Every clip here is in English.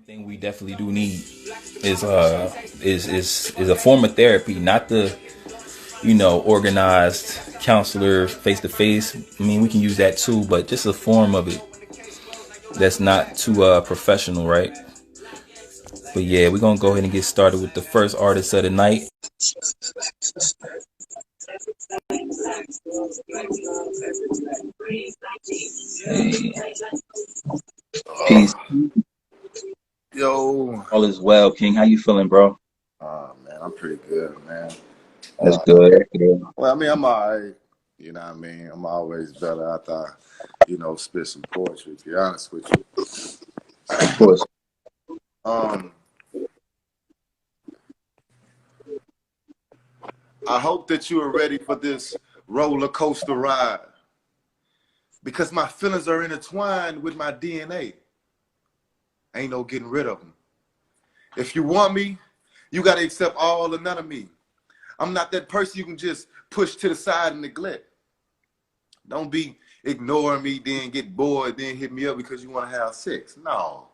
Thing we definitely do need is is a form of therapy, not the organized counselor face to face. I mean, we can use that too, but just a form of it that's not too professional, right? But yeah, we're gonna go ahead and get started with the first artist of the night. Hey, peace. Yo, All is well, King. How you feeling, bro? man, I'm pretty good, man. That's Uh, good. That's good. well, I mean, I'm all right. You know what I mean? I'm always better after spit some poetry, to be honest with you. Of course. Um, I hope that you are ready for this roller coaster ride because my feelings are intertwined with my DNA. Ain't no getting rid of them. If you want me, you got to accept all or none of me. I'm not that person you can just push to the side and neglect. Don't be ignoring me, then get bored, then hit me up because you want to have sex. No,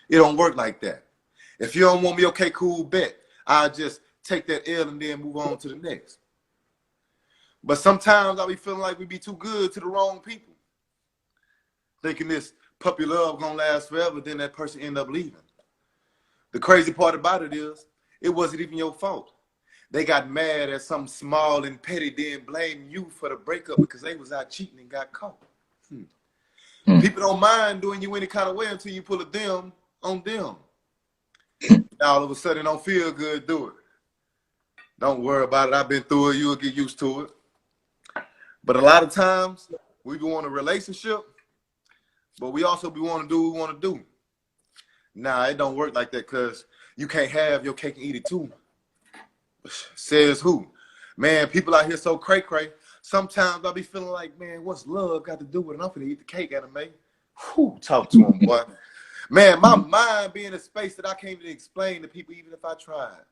it don't work like that. If you don't want me, okay, cool, bet. I'll just take that L and then move on to the next. But sometimes I'll be feeling like we be too good to the wrong people. Thinking this puppy love gonna last forever, then that person end up leaving. The crazy part about it is, it wasn't even your fault. They got mad at something small and petty, then blamed you for the breakup because they was out cheating and got caught. People don't mind doing you any kind of way until you pull a them on them. Now all of a sudden it don't feel good, do it. Don't worry about it. I've been through it. You'll get used to it. But a lot of times we want a relationship, but we also be want to do what we want to do. Nah, it don't work like that because you can't have your cake and eat it too. Says who? Man, people out here so cray-cray. Sometimes I'll be feeling like, man, what's love got to do with it? I'm finna eat the cake, anime. Whew, talk to him, boy. Man, my mind be in a space that I can't even explain to people even if I tried.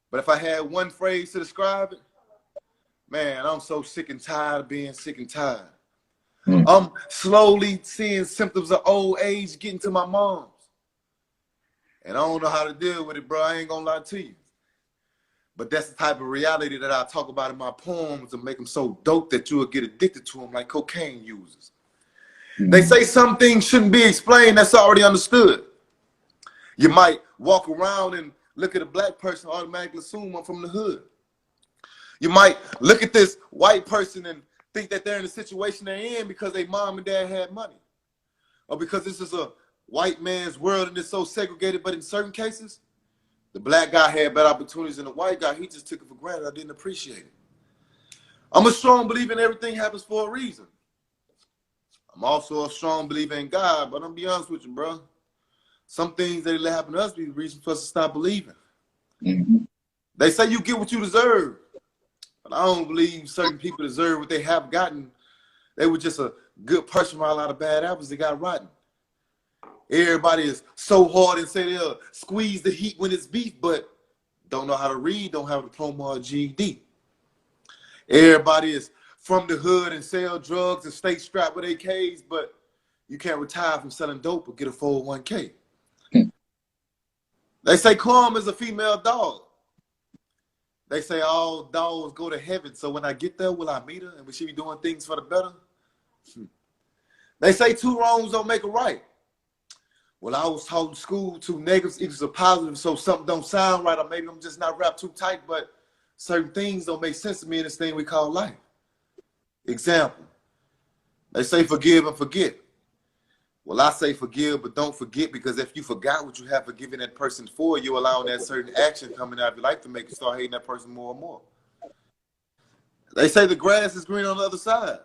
But if I had one phrase to describe it, man, I'm so sick and tired of being sick and tired. I'm slowly seeing symptoms of old age getting to my mom's. And I don't know how to deal with it, bro. I ain't gonna lie to you. But that's the type of reality that I talk about in my poems and make them so dope that you'll get addicted to them like cocaine users. They say some things shouldn't be explained, that's already understood. You might walk around and look at a black person, automatically assume I'm from the hood. You might look at this white person and think that they're in the situation they're in because their mom and dad had money. Or because this is a white man's world and it's so segregated, but in certain cases, the black guy had better opportunities than the white guy. He just took it for granted. I didn't appreciate it. I'm a strong believer in everything happens for a reason. I'm also a strong believer in God, but I'm gonna be honest with you, bro. Some things that happen to us be the reason for us to stop believing. They say you get what you deserve, but I don't believe certain people deserve what they have gotten. They were just a good person around a lot of bad apples that got rotten. Everybody is so hard and say they'll squeeze the heat when it's beef, but don't know how to read, don't have a diploma or a GED. Everybody is from the hood and sell drugs and stay strapped with AKs, but you can't retire from selling dope or get a 401k. They say calm is a female dog. They say all dogs go to heaven, so when I get there, will I meet her and will she be doing things for the better? They say two wrongs don't make a right. Well, I was taught in school two negatives equals a positive, so something don't sound right, or maybe I'm just not wrapped too tight, but certain things don't make sense to me in this thing we call life. Example, they say forgive and forget. Well, I say forgive, but don't forget, because if you forgot what you have forgiven that person for, you're allowing that certain action coming out of your life to make you start hating that person more and more. They say the grass is green on the other side.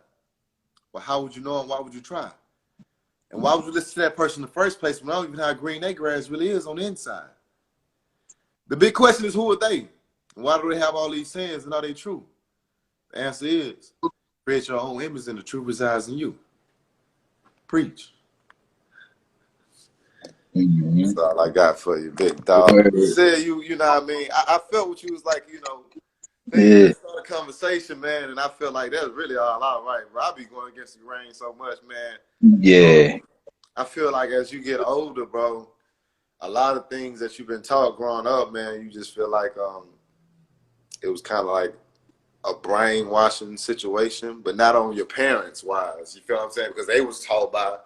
Well, how would you know and why would you try? And why would you listen to that person in the first place when I don't even know how green their grass really is on the inside? The big question is, who are they? And why do they have all these sayings and are they true? The answer is, create your own image and the truth resides in you. Preach. That's all I got for you, big dog. You said you know what I mean? I felt what you was like, they start a conversation, man, and I feel like that's really all right, bro. I be going against the grain so much, man. Yeah. I feel like as you get older, bro, a lot of things that you've been taught growing up, man, you just feel like it was kind of like a brainwashing situation, but not on your parents' wise. You feel what I'm saying? Because they was taught by,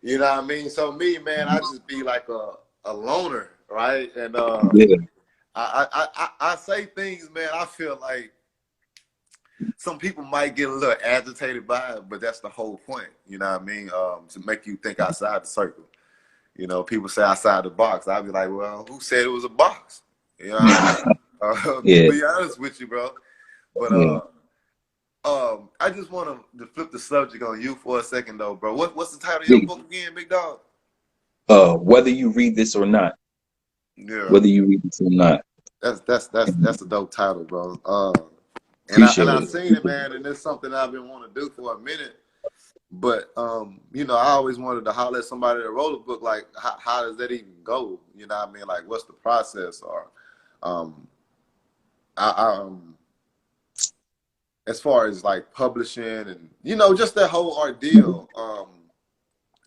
you know what I mean? So me, man, I just be like a loner, right? And Yeah. I say things, man, I feel like some people might get a little agitated by it, but that's the whole point, you know what I mean? To make you think outside the circle. You know, people say outside the box. I'll be like, well, who said it was a box? You know what I mean? Yeah. To be honest with you, bro. But Yeah. I just want to flip the subject on you for a second, though, bro. What's the title of your Yeah. book again, big dog? Whether you read this or not, Yeah, whether you read this or not, that's a dope title, bro. And appreciate I it. seen it, man, and it's something I've been wanting to do for a minute. But you know, I always wanted to holler at somebody that wrote a book. Like, how does that even go? You know what I mean? Like, what's the process? Or um, I as far as like publishing and you know, just that whole ordeal.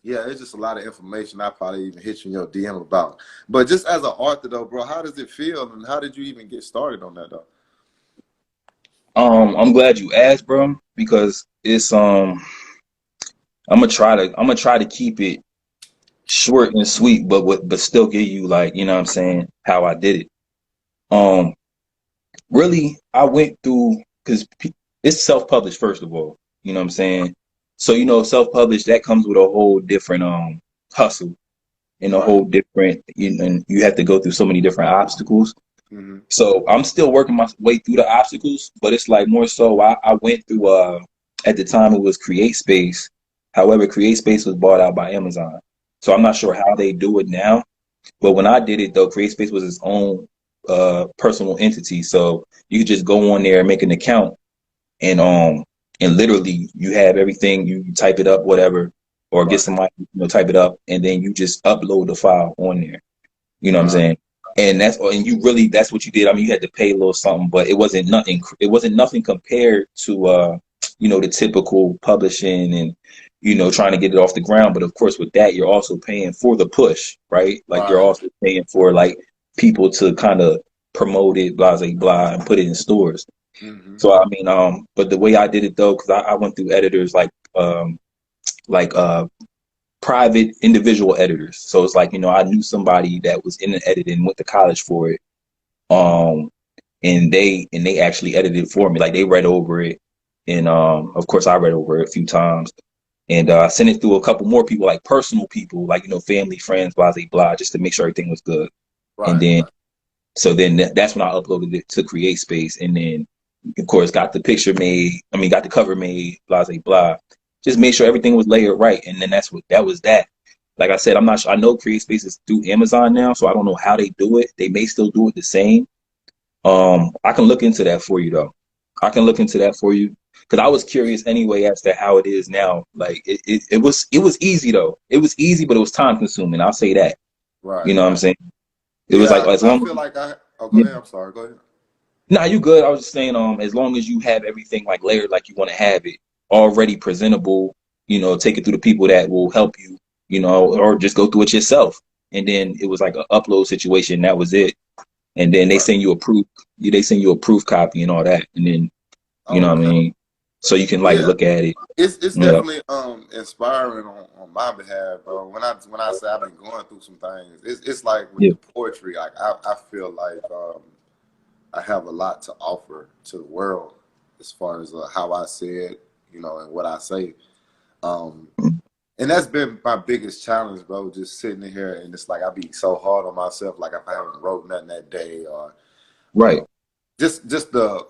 Yeah, it's just a lot of information I probably even hit you in your DM about. But just as an author, though, bro, how does it feel, and how did you even get started on that, though? I'm glad you asked, bro, because it's I'm gonna try to keep it short and sweet, but still give you, like, you know what I'm saying, how I did it. Um, Really, I went through, because it's self-published, first of all. You know what I'm saying? So, self-published, that comes with a whole different hustle and a Right. whole different, and you have to go through so many different obstacles. Mm-hmm. So I'm still working my way through the obstacles, but it's like more so I went through at the time it was CreateSpace. However, CreateSpace was bought out by Amazon. So I'm not sure how they do it now. But when I did it though, CreateSpace was its own personal entity. So you could just go on there and make an account, and literally you have everything, you type it up, whatever, or get Right. somebody, type it up, and then you just upload the file on there. You know what I'm Right. saying? And you really, that's what you did. I mean, you had to pay a little something, but it wasn't nothing compared to the typical publishing and trying to get it off the ground. But of course, with that, you're also paying for the push, right? Like, you're Right. also paying for, like, people to kind of promote it, blah blah blah, and put it in stores. Mm-hmm. So I mean, but the way I did it though, because I went through editors like private individual editors. So it's like, I knew somebody that was in the editing, went to college for it. Um, and they actually edited it for me. Like, they read over it. And of course I read over it a few times. And I sent it through a couple more people, like personal people, like, family, friends, blah, blah, blah, just to make sure everything was good. And Right. then, Right. so then that's when I uploaded it to CreateSpace. And then, of course, got the picture made. I mean, got the cover made, blah, blah, blah. Just made sure everything was layered right. And then that was that. Like I said, I'm not sure. I know CreateSpace is through Amazon now, so I don't know how they do it. They may still do it the same. I can look into that for you though. I can look into that for you because I was curious anyway as to how it is now. Like, it was easy though. It was easy, but it was time consuming. I'll say that. You Right. know what I'm Right. saying? It was like, Yeah, as I long. feel like I. Oh, go Yeah. ahead. I'm sorry. Go ahead. Nah, you good. I was just saying, as long as you have everything like layered, like you want to have it, already presentable, take it through the people that will help you, or just go through it yourself. And then it was like an upload situation. That was it. And then Right. they send you a proof copy and all that. And then, you know what I Okay. mean? So you can, like, Yeah. look at it. It's Yeah. definitely inspiring on my behalf, bro. When I say I've been going through some things, it's like with Yeah. the poetry, like I feel like I have a lot to offer to the world as far as how I say it, and what I say. Um, and that's been my biggest challenge, bro. Just sitting in here and it's like I be so hard on myself, like if I haven't wrote nothing that day, or Right. um, just the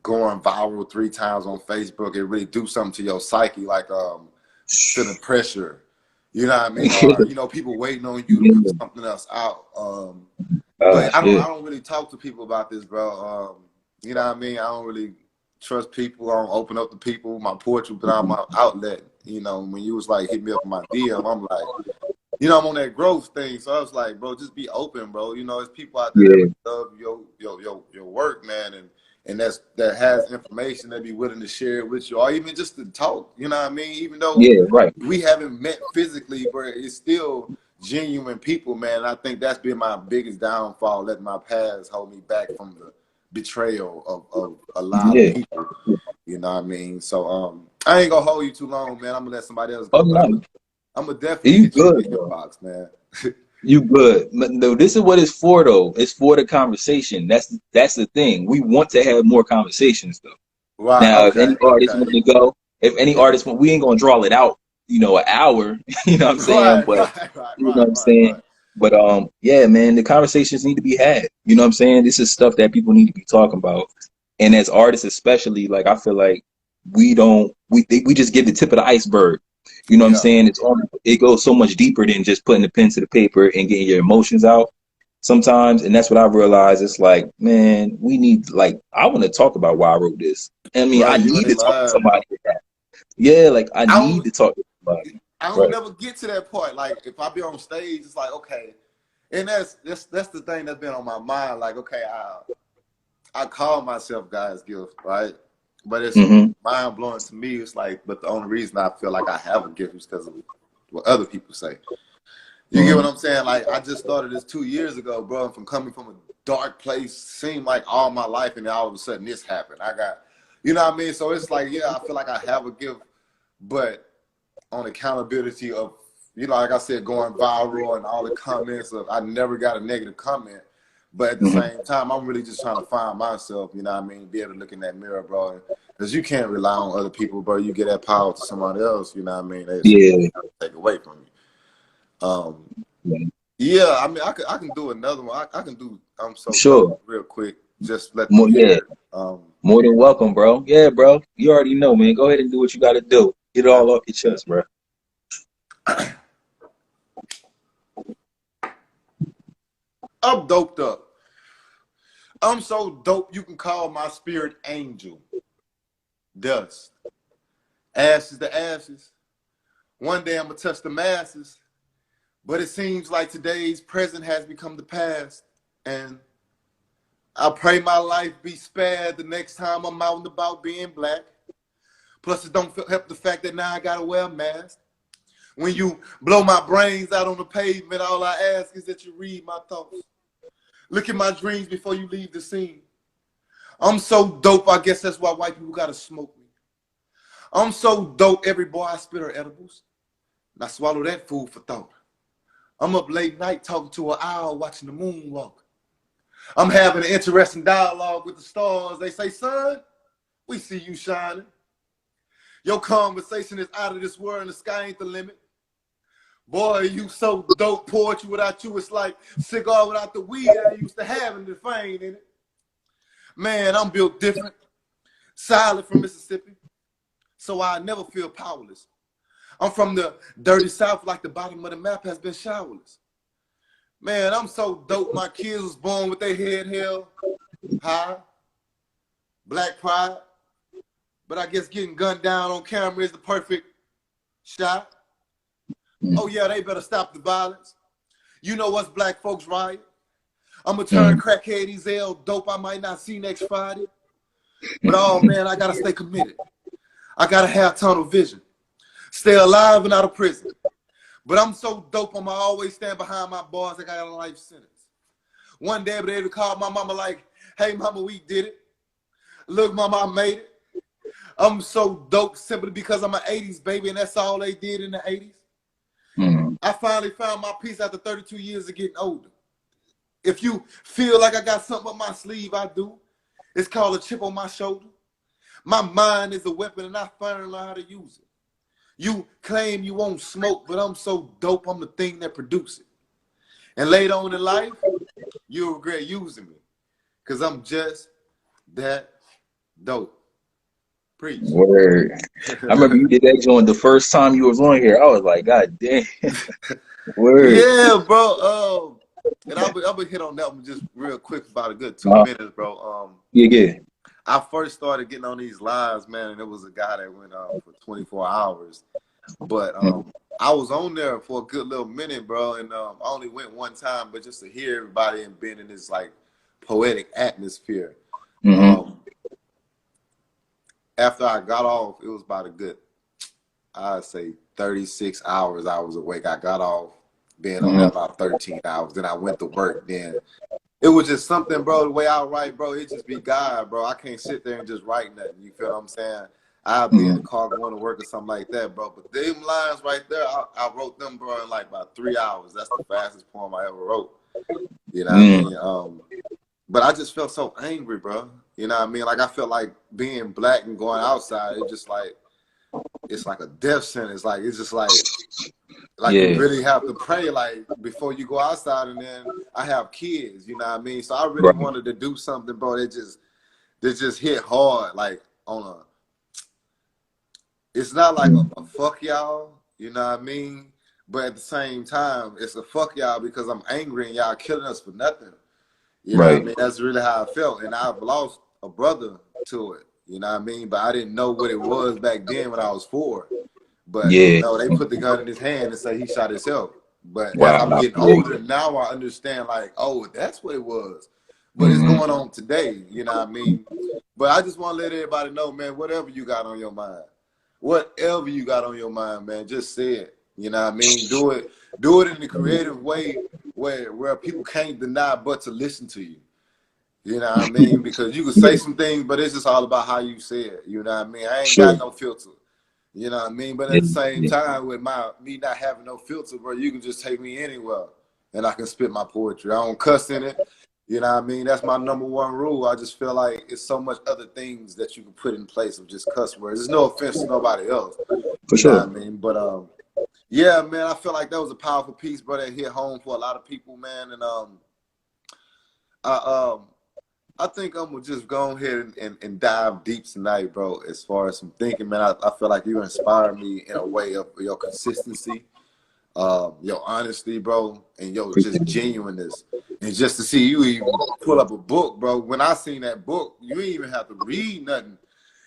going viral 3 times on Facebook, it really do something to your psyche, like feeling pressure. You know what I mean? Or people waiting on you to put Yeah. something else out. But Gosh, I yeah. don't really talk to people about this, bro. You know what I mean? I don't really trust people. I don't open up to people. My poetry been out my outlet. When you was like hit me up in my DM, I'm like, I'm on that growth thing. So I was like, bro, just be open, bro. There's people out there that Yeah. really love your work, man, and that has information that be willing to share it with you, or even just to talk. You know what I mean? Even though Yeah. Right. we haven't met physically, but it's still genuine people, man. I think that's been my biggest downfall, letting my past hold me back from the betrayal of a lot of Yeah. people. You know what I mean? So I ain't gonna hold you too long, man. I'm gonna let somebody else Oh go, but no, I'm gonna definitely you hit you good, in the bro. inbox, man. You good. But no, this is what it's for though. It's for the conversation. That's the thing. We want to have more conversations though. Right, Now, if okay, any artist okay. want to go, if any artist want, we ain't gonna draw it out, an hour. You know what I'm saying? Right, But right, right, you know what right, I'm right, saying? right. But yeah, man, the conversations need to be had. You know what I'm saying? This is stuff that people need to be talking about. And as artists, especially, like I feel like we just get the tip of the iceberg. You know what I'm Yeah. saying? It goes so much deeper than just putting the pen to the paper and getting your emotions out sometimes. And that's what I realized. It's like, man, we need, like, I want to talk about why I wrote this. I mean, Bro, I you need ain't to talk to lying, bro. somebody with that. Yeah, like I I need don't to talk to somebody. I don't Right. never get to that part. Like if I be on stage, it's like, okay. And that's the thing that's been on my mind. Like, okay, I call myself God's gift, right? But it's Mm-hmm. mind blowing to me. It's like, but the only reason I feel like I have a gift is because of what other people say. You get what Mm-hmm. I'm saying? Like, I just started this 2 years ago, bro. And from coming from a dark place, seemed like all my life, and then all of a sudden this happened. I got, you know what I mean? So it's like, yeah, I feel like I have a gift, but on accountability of, like I said, going viral and all the comments of, I never got a negative comment. But at the Mm-hmm. same time, I'm really just trying to find myself, you know what I mean? Be able to look in that mirror, bro. Because you can't rely on other people, bro. You get that power to somebody else, you know what I mean? They Yeah. take away from you. Yeah. Yeah, I mean, I can do another one. I can do I'm So dope Sure. real quick. Just let them More, hear yeah. it. More than welcome, bro. Yeah, bro. You already know, man. Go ahead and do what you got to do. Get it all off your chest, bro. I'm doped up. I'm so dope you can call my spirit angel. Dust. Ashes to ashes. One day I'm going to touch the masses. But it seems like today's present has become the past. And I pray my life be spared the next time I'm out and about being black. Plus, it don't help the fact that now I got to wear a mask. When you blow my brains out on the pavement, all I ask is that you read my thoughts. Look at my dreams before you leave the scene. I'm so dope, I guess that's why white people got to smoke me. I'm so dope, every boy I spit are edibles. And I swallow that food for thought. I'm up late night talking to an owl watching the moon walk. I'm having an interesting dialogue with the stars. They say, son, we see you shining. Your conversation is out of this world and the sky ain't the limit. Boy, you so dope. Poetry without you, it's like cigar without the weed I used to have and the fame in it. Man, I'm built different. Silent from Mississippi, so I never feel powerless. I'm from the dirty South, like the bottom of the map has been showerless. Man, I'm so dope. My kids was born with their head held high, black pride. But I guess getting gunned down on camera is the perfect shot. Oh yeah, they better stop the violence. You know what's black folks riot? I'ma turn Mm. crackhead Ezel dope I might not see next Friday. But oh man, I gotta stay committed. I gotta have tunnel vision. Stay alive and out of prison. But I'm so dope, I'ma always stand behind my boys like I got a life sentence. One day I'll be able to call my mama like, hey mama, we did it. Look, mama, I made it. I'm so dope simply because I'm an 80s baby and that's all they did in the 80s. Mm. I finally found my peace after 32 years of getting older. If you feel like I got something up my sleeve, I do. It's called a chip on my shoulder. My mind is a weapon and I finally learn how to use it. You claim you won't smoke, but I'm so dope, I'm the thing that produces it. And later on in life, you'll regret using me because I'm just that dope. Preach. Word. I remember you did that joint the first time you was on here. I was like, God damn. Word. Yeah, bro. And I'll be hit on that one just real quick for about a good 2 minutes, bro. Yeah, yeah. I first started getting on these lives, man, and it was a guy that went for 24 hours. But I was on there for a good little minute, bro, and I only went one time, but just to hear everybody and being in this like poetic atmosphere. Mm-hmm. After I got off, it was about a good, I'd say 36 hours I was awake. I got off, being on there about 13 hours. Then I went to work. Then it was just something, bro. The way I write, bro, it just be God, bro. I can't sit there and just write nothing. You feel what I'm saying? I'll be in the car going to work or something like that, bro. But them lines right there, I wrote them, bro, in like about 3 hours. That's the fastest poem I ever wrote. You know what I mean? But I just felt so angry, bro. You know what I mean? Like, I felt like being black and going outside, it just like, it's like a death sentence. Like, it's just like you really have to pray, like, before you go outside. And then I have kids, you know what I mean? So I really wanted to do something, bro, that just hit hard, like, on a, it's not like a fuck y'all, you know what I mean? But at the same time, it's a fuck y'all because I'm angry and y'all killing us for nothing. You know what I mean? That's really how I felt. And I've lost a brother to it, you know what I mean? But I didn't know what it was back then when I was 4. But you know, they put the gun in his hand and say he shot himself. But as I'm getting older now, I understand, like, oh, that's what it was. But it's going on today, you know what I mean? But I just want to let everybody know, man, whatever you got on your mind, man, just say it. You know what I mean? Do it in a creative way where people can't deny but to listen to you. You know what I mean? Because you can say some things, but it's just all about how you say it. You know what I mean? I ain't got no filter. You know what I mean? But at the same time, with me not having no filter, bro, you can just take me anywhere and I can spit my poetry. I don't cuss in it. You know what I mean? That's my #1 rule. I just feel like it's so much other things that you can put in place of just cuss words. There's no offense to nobody else. You know what I mean? But yeah, man, I feel like that was a powerful piece, bro, that hit home for a lot of people, man. And I think I'm gonna just go ahead and dive deep tonight, bro. As far as some thinking, man, I feel like you inspire me in a way of your consistency, your honesty, bro, and your just genuineness. And just to see you even pull up a book, bro. When I seen that book, you didn't even have to read nothing.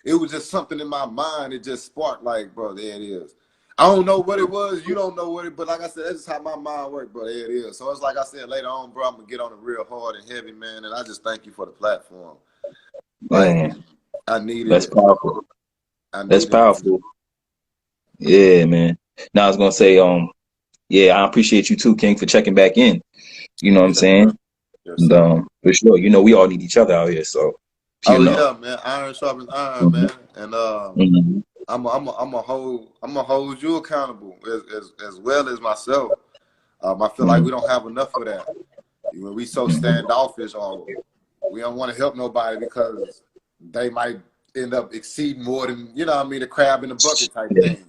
It was just something in my mind. It just sparked, like, bro, there it is. I don't know what it was. You don't know what it, but like I said, that's just how my mind works, bro. There it is. So it's like I said later on, bro, I'm gonna get on it real hard and heavy, man. And I just thank you for the platform. Like, I needed That's it. powerful. That's powerful. It. Yeah, man. Now I was gonna say, yeah, I appreciate you too, King, for checking back in. You know what I'm saying? Yes, and for sure, you know, we all need each other out here. So yeah, man, iron sharpens iron, man. And I'm a hold you accountable as well as myself. I feel like we don't have enough of that. When we so standoffish, or we don't want to help nobody because they might end up exceeding more than, you know what I mean, the crab in the bucket type thing.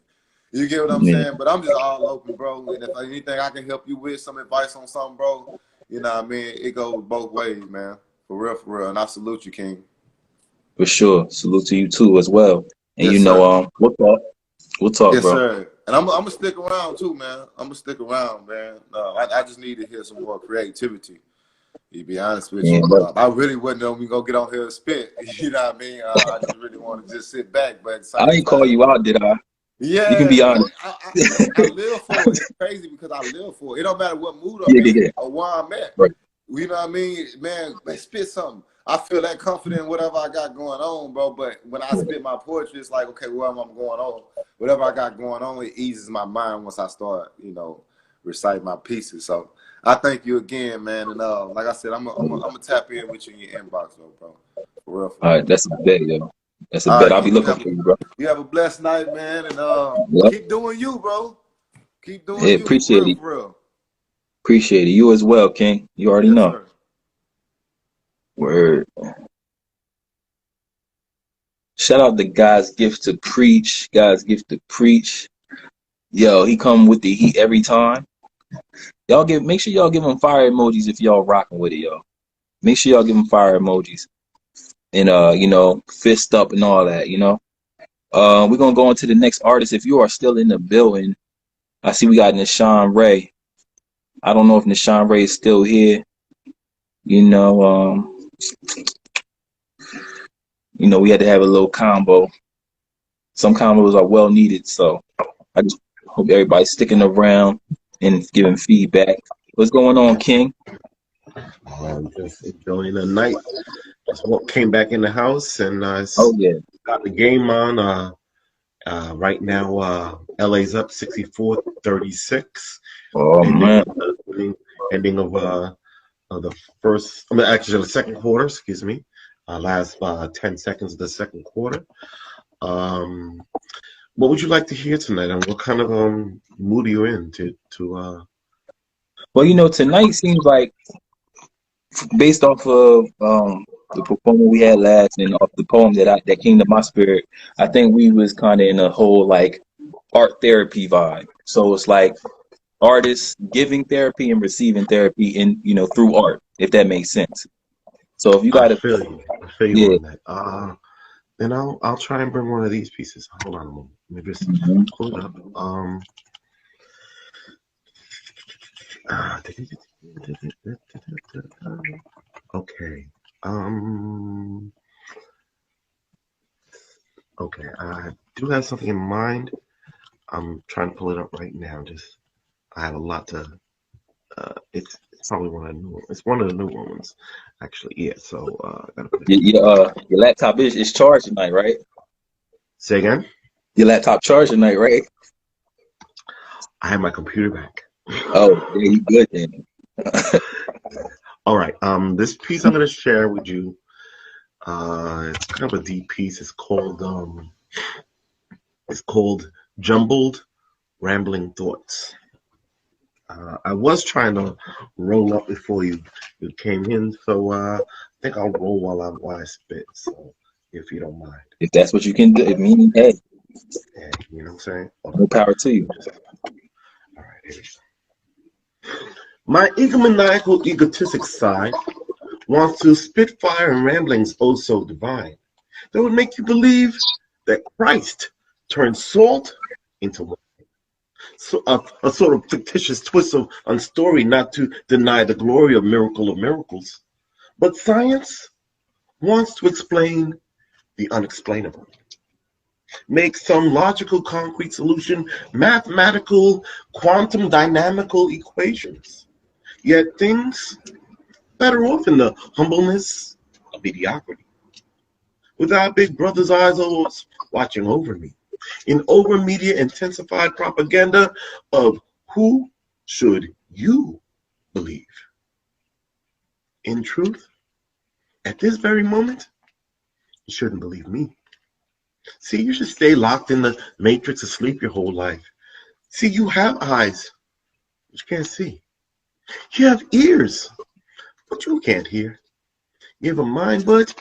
You get what I'm saying? But I'm just all open, bro. And if anything I can help you with, some advice on something, bro, you know what I mean? It goes both ways, man. For real. And I salute you, King. For sure. Salute to you too as well. And yes, you know, we'll talk, yes, bro. Sir. And I'm gonna stick around too, man. I'm gonna stick around, man. I just need to hear some more creativity. To be honest with you, I really wasn't gonna get on here and spit. You know what I mean? I just really want to just sit back. But at the same I ain't call you out, did I? Yeah, you can be honest. I live for it. It's crazy because I live for it. It don't matter what mood I'm in or where I'm at. Right. You know what I mean? Man, spit something. I feel that confident in whatever I got going on, bro. But when I spit my poetry, it's like, okay, whatever I'm going on, whatever I got going on, it eases my mind once I start, you know, recite my pieces. So I thank you again, man. And like I said, I'm gonna tap in with you in your inbox, though, bro. For real. All right, that's a bet, yo. That's a bet. I'll be looking for you, bro. You have a blessed night, man, and keep doing you, bro. Keep doing you. Appreciate it. For real. Appreciate it. You as well, King. You already know. Sir. Word. Shout out to God's Gift to Preach. God's Gift to Preach. Yo, he come with the heat every time. Y'all make sure y'all give him fire emojis if y'all rocking with it, yo. Make sure y'all give him fire emojis. And you know, fist up and all that, you know. We're gonna go on to the next artist. If you are still in the building, I see we got Nishan Ray. I don't know if Nishan Ray is still here. You know, we had to have a little combo. Some combos are well needed, so I just hope everybody's sticking around and giving feedback. What's going on, King? Just enjoying the night. Just came back in the house and got the game on. Right now, LA's up 64-36. Oh man. Ending of the first, I mean, actually the second quarter. Excuse me. Last 10 seconds of the second quarter. What would you like to hear tonight, and what kind of mood are you in to? Well, you know, tonight seems like, based off of the performance we had last and off the poem that came to my spirit, I think we was kind of in a whole like art therapy vibe. So it's like artists giving therapy and receiving therapy in, you know, through art, if that makes sense. So if you I got to, feel you. I feel you yeah. on that. Then I'll try and bring one of these pieces. Hold on a moment. Let me just Mhm. pull it up. Okay. Okay. I do have something in mind. I'm trying to pull it up right now. I have a lot to. It's probably one of the new. It's one of the new ones, actually. Yeah. So I gotta put it in. Your laptop is charged tonight, right? Say again. Your laptop charged tonight, right? I have my computer back. Oh, yeah, you good then. All right. This piece I'm gonna share with you. It's kind of a deep piece. It's called Jumbled Rambling Thoughts. I was trying to roll up before you came in, so I think I'll roll while I spit. So if you don't mind. If that's what you can do, it means, hey, Yeah, you know what I'm saying? more power to you. All right, here we go. My egomaniacal, egotistic side wants to spit fire and ramblings oh so divine that would make you believe that Christ turned salt into wine. So a sort of fictitious twist on story, not to deny the glory of miracle of miracles. But science wants to explain the unexplainable. Make some logical, concrete solution, mathematical, quantum dynamical equations. Yet things better off in the humbleness of mediocrity. With our big brother's eyes always watching over me. In over media intensified propaganda of who should you believe? In truth, at this very moment, you shouldn't believe me. See, you should stay locked in the matrix of sleep your whole life. See, you have eyes, but you can't see. You have ears, but you can't hear. You have a mind, but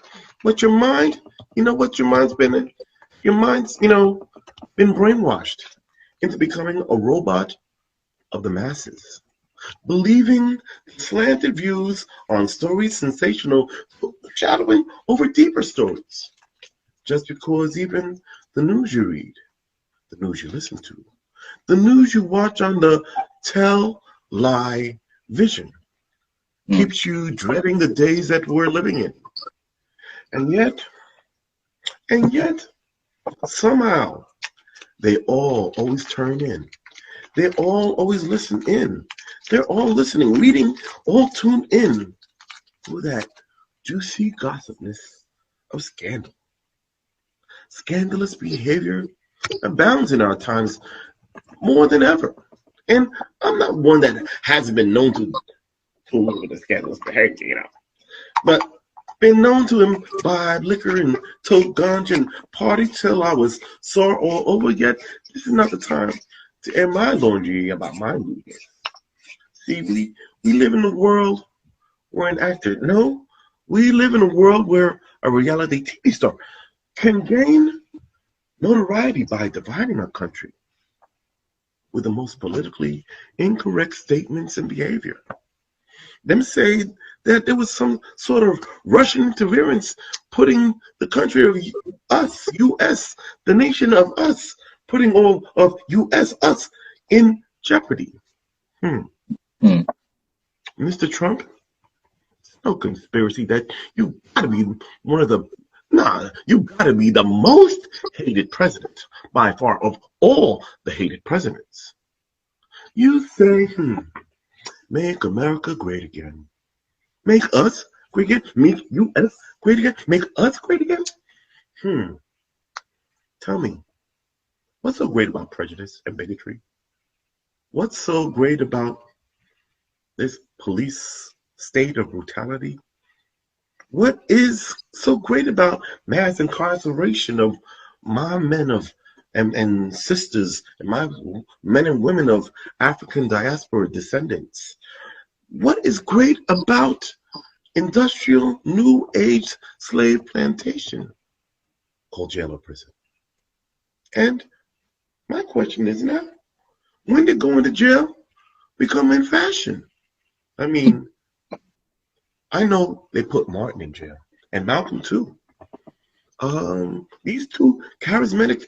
your mind, you know what your mind's been in? Your mind's, been brainwashed into becoming a robot of the masses, believing slanted views on stories sensational, shadowing over deeper stories. Just because even the news you read, the news you listen to, the news you watch on the tell lie vision keeps you dreading the days that we're living in. And yet, somehow, they all always turn in. They all always listen in. They're all listening, reading, all tuned in to that juicy gossipness of scandal. Scandalous behavior abounds in our times more than ever. And I'm not one that hasn't been known to with the scandalous behavior, but been known to imbibe liquor and tote ganja and party till I was sore all over. Yet this is not the time to air my laundry about my movies. See, we live in a world where an actor, no, we live in a world where a reality TV star can gain notoriety by dividing our country with the most politically incorrect statements and behavior. Them say that there was some sort of Russian interference putting the country of us, U.S., the nation of us, putting all of U.S., us, in jeopardy. Mr. Trump, it's no conspiracy that you gotta be you gotta be the most hated president by far of all the hated presidents. You say, make America great again. Make us great again. Make U.S. great again. Make us great again. Tell me, what's so great about prejudice and bigotry? What's so great about this police state of brutality? What is so great about mass incarceration of my men of and sisters and my men and women of African diaspora descendants? What is great about industrial new age slave plantation called jail or prison? And my question is now, when did going to jail become in fashion? I mean, I know they put Martin in jail and Malcolm too. These two charismatic,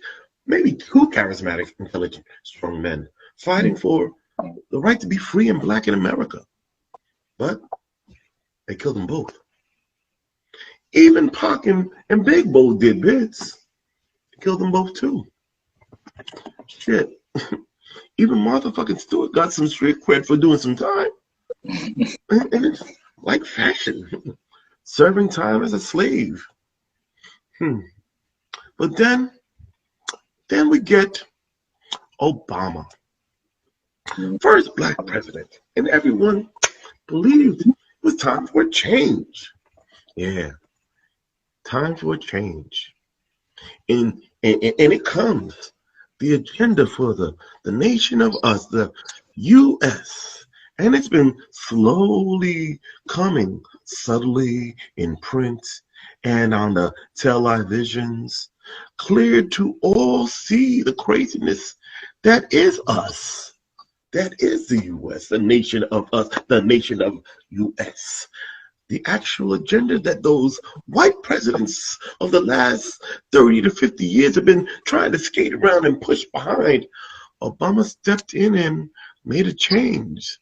maybe too charismatic, intelligent, strong men fighting for the right to be free and black in America. But they killed them both. Even Pac and Big Bo did bits. They killed them both too. Shit. Even Martha fucking Stewart got some street cred for doing some time. And it's like fashion. Serving time as a slave. But then we get Obama. First black president. And everyone believed it was time for a change. Yeah. Time for a change. And it comes. The agenda for the nation of us, the U.S., and it's been slowly coming subtly in print and on the televisions, clear to all see the craziness that is us. That is the U.S., the nation of us, the nation of U.S. The actual agenda that those white presidents of the last 30 to 50 years have been trying to skate around and push behind. Obama stepped in and made a change.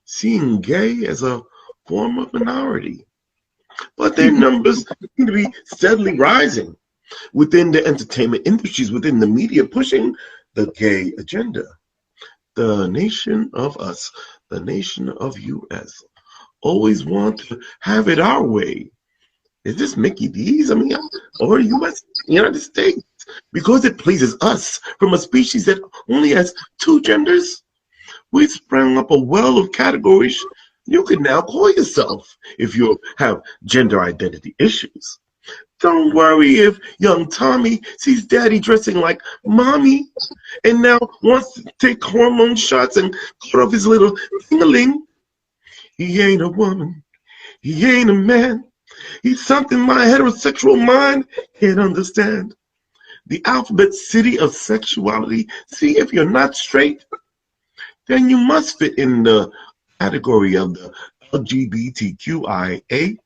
Seeing gay as a form of minority. But their numbers seem to be steadily rising within the entertainment industries, within the media, pushing the gay agenda. The nation of us, the nation of U.S., always want to have it our way. Is this Mickey D's? I mean, or U.S., United States? Because it pleases us from a species that only has two genders, we sprang up a well of categories you can now call yourself if you have gender identity issues. Don't worry if young Tommy sees daddy dressing like mommy and now wants to take hormone shots and cut off his little thing-a-ling. He ain't a woman. He ain't a man. He's something my heterosexual mind can't understand. The alphabet city of sexuality. See, if you're not straight, then you must fit in the category of the LGBTQIA.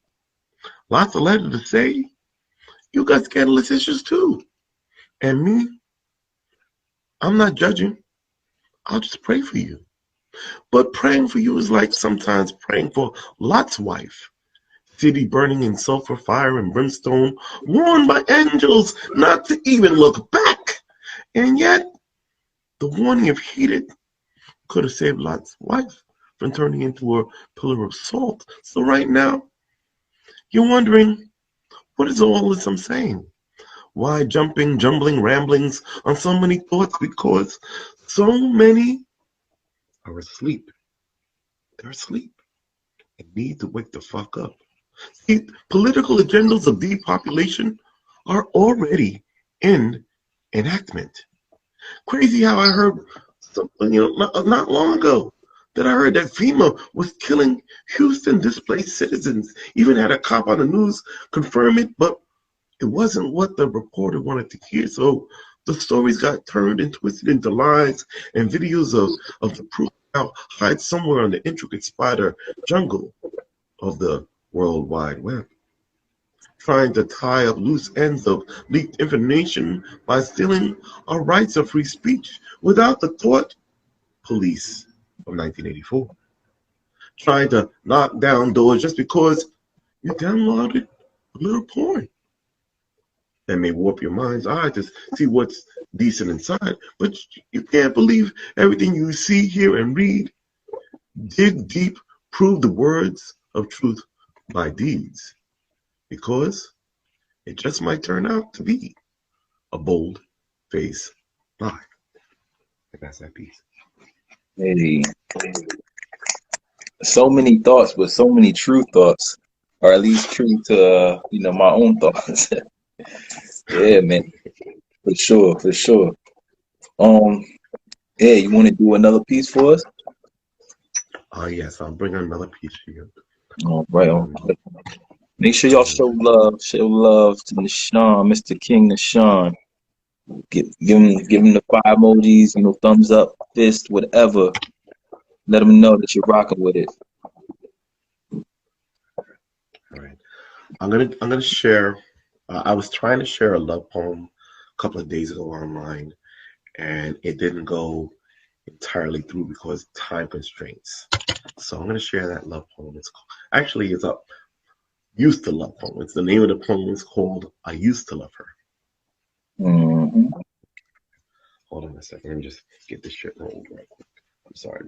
Lots of letters to say. You got scandalous issues too. And me, I'm not judging. I'll just pray for you. But praying for you is like sometimes praying for Lot's wife. City burning in sulfur, fire, and brimstone, warned by angels not to even look back. And yet, the warning, if heeded, could have saved Lot's wife from turning into a pillar of salt. So right now, you're wondering, what is all this I'm saying? Why jumping, jumbling, ramblings on so many thoughts? Because so many are asleep. They're asleep and need to wake the fuck up. See, political agendas of depopulation are already in enactment. Crazy how I heard something, not long ago, that I heard that FEMA was killing Houston displaced citizens. Even had a cop on the news confirm it, but it wasn't what the reporter wanted to hear. So the stories got turned and twisted into lies, and videos of the proof now hide somewhere on the intricate spider jungle of the World Wide Web. Trying to tie up loose ends of leaked information by stealing our rights of free speech without the thought police of 1984. Trying to knock down doors just because you downloaded a little porn. That may warp your mind's eye to see what's decent inside, but you can't believe everything you see, hear, and read. Dig deep, prove the words of truth by deeds, because it just might turn out to be a bold-faced lie. That's that piece. Hey, so many thoughts, but so many true thoughts, or at least true to my own thoughts. Yeah, man, for sure, for sure. Um, yeah, you want to do another piece for us? Yes, I'll bring another piece for you. All right, all right. Make sure y'all show love to Nashawn, Mr. King Nashawn. Give him the fire emojis, thumbs up, fist, whatever. Let him know that you're rocking with it. All right. I'm gonna share. I was trying to share a love poem a couple of days ago online, and it didn't go entirely through because of time constraints. So I'm gonna share that love poem. It's a used to love poem. It's the name of the poem is called "I Used to Love Her." Mm-hmm. Hold on a second. Let me just get this shit rolled right quick. I'm sorry.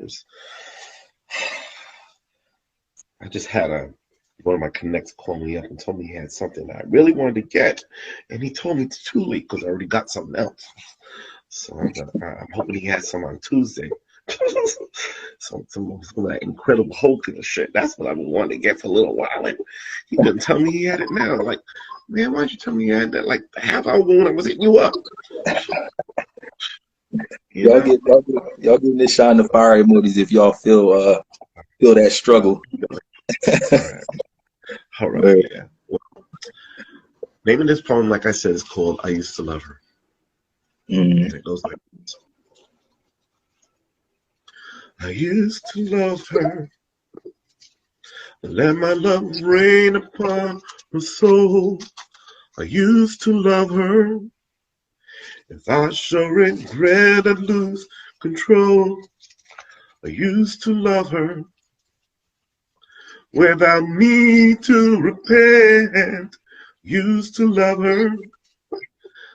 I just had one of my connects call me up and told me he had something I really wanted to get, and he told me it's too late because I already got something else. So I'm hoping he has some on Tuesday. some of that Incredible Hulk and shit. That's what I've been wanting to get for a little while. And he couldn't tell me he had it now. Like, man, why'd you tell me you had that like half hour when I was hitting you up? Y'all give this shine the fire emojis if y'all feel that struggle. All right. Yeah. Well, naming this poem, like I said, is called "I Used to Love Her." Mm. And it goes like this. I used to love her, let my love rain upon her soul. I used to love her. If I should regret and lose control, I used to love her without me to repent. Used to love her,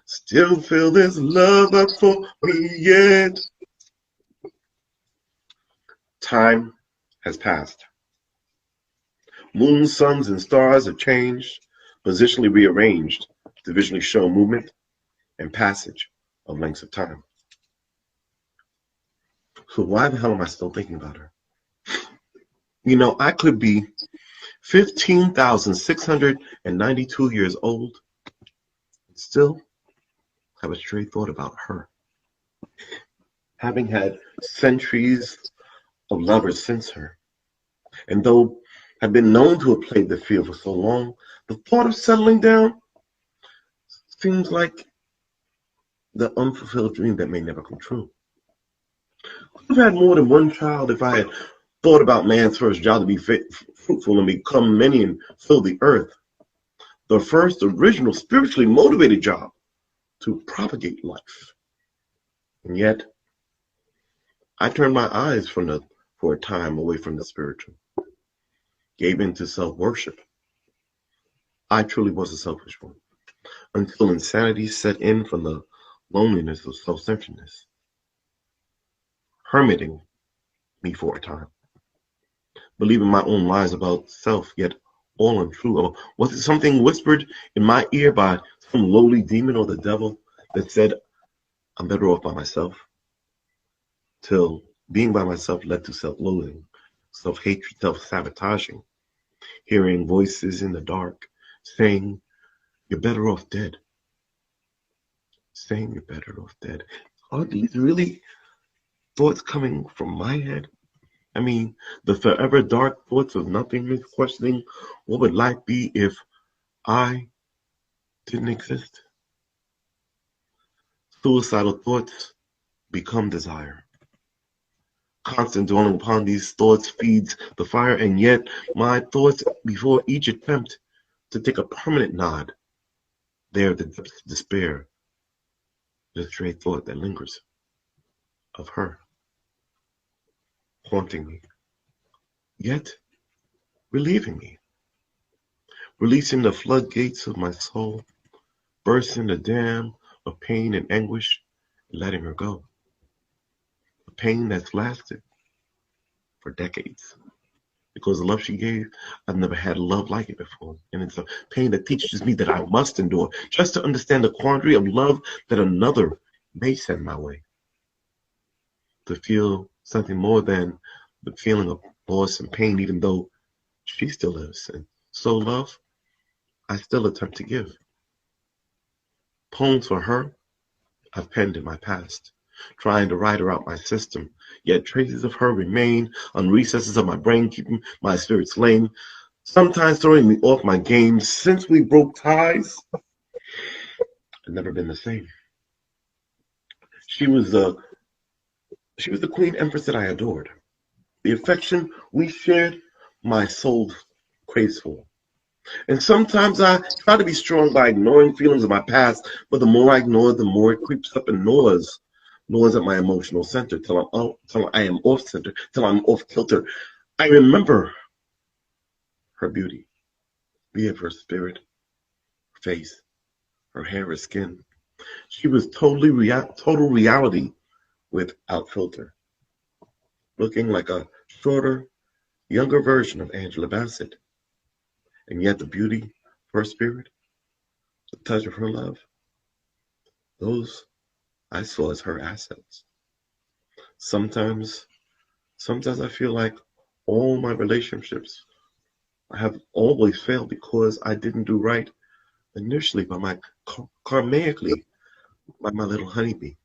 still feel this love up for me yet. Time has passed. Moons, suns, and stars have changed, positionally rearranged to visually show movement and passage of lengths of time. So why the hell am I still thinking about her? I could be 15,692 years old and still have a stray thought about her. Having had centuries of lovers since her, and though I've been known to have played the field for so long, the thought of settling down seems like the unfulfilled dream that may never come true. I could have had more than one child if I had thought about man's first job to be fruitful and become many and fill the earth. The first original spiritually motivated job to propagate life. And yet, I turned my eyes for a time away from the spiritual, gave in to self-worship. I truly was a selfish one, until insanity set in from the loneliness of self-centeredness, hermiting me for a time, believing my own lies about self, yet all untrue. Or was it something whispered in my ear by some lowly demon or the devil that said, I'm better off by myself? Till being by myself led to self-loathing, self-hatred, self-sabotaging, hearing voices in the dark saying, you're better off dead. Saying you're better off dead. Are these really thoughts coming from my head? I mean, the forever dark thoughts of nothingness, questioning what would life be if I didn't exist? Suicidal thoughts become desire. Constant dwelling upon these thoughts feeds the fire, and yet my thoughts before each attempt to take a permanent nod, there the depths of despair, the stray thought that lingers of her, haunting me, yet relieving me, releasing the floodgates of my soul, bursting the dam of pain and anguish, and letting her go. A pain that's lasted for decades. Because the love she gave, I've never had a love like it before. And it's a pain that teaches me that I must endure just to understand the quandary of love that another may send my way. to feel something more than the feeling of loss and pain, even though she still lives. And so love, I still attempt to give. Poems for her, I've penned in my past, trying to write her out my system, yet traces of her remain on recesses of my brain, keeping my spirits lame, sometimes throwing me off my game. Since we broke ties, I've never been the same. She was the queen empress that I adored. The affection we shared, my soul craves for. And sometimes I try to be strong by ignoring feelings of my past, but the more I ignore, the more it creeps up and gnaws at my emotional center till I am off center, till I'm off kilter. I remember her beauty, be it her spirit, her face, her hair, her skin. She was total reality without filter, looking like a shorter, younger version of Angela Bassett. And yet the beauty of her spirit, the touch of her love, those I saw as her assets. Sometimes I feel like all my relationships have always failed because I didn't do right initially by my karmically by my little honeybee.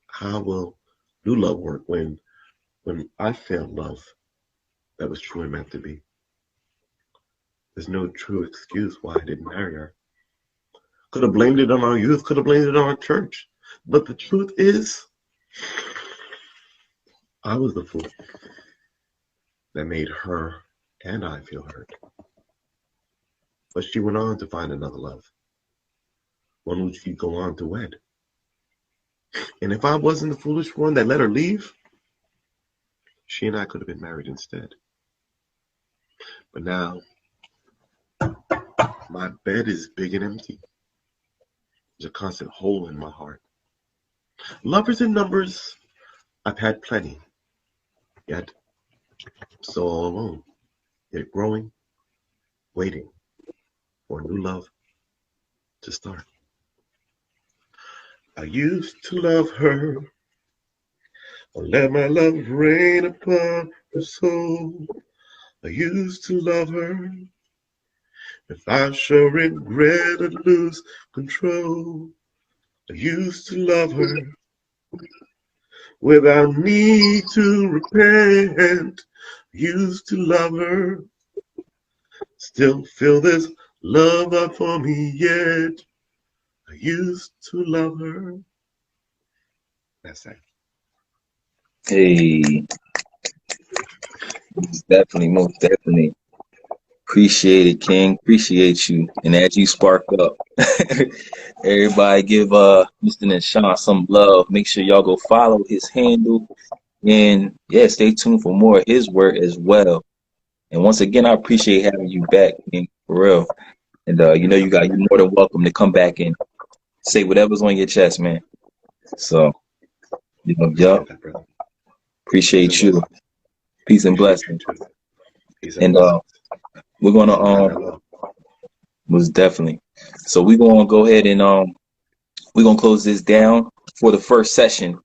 How will new love work when I failed love that was true and meant to be? There's no true excuse why I didn't marry her. Could have blamed it on our youth, could have blamed it on our church. But the truth is, I was the fool that made her and I feel hurt. But she went on to find another love, one which she'd go on to wed. And if I wasn't the foolish one that let her leave, she and I could have been married instead. But now, my bed is big and empty. There's a constant hole in my heart. Lovers in numbers, I've had plenty. Yet, so all alone. Yet growing, waiting for a new love to start. I used to love her. I let my love rain upon her soul. I used to love her. If I shall regret or lose control, I used to love her without need to repent. I used to love her, still feel this love up for me yet. I used to love her. That's it. Hey, most definitely. Appreciate it, King. Appreciate you. And as you spark up, everybody give Mr. Nishan some love. Make sure y'all go follow his handle. And yeah, stay tuned for more of his work as well. And once again, I appreciate having you back, King, for real. And you're more than welcome to come back and say whatever's on your chest, man. So, yup. Appreciate you. Peace and blessings. And we're gonna most definitely. So we're gonna go ahead and we're gonna close this down for the first session.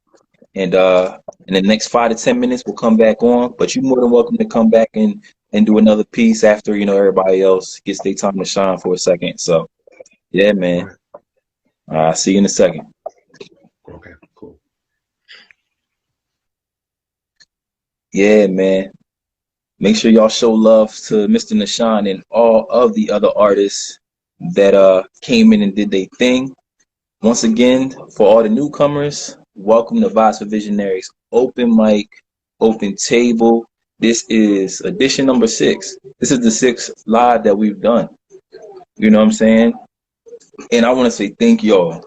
And in the next 5 to 10 minutes we'll come back on. But you're more than welcome to come back and do another piece after everybody else gets their time to shine for a second. So yeah, man. I'll see you in a second. Okay, cool. Yeah, man. Make sure y'all show love to Mr. Nishan and all of the other artists that came in and did their thing. Once again, for all the newcomers, welcome to Vibes for Visionaries Open Mic, Open Table. This is edition number 6. This is the 6th live that we've done. You know what I'm saying? And I want to say thank y'all.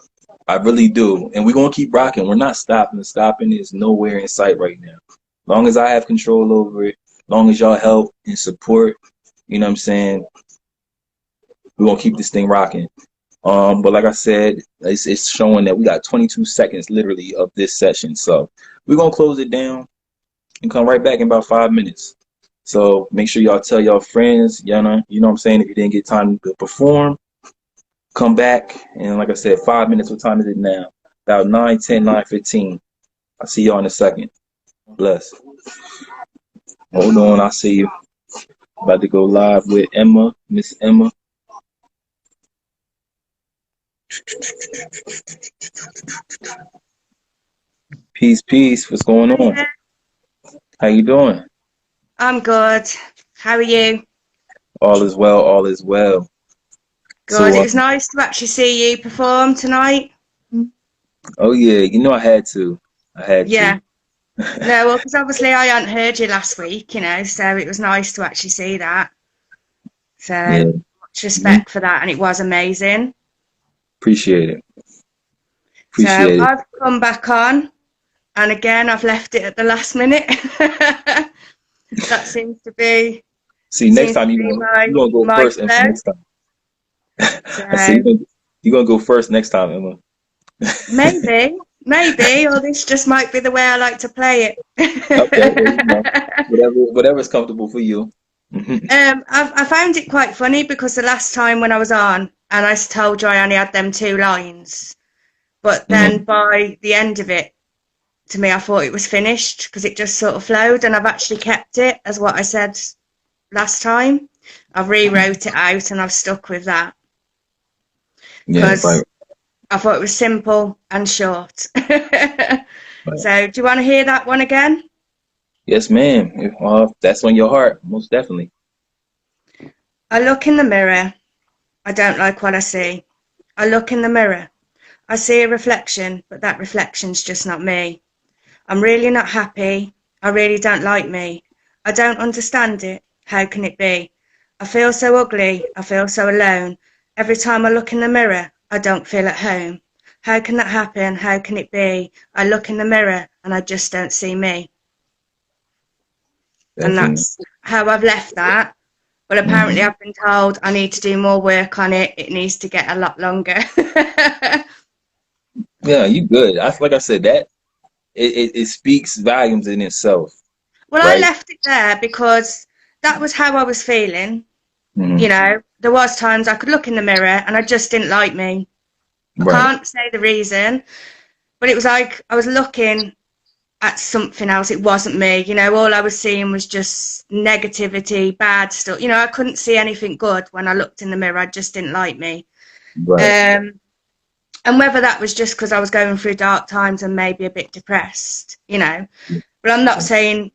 I really do. And we're going to keep rocking. We're not stopping. Stopping is nowhere in sight right now. As long as I have control over it, long as y'all help and support, you know what I'm saying, we're going to keep this thing rocking. But like I said, it's showing that we got 22 seconds literally of this session. So we're going to close it down and come right back in about 5 minutes. So make sure y'all tell y'all friends, you know what I'm saying, if you didn't get time to perform, come back. And like I said, 5 minutes, what time is it now? About 9:10, 9:15. I'll see y'all in a second. Bless. Hold on, I'll see you. About to go live with Emma, Miss Emma. Peace, peace. What's going on? How you doing? I'm good. How are you? All is well, all is well. Good. So, It was nice to actually see you perform tonight. oh yeah, you know I had to. Yeah. No, well, because obviously I hadn't heard you last week, you know, so it was nice to actually see that. So Yeah. much respect for that, and it was amazing. Appreciate it. So Appreciate it. I've come back on, and again I've left it at the last minute. That seems to be. See, next time you're gonna go first, Emma, next time. So, I see you're gonna go first next time, Emma. maybe, or this just might be the way I like to play it. Okay, well, whatever's comfortable for you. I found it quite funny because the last time when I was on, and I told you I only had them 2 lines, but then by the end of it, to me, I thought it was finished because it just sort of flowed, and I've actually kept it as what I said last time. I've rewrote it out and I've stuck with that because I thought it was simple and short. So do you want to hear that one again? Yes, ma'am. If that's on your heart, most definitely. I look in the mirror. I don't like what I see. I look in the mirror. I see a reflection, but that reflection's just not me. I'm really not happy. I really don't like me. I don't understand it. How can it be? I feel so ugly. I feel so alone. Every time I look in the mirror, I don't feel at home. How can that happen? How can it be? I look in the mirror and I just don't see me. Definitely. And that's how I've left that. But apparently I've been told I need to do more work on it. It needs to get a lot longer. Yeah, you good. Like I said, that it speaks volumes in itself. Well, right? I left it there because that was how I was feeling. Mm-hmm. You know, there was times I could look in the mirror and I just didn't like me. I can't say the reason, but it was like I was looking at something else. It wasn't me. You know, all I was seeing was just negativity, bad stuff. You know, I couldn't see anything good when I looked in the mirror. I just didn't like me. Right. And whether that was just because I was going through dark times and maybe a bit depressed, you know, but I'm not saying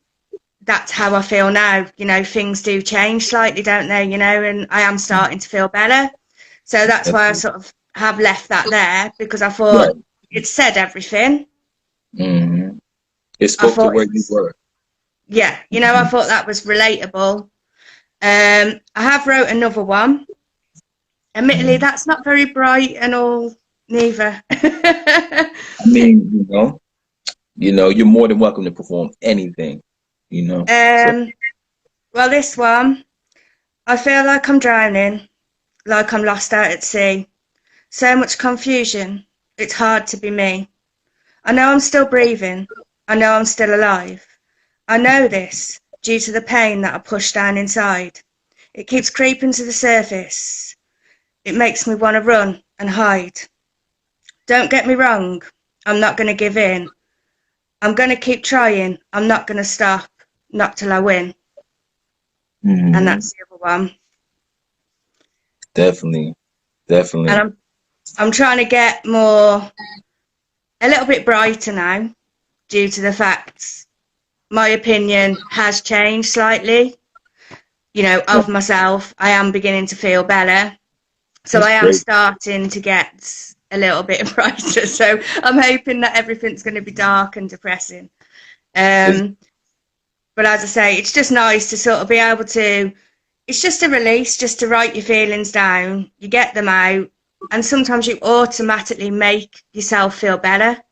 that's how I feel now. You know, things do change slightly, don't they? You know, and I am starting to feel better. So that's why I sort of have left that there, because I thought it said everything. Mm-hmm. It spoke to where you were. Yeah, you know, I thought that was relatable. I have wrote another one. Admittedly, that's not very bright and all, neither. I mean, you know, you're more than welcome to perform anything, you know. Well, this one, I feel like I'm drowning, like I'm lost out at sea. So much confusion, it's hard to be me. I know I'm still breathing. I know I'm still alive. I know this due to the pain that I push down inside. It keeps creeping to the surface. It makes me want to run and hide. Don't get me wrong, I'm not going to give in. I'm going to keep trying. I'm not going to stop, not till I win. And that's the other one. Definitely. And I'm trying to get a little bit brighter now, due to the fact my opinion has changed slightly, you know, of myself. I am beginning to feel better. So I am starting to get a little bit brighter. So I'm hoping that everything's going to be dark and depressing. But as I say, it's just nice to sort of be able to, it's just a release, just to write your feelings down. You get them out. And sometimes you automatically make yourself feel better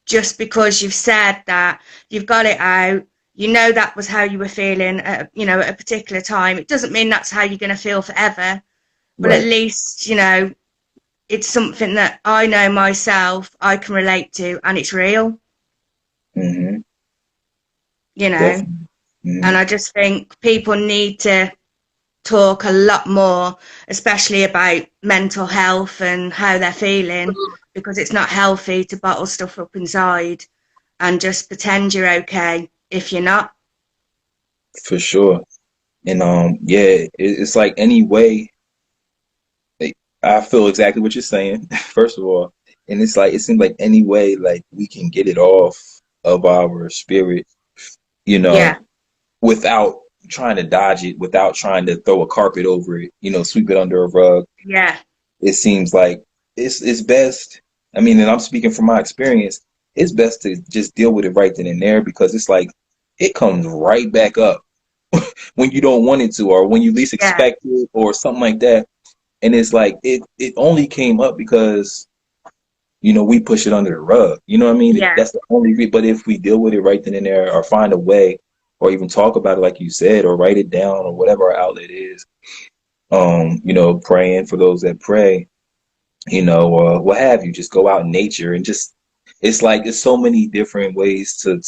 just because you've said that, you've got it out. You know that was how you were feeling at, you know, at a particular time. It doesn't mean that's how you're going to feel forever. But at least, you know, it's something that I know myself, I can relate to, and it's real. You know, and I just think people need to talk a lot more, especially about mental health and how they're feeling, because it's not healthy to bottle stuff up inside and just pretend you're okay if you're not. For sure. And yeah, it's like any way. Like, I feel exactly what you're saying. First of all, and it's like it seems like any way like we can get it off of our spirit, you know, Yeah, without trying to dodge it, without trying to throw a carpet over it, you know, sweep it under a rug. yeah, It seems like it's best. I mean, and I'm speaking from my experience, it's best to just deal with it right then and there because it's like it comes right back up when you don't want it to, or when you least yeah, expect it, or something like that. And it's like it only came up because you know we push it under the rug. You know what I mean? yeah, That's the only but if we deal with it right then and there, or find a way, or even talk about it like you said, or write it down, or whatever our outlet is. You know, praying for those that pray, you know, what have you, just go out in nature and just, it's like, there's so many different ways to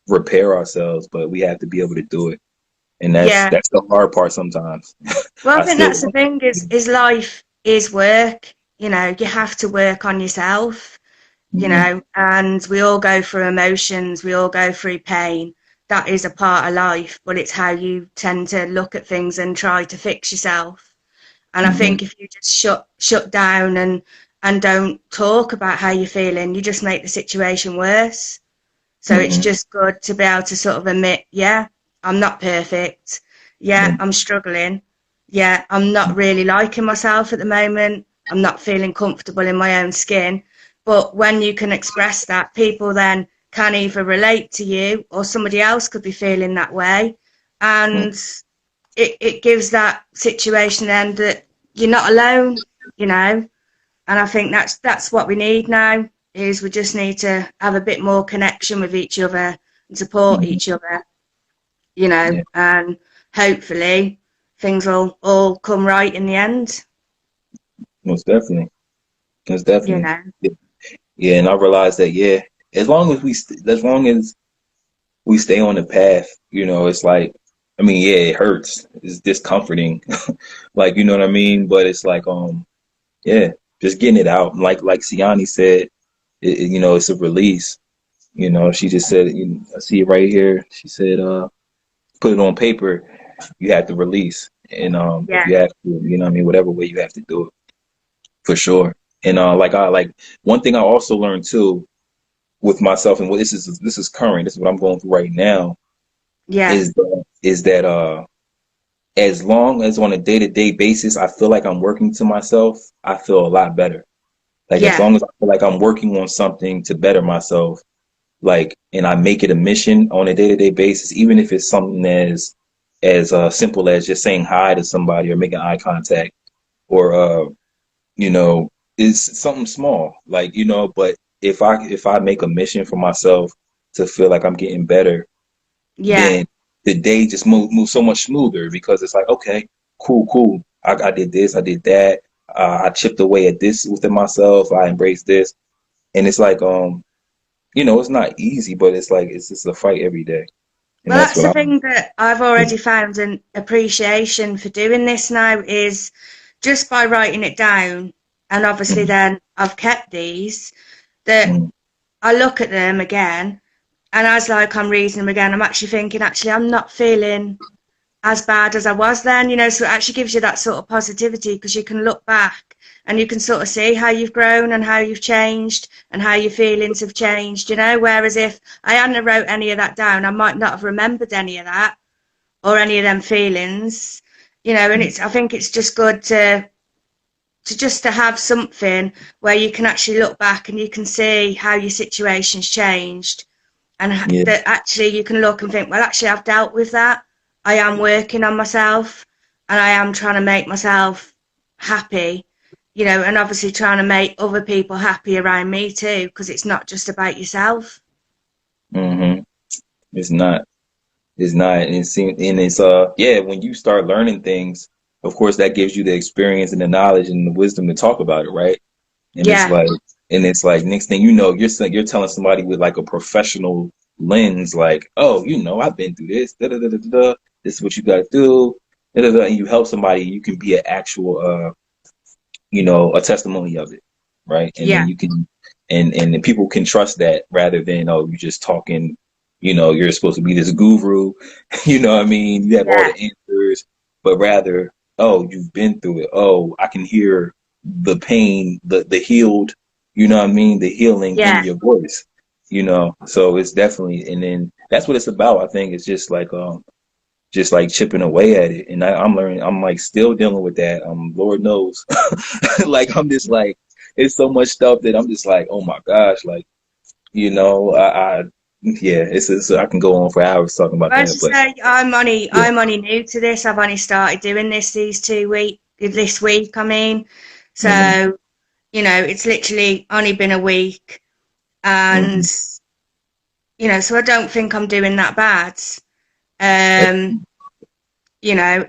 repair ourselves, but we have to be able to do it. And yeah. that's the hard part sometimes. Well, I I think still, that's the thing is life is work. You know, you have to work on yourself, you Mhm, know, and we all go through emotions, we all go through pain. That is a part of life, but it's how you tend to look at things and try to fix yourself. And I mhm, think if you just shut down and don't talk about how you're feeling, you just make the situation worse. So it's mhm, just good to be able to sort of admit, yeah, I'm not perfect. Yeah, mhm, I'm struggling. Yeah, I'm not really liking myself at the moment. I'm not feeling comfortable in my own skin. But when you can express that, people then can either relate to you or somebody else could be feeling that way. mhm. And it gives that situation then that you're not alone, you know. And I think that's what we need now is we just need to have a bit more connection with each other and support Mhm. each other, you know, Yeah, and hopefully things will all come right in the end, most definitely. Most you definitely. know. Yeah, yeah, and I realized that, yeah, as long as we stay on the path, you know, it's like, I mean, yeah, it hurts. It's discomforting. Like, you know what I mean? But it's like, yeah, just getting it out. Like Siani said, you know, it's a release. You know, she just said, I see it right here. She said, put it on paper. You have to release, and if Yeah, you have to, you know, what I mean, whatever way you have to do it, for sure. And like one thing I also learned too with myself, and what this is current. This is what I'm going through right now. yeah, Is that as long as on a day-to-day basis, I feel like I'm working to myself, I feel a lot better. Like as yeah, long as I feel like I'm working on something to better myself, like, and I make it a mission on a day-to-day basis, even if it's something as simple as just saying hi to somebody or making eye contact, or you know, it's something small, like, you know. But if I make a mission for myself to feel like I'm getting better, yeah, then the day just move so much smoother because it's like, okay, cool. I did this, I did that. I chipped away at this within myself. I embraced this, and it's like, you know, it's not easy, but it's like it's just a fight every day, and Well, that's that's what the I'm. thing that I've already found an appreciation for doing this now is just by writing it down. And obviously, Mhm, then I've kept these that mhm, I look at them again. And as like I'm reading them again, I'm actually thinking, actually, I'm not feeling as bad as I was then, you know. So it actually gives you that sort of positivity because you can look back and you can sort of see how you've grown and how you've changed and how your feelings have changed, you know. Whereas if I hadn't wrote any of that down, I might not have remembered any of that or any of them feelings, you know. And mhm. I think it's just good to have something where you can actually look back and you can see how your situation's changed and Yeah. that actually you can look and think, well, actually, I've dealt with that. I am working on myself and I am trying to make myself happy, you know, and obviously trying to make other people happy around me too, because it's not just about yourself. hmm It's not. It's not. And it's yeah. When you start learning things, of course, that gives you the experience and the knowledge and the wisdom to talk about it, right? And it's Yeah, like, next thing you know, you're telling somebody with like a professional lens, like, oh, you know, I've been through this, da da da da da. Da. This is what you got to do, da da da. And you help somebody, you can be an actual, you know, a testimony of it, right? And yeah, then you can and then people can trust that rather than, oh, you're just talking, you're supposed to be this guru, you know what I mean? You have all Yeah. the answers, but rather, oh, you've been through it. Oh, I can hear the pain, the healed, you know what I mean? The healing Yeah. in your voice, so it's definitely, and then that's what it's about. I think it's just like chipping away at it. And I'm learning, I'm like still dealing with that. Lord knows, like, I'm just like, it's so much stuff that I'm just like, oh my gosh, like, I can go on for hours talking about As that, I but say, yeah. I'm only new to this. I've only started doing this this week, I mean. So, Mhm. it's literally only been a week, and Mhm. so I don't think I'm doing that bad. At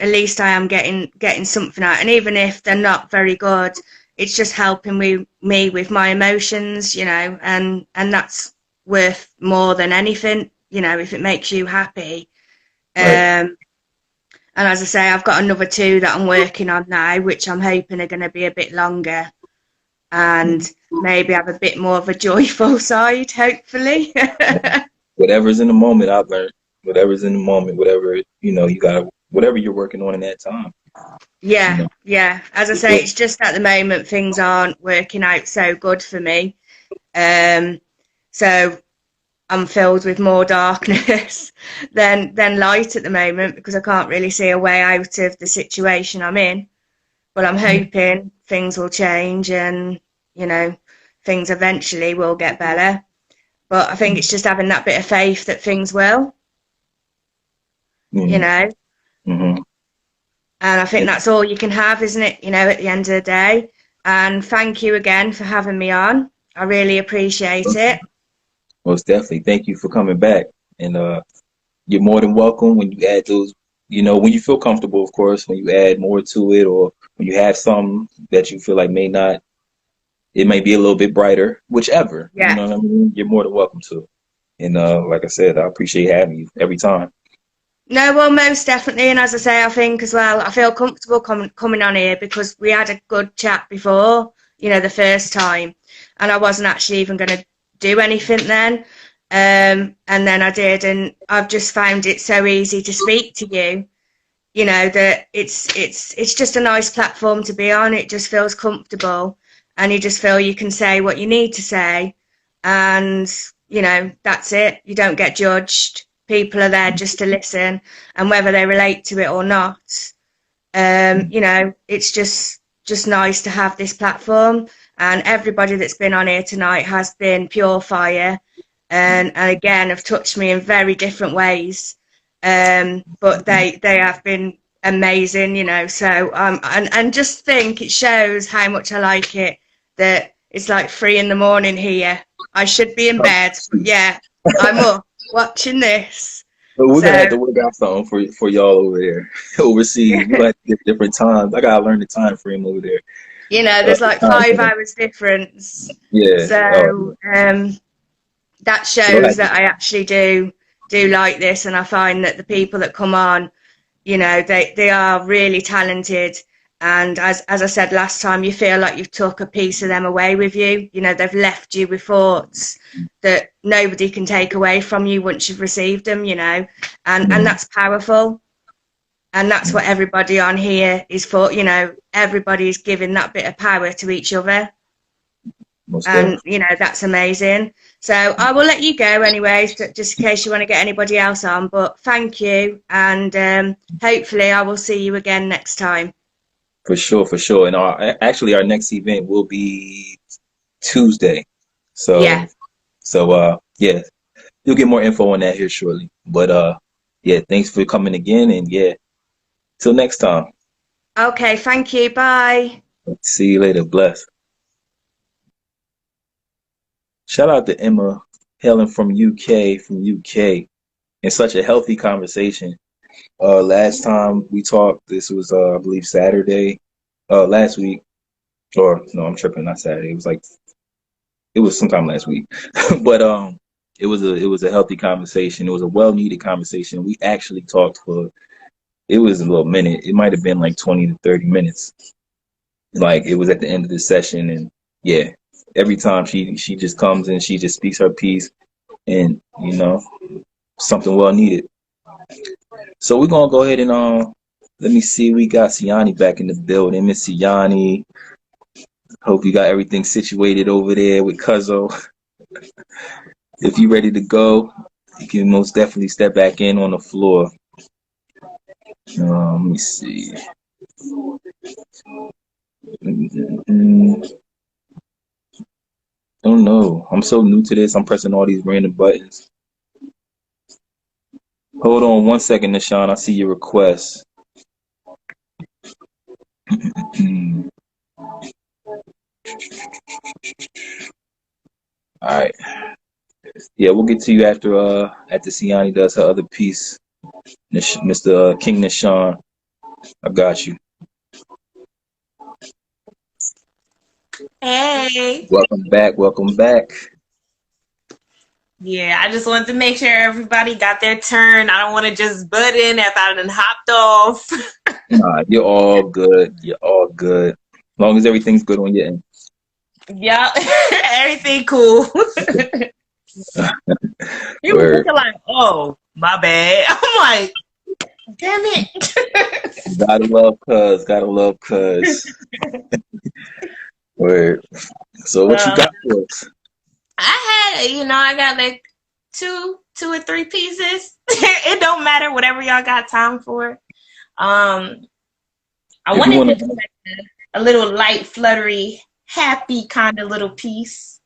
least I am getting something out, and even if they're not very good, it's just helping me with my emotions, and that's worth more than anything, if it makes you happy. Right. And as I say, I've got another two that I'm working on now, which I'm hoping are going to be a bit longer and maybe have a bit more of a joyful side, hopefully. Whatever's in the moment, I've learned. Whatever's in the moment, whatever, you got, whatever you're working on in that time. Yeah. As I say, Yeah. it's just at the moment things aren't working out so good for me. So I'm filled with more darkness than light at the moment because I can't really see a way out of the situation I'm in. But I'm hoping things will change and, things eventually will get better. But I think it's just having that bit of faith that things will, you Mhm. know. Mhm. And I think that's all you can have, isn't it, at the end of the day. And thank you again for having me on. I really appreciate it. Most definitely. Thank you for coming back. And you're more than welcome when you add those, when you feel comfortable, of course, when you add more to it, or when you have some that you feel like it may be a little bit brighter, whichever, you Yeah. know what I mean? You're more than welcome to. And like I said, I appreciate having you every time. No, well, most definitely. And as I say, I think as well, I feel comfortable coming on here because we had a good chat before, the first time. And I wasn't actually even going to do anything then. And then I did. And I've just found it so easy to speak to you, that it's just a nice platform to be on. It just feels comfortable. And you just feel you can say what you need to say. And, that's it. You don't get judged. People are there just to listen, and whether they relate to it or not, it's just nice to have this platform. And everybody that's been on here tonight has been pure fire, and again have touched me in very different ways. But they have been amazing, So and just think it shows how much I like it that it's like 3 a.m. here. I should be in bed, but yeah, I'm up watching this. But we're gonna have to So work out something for y'all over there, overseas. We're gonna have to get different times. I gotta learn the time frame over there. there's like Time 5 zone. hours difference. Yeah. Oh, So that we'll shows have to- that I actually do like this, and I find that the people that come on, they are really talented. And as I said last time, you feel like you've took a piece of them away with you. They've left you with thoughts that nobody can take away from you once you've received them, and that's powerful. And that's what everybody on here is for, everybody's giving that bit of power to each other. most And, definitely. that's amazing. So I will let you go anyway, just in case you want to get anybody else on. But thank you. And hopefully I will see you again next time. For sure, for sure. And our next event will be Tuesday. Yeah. So yeah, you'll get more info on that here shortly. But yeah, thanks for coming again, and yeah, till next time. Okay. Thank you. Bye. See you later. Bless. Shout out to Emma hailing from UK, and such a healthy conversation. Last time we talked, this was I believe Saturday, last week, or no, I'm tripping, not Saturday. It was sometime last week, but it was a healthy conversation. It was a well needed conversation. We actually talked for, it was a little minute. It might have been like 20 to 30 minutes. Like, it was at the end of the session, and yeah, Every time she just comes and she just speaks her piece, and something well needed. So we're gonna go ahead and let me see. We got Siani back in the building. Miss Siani, hope you got everything situated over there with Cuzzo. If you ready to go, you can most definitely step back in on the floor. Let me see. Don't know. I'm so new to this. I'm pressing all these random buttons. Hold on 1 second, Nishan. I see your request. All right. Yeah, we'll get to you after Siani does her other piece. Mr. King Nishan, I got you. Hey. Welcome back. Welcome back. Yeah, I just wanted to make sure everybody got their turn. I don't want to just butt in after I done hopped off. Nah, you're all good. You're all good. As long as everything's good on your end. Yeah, everything cool. You were looking like, oh, my bad. I'm like, damn it. Gotta love cuz. Gotta love cuz. Word. So what you got for us? I got like two or three pieces. It don't matter, whatever y'all got time for. I wanted to do like a little light, fluttery, happy kind of little piece.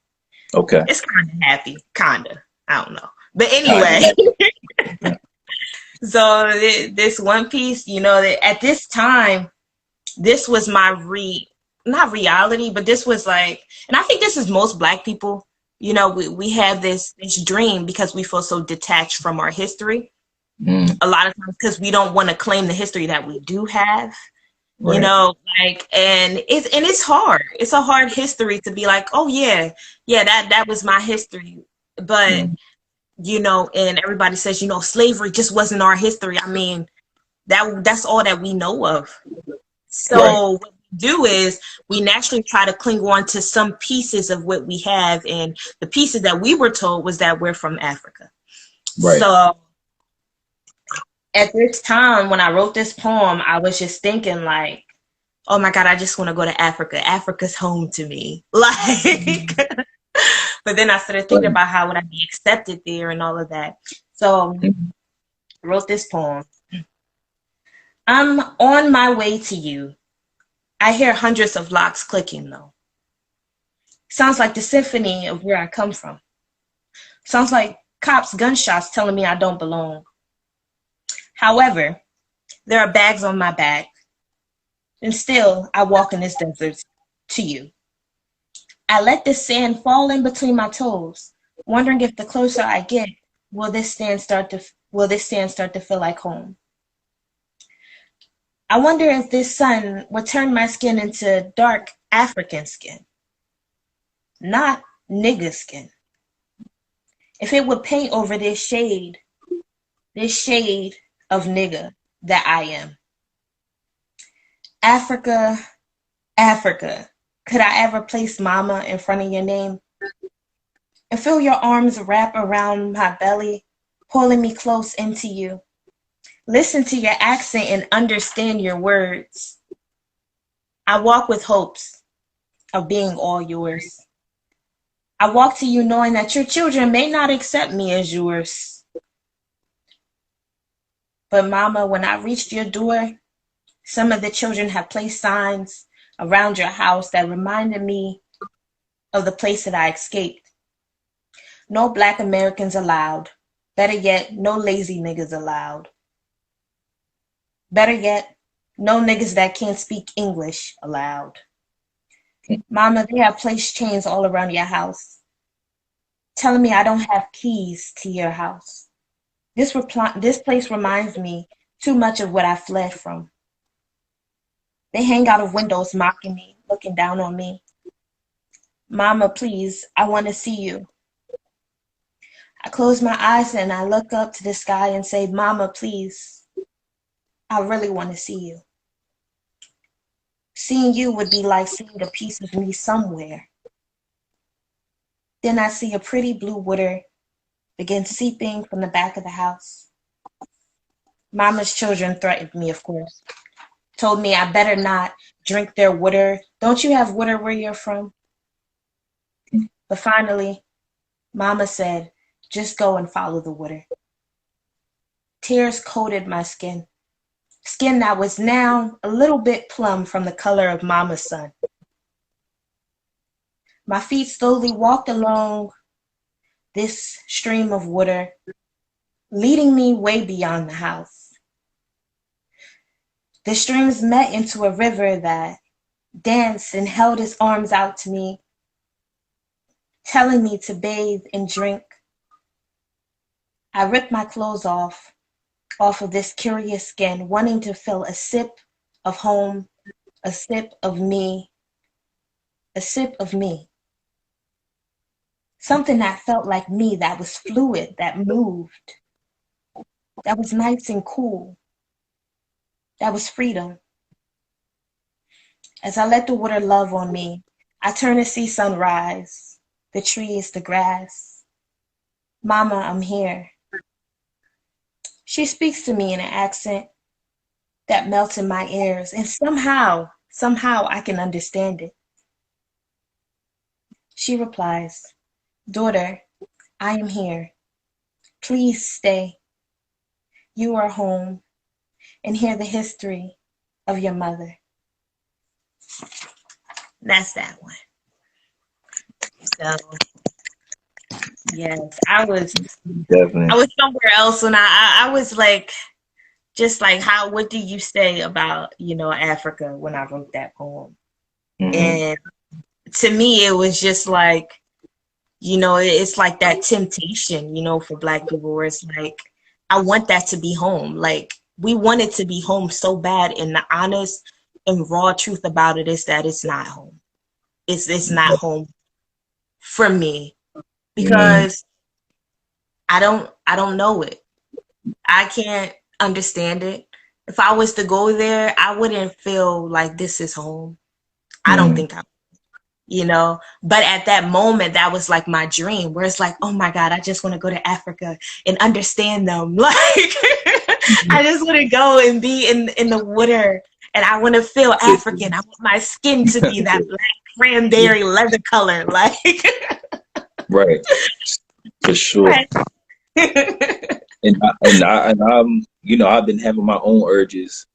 Okay. It's kind of happy, kind of. I don't know. But anyway. So this one piece, that at this time, this was my not reality, but this was like, and I think this is most Black people, we have this dream because we feel so detached from our history. A lot of times because we don't want to claim the history that we do have. Right. And it's hard. It's a hard history to be like, oh yeah, that was my history. But and everybody says, slavery just wasn't our history. I mean, that's all that we know of. So right. What we do is we naturally try to cling on to some pieces of what we have, and the pieces that we were told was that we're from Africa. Right. So at this time, when I wrote this poem, I was just thinking like, oh my God, I just want to go to Africa. Africa's home to me. Like, but then I started thinking about how would I be accepted there and all of that. So I wrote this poem. I'm on my way to you. I hear hundreds of locks clicking though. Sounds like the symphony of where I come from. Sounds like cops' gunshots telling me I don't belong. However, there are bags on my back, and still I walk in this desert to you. I let this sand fall in between my toes, wondering if the closer I get, will this sand start to feel like home? I wonder if this sun will turn my skin into dark African skin, not nigga skin. If it would paint over this shade of nigga that I am. Africa, Africa, could I ever place mama in front of your name? And feel your arms wrap around my belly, pulling me close into you. Listen to your accent and understand your words. I walk with hopes of being all yours. I walk to you knowing that your children may not accept me as yours. But mama, when I reached your door, some of the children have placed signs around your house that reminded me of the place that I escaped. No Black Americans allowed. Better yet, no lazy niggas allowed. Better yet, no niggas that can't speak English allowed. Mama, they have placed chains all around your house, telling me I don't have keys to your house. This place reminds me too much of what I fled from. They hang out of windows mocking me, looking down on me. Mama, please, I want to see you. I close my eyes and I look up to the sky and say, Mama, please, I really want to see you. Seeing you would be like seeing a piece of me somewhere. Then I see a pretty blue water begin seeping from the back of the house. Mama's children threatened me, of course. Told me I better not drink their water. Don't you have water where you're from? But finally, Mama said, just go and follow the water. Tears coated my skin that was now a little bit plum from the color of Mama's sun. My feet slowly walked along this stream of water, leading me way beyond the house. The streams met into a river that danced and held its arms out to me, telling me to bathe and drink. I ripped my clothes off of this curious skin, wanting to feel a sip of home, a sip of me, a sip of me. Something that felt like me, that was fluid, that moved, that was nice and cool, that was freedom. As I let the water love on me, I turn to see sunrise, the trees, the grass. Mama, I'm here. She speaks to me in an accent that melts in my ears, and somehow I can understand it. She replies, daughter, I am here. Please stay. You are home, and hear the history of your mother. That's that one. So, yes, I was somewhere else when I was like, just like, what do you say about, Africa when I wrote that poem? Mm-hmm. And to me, it was just like, it's like that temptation, for Black people, where it's like, I want that to be home. Like, we want it to be home so bad, and the honest and raw truth about it is that it's not home. It's not home for me, because I don't know it. I can't understand it. If I was to go there, I wouldn't feel like this is home. I don't think I would, but at that moment, that was like my dream, where it's like, oh my God, I just want to go to Africa and understand them. Like, I just want to go and be in the water, and I want to feel African. I want my skin to be that black cranberry leather color. Like, right. For sure. Right. and I'm, I've been having my own urges,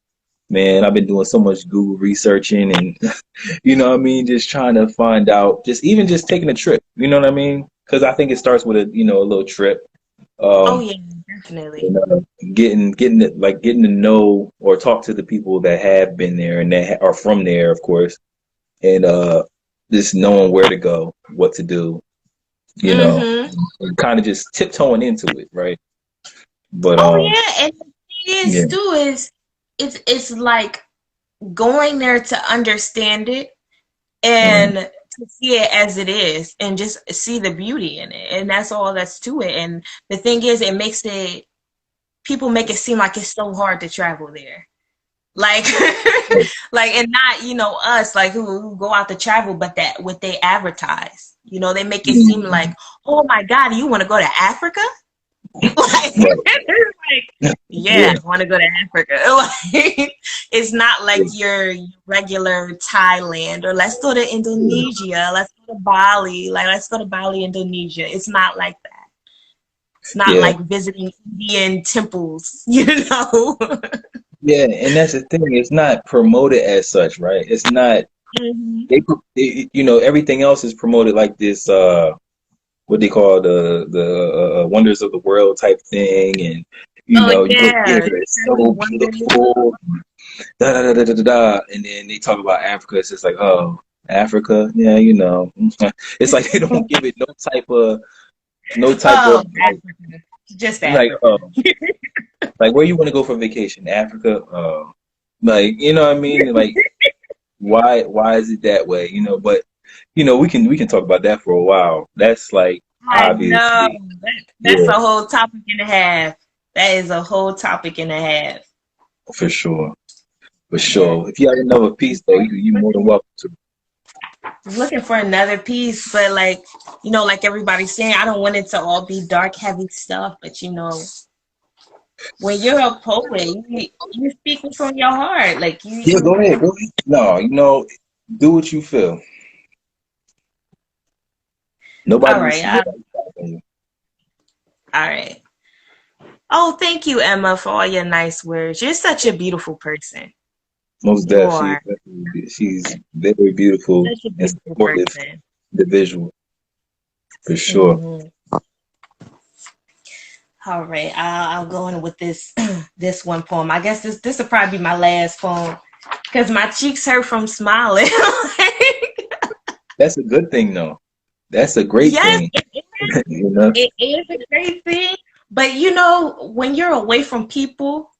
man. I've been doing so much Google researching, and just trying to find out, just taking a trip, because I think it starts with a little trip. Oh yeah, definitely. Getting to know or talk to the people that have been there and that are from there, of course, and just knowing where to go, what to do, and kind of just tiptoeing into it, right? But and the thing is too is it's like going there to understand it and to see it as it is, and just see the beauty in it, and that's all that's to it. And the thing is, people make it seem like it's so hard to travel there, like and not us, like who go out to travel, but that what they advertise, they make it seem like, oh my God, you want to go to Africa? I want to go to Africa. It's not like your regular Thailand, or let's go to Indonesia, let's go to Bali, let's go to Bali, Indonesia. It's not like that. It's not like visiting Indian temples, Yeah, and that's the thing. It's not promoted as such, right? It's not. Everything else is promoted like this. What they call the wonders of the world type thing, and it's so beautiful, and then they talk about Africa. It's just like, oh, Africa, it's like they don't give it no type of Africa. Just Africa. Like where you want to go for vacation, Africa, like what I mean, like why is it that way, But we can talk about that for a while. That's like, obviously. I know. That's a whole topic and a half. That is a whole topic and a half. For sure. If you have another piece, though, you're more than welcome to. looking for another piece, but like, you know, like everybody's saying, I don't want it to all be dark, heavy stuff. But you know, when you're a poet, you speak what's on your heart. Like Yeah, go ahead. Go ahead. No, you know, do what you feel. all Nobody will right, see it. You. all right. Oh, thank you, Emma, for all your nice words. You're such a beautiful person. Most You definitely. are She's very beautiful such a and beautiful supportive person. individual, for sure. Mhm. All right, I'll go in with this this one poem. I guess this will probably be my last poem because my cheeks hurt from smiling. That's a good thing, though. That's a great Yes, thing. You know? it is a great thing. But you know, when you're away from people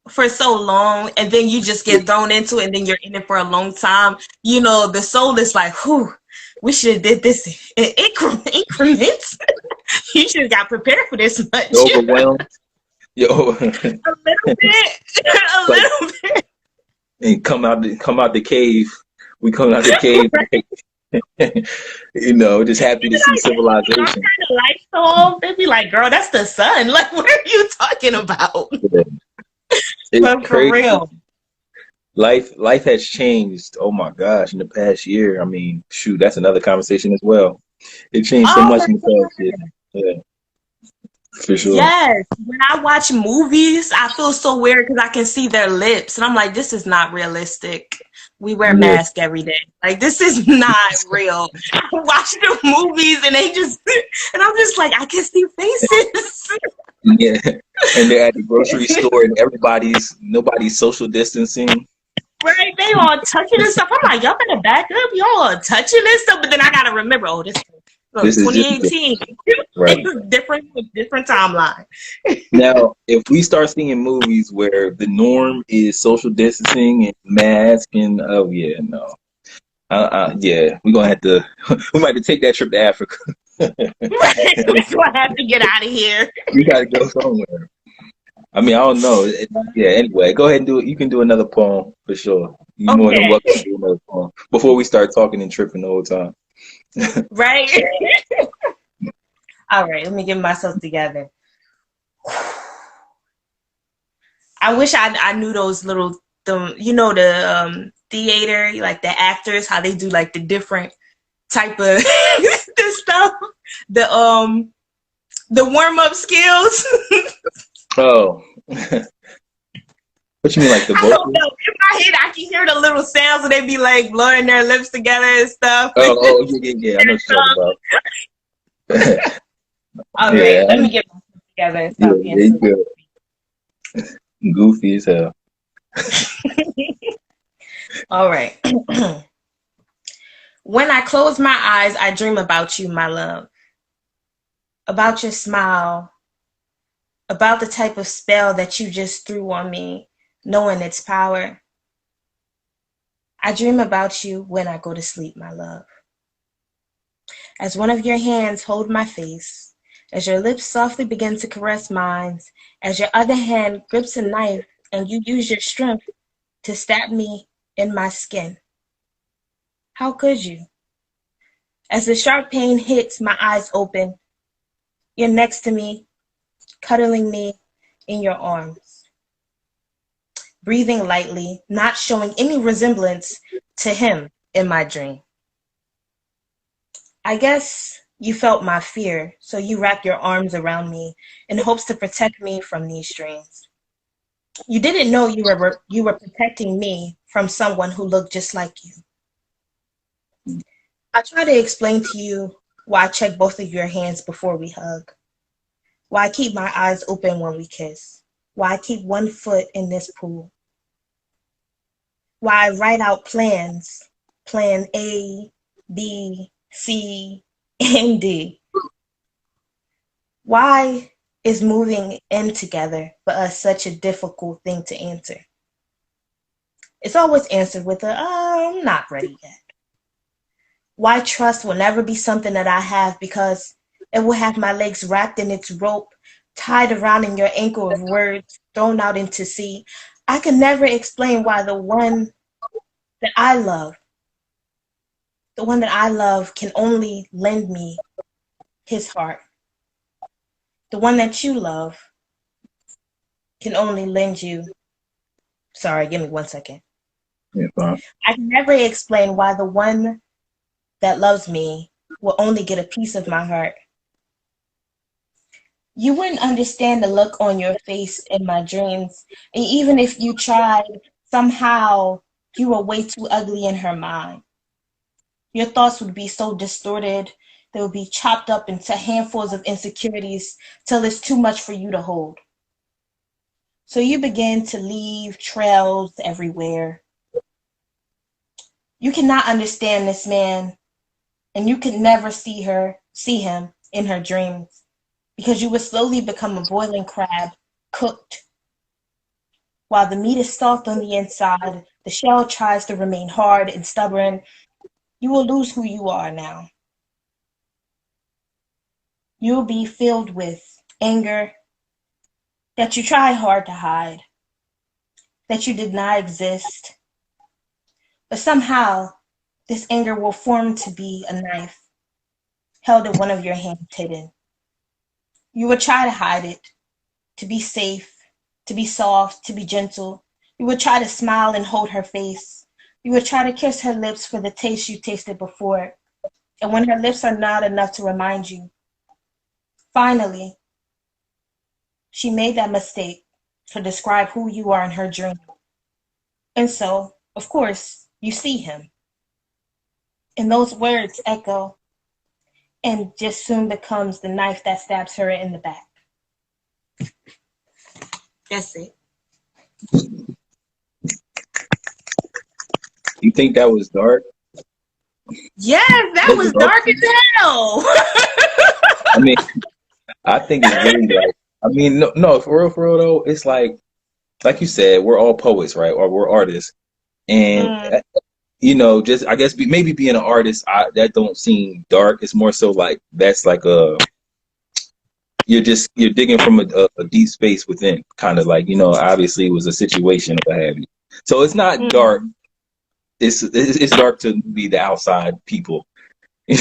for so long and then you just get thrown into it and then you're in it for a long time, you know, the soul is like, whew, we should have did this in increments. You should have got prepared for this much. You're overwhelmed. Yo, A little bit. A like, little bit. and come out the cave. We come out the cave. You know, just happy to see Like, civilization. kind of light soul. They'd be like, girl, that's the sun. Like, what are you talking about? It's But for crazy. real. Life has changed. Oh my gosh, in the past year. I mean, shoot, that's another conversation as well. It changed so Oh much my in the past year. Yeah, for sure. yes. When I watch movies, I feel so weird because I can see their lips. And I'm like, this is not realistic. We wear Yeah. masks every day. Like, this is not real. I watch the movies and they just, and I'm just like, I can see faces. Yeah. And they're at the grocery store and nobody's social distancing. Right? They all touching and stuff. I'm like, y'all better back up. Y'all are touching and stuff. But then I got to remember, oh, this This is just 2018. right. It's different timeline. Now, if we start seeing movies where the norm is social distancing and mask and oh yeah, no. Yeah, we're gonna have to we might have to take that trip to Africa. Right? We're going to have to get out of here. We gotta go somewhere. I mean, I don't know. Yeah, anyway, go ahead and do it. You can do another poem for sure. You're more than Okay. welcome to do another poem before we start talking and tripping the whole time. Right? All right, let me get myself together. I wish I knew those little, you know, the theater, like the actors, how they do like the different type of the stuff, the warm up skills. Oh. What you mean, like the I don't vocals? know. In my head, I can hear the little sounds and they be like blowing their lips together and stuff. Oh, yeah. I know what you're talking about. All right, let me get myself together and stop Yeah, being there you go. Goofy as hell. All right. When I close my eyes, I dream about you, my love. About your smile. About the type of spell that you just threw on me, knowing its power. I dream about you when I go to sleep, my love. As one of your hands hold my face, as your lips softly begin to caress mine, as your other hand grips a knife and you use your strength to stab me in my skin. How could you? As the sharp pain hits, my eyes open. You're next to me, cuddling me in your arms. Breathing lightly, not showing any resemblance to him in my dream. I guess you felt my fear, so you wrapped your arms around me in hopes to protect me from these dreams. You didn't know you were protecting me from someone who looked just like you. I try to explain to you why I check both of your hands before we hug, why I keep my eyes open when we kiss, why I keep one foot in this pool, why I write out plans, plan A, B, C, and D. Why is moving in together for us such a difficult thing to answer? It's always answered with I'm not ready yet. Why trust will never be something that I have because it will have my legs wrapped in its rope, tied around in your ankle of words, thrown out into sea. I can never explain why the one that I love, the one that I love can only lend me his heart. The one that you love can only lend you. Sorry, give me 1 second. Yeah, fine. I can never explain why the one that loves me will only get a piece of my heart. You wouldn't understand the look on your face in my dreams. And even if you tried, somehow you were way too ugly in her mind. Your thoughts would be so distorted, they would be chopped up into handfuls of insecurities till it's too much for you to hold. So you begin to leave trails everywhere. You cannot understand this man, and you can never see him in her dreams, because you will slowly become a boiling crab, cooked. While the meat is soft on the inside, the shell tries to remain hard and stubborn. You will lose who you are now. You will be filled with anger that you try hard to hide, that you did not exist. But somehow, this anger will form to be a knife held in one of your hands hidden. You will try to hide it, to be safe, to be soft, to be gentle. You will try to smile and hold her face. You will try to kiss her lips for the taste you tasted before. And when her lips are not enough to remind you, finally, she made that mistake to describe who you are in her dream. And so, of course, you see him. And those words echo and just soon becomes the knife that stabs her in the back. That's it. You think that was dark? Yes, that was dark as hell. I mean, I think it's really like, I mean, no, for real though, it's like you said, we're all poets, right? Or we're artists. And, you know, just, I guess, maybe being an artist, that don't seem dark. It's more so like, that's like you're digging from a deep space within, kind of like, you know, obviously it was a situation or what have you. So it's not dark. It's dark to be the outside people. I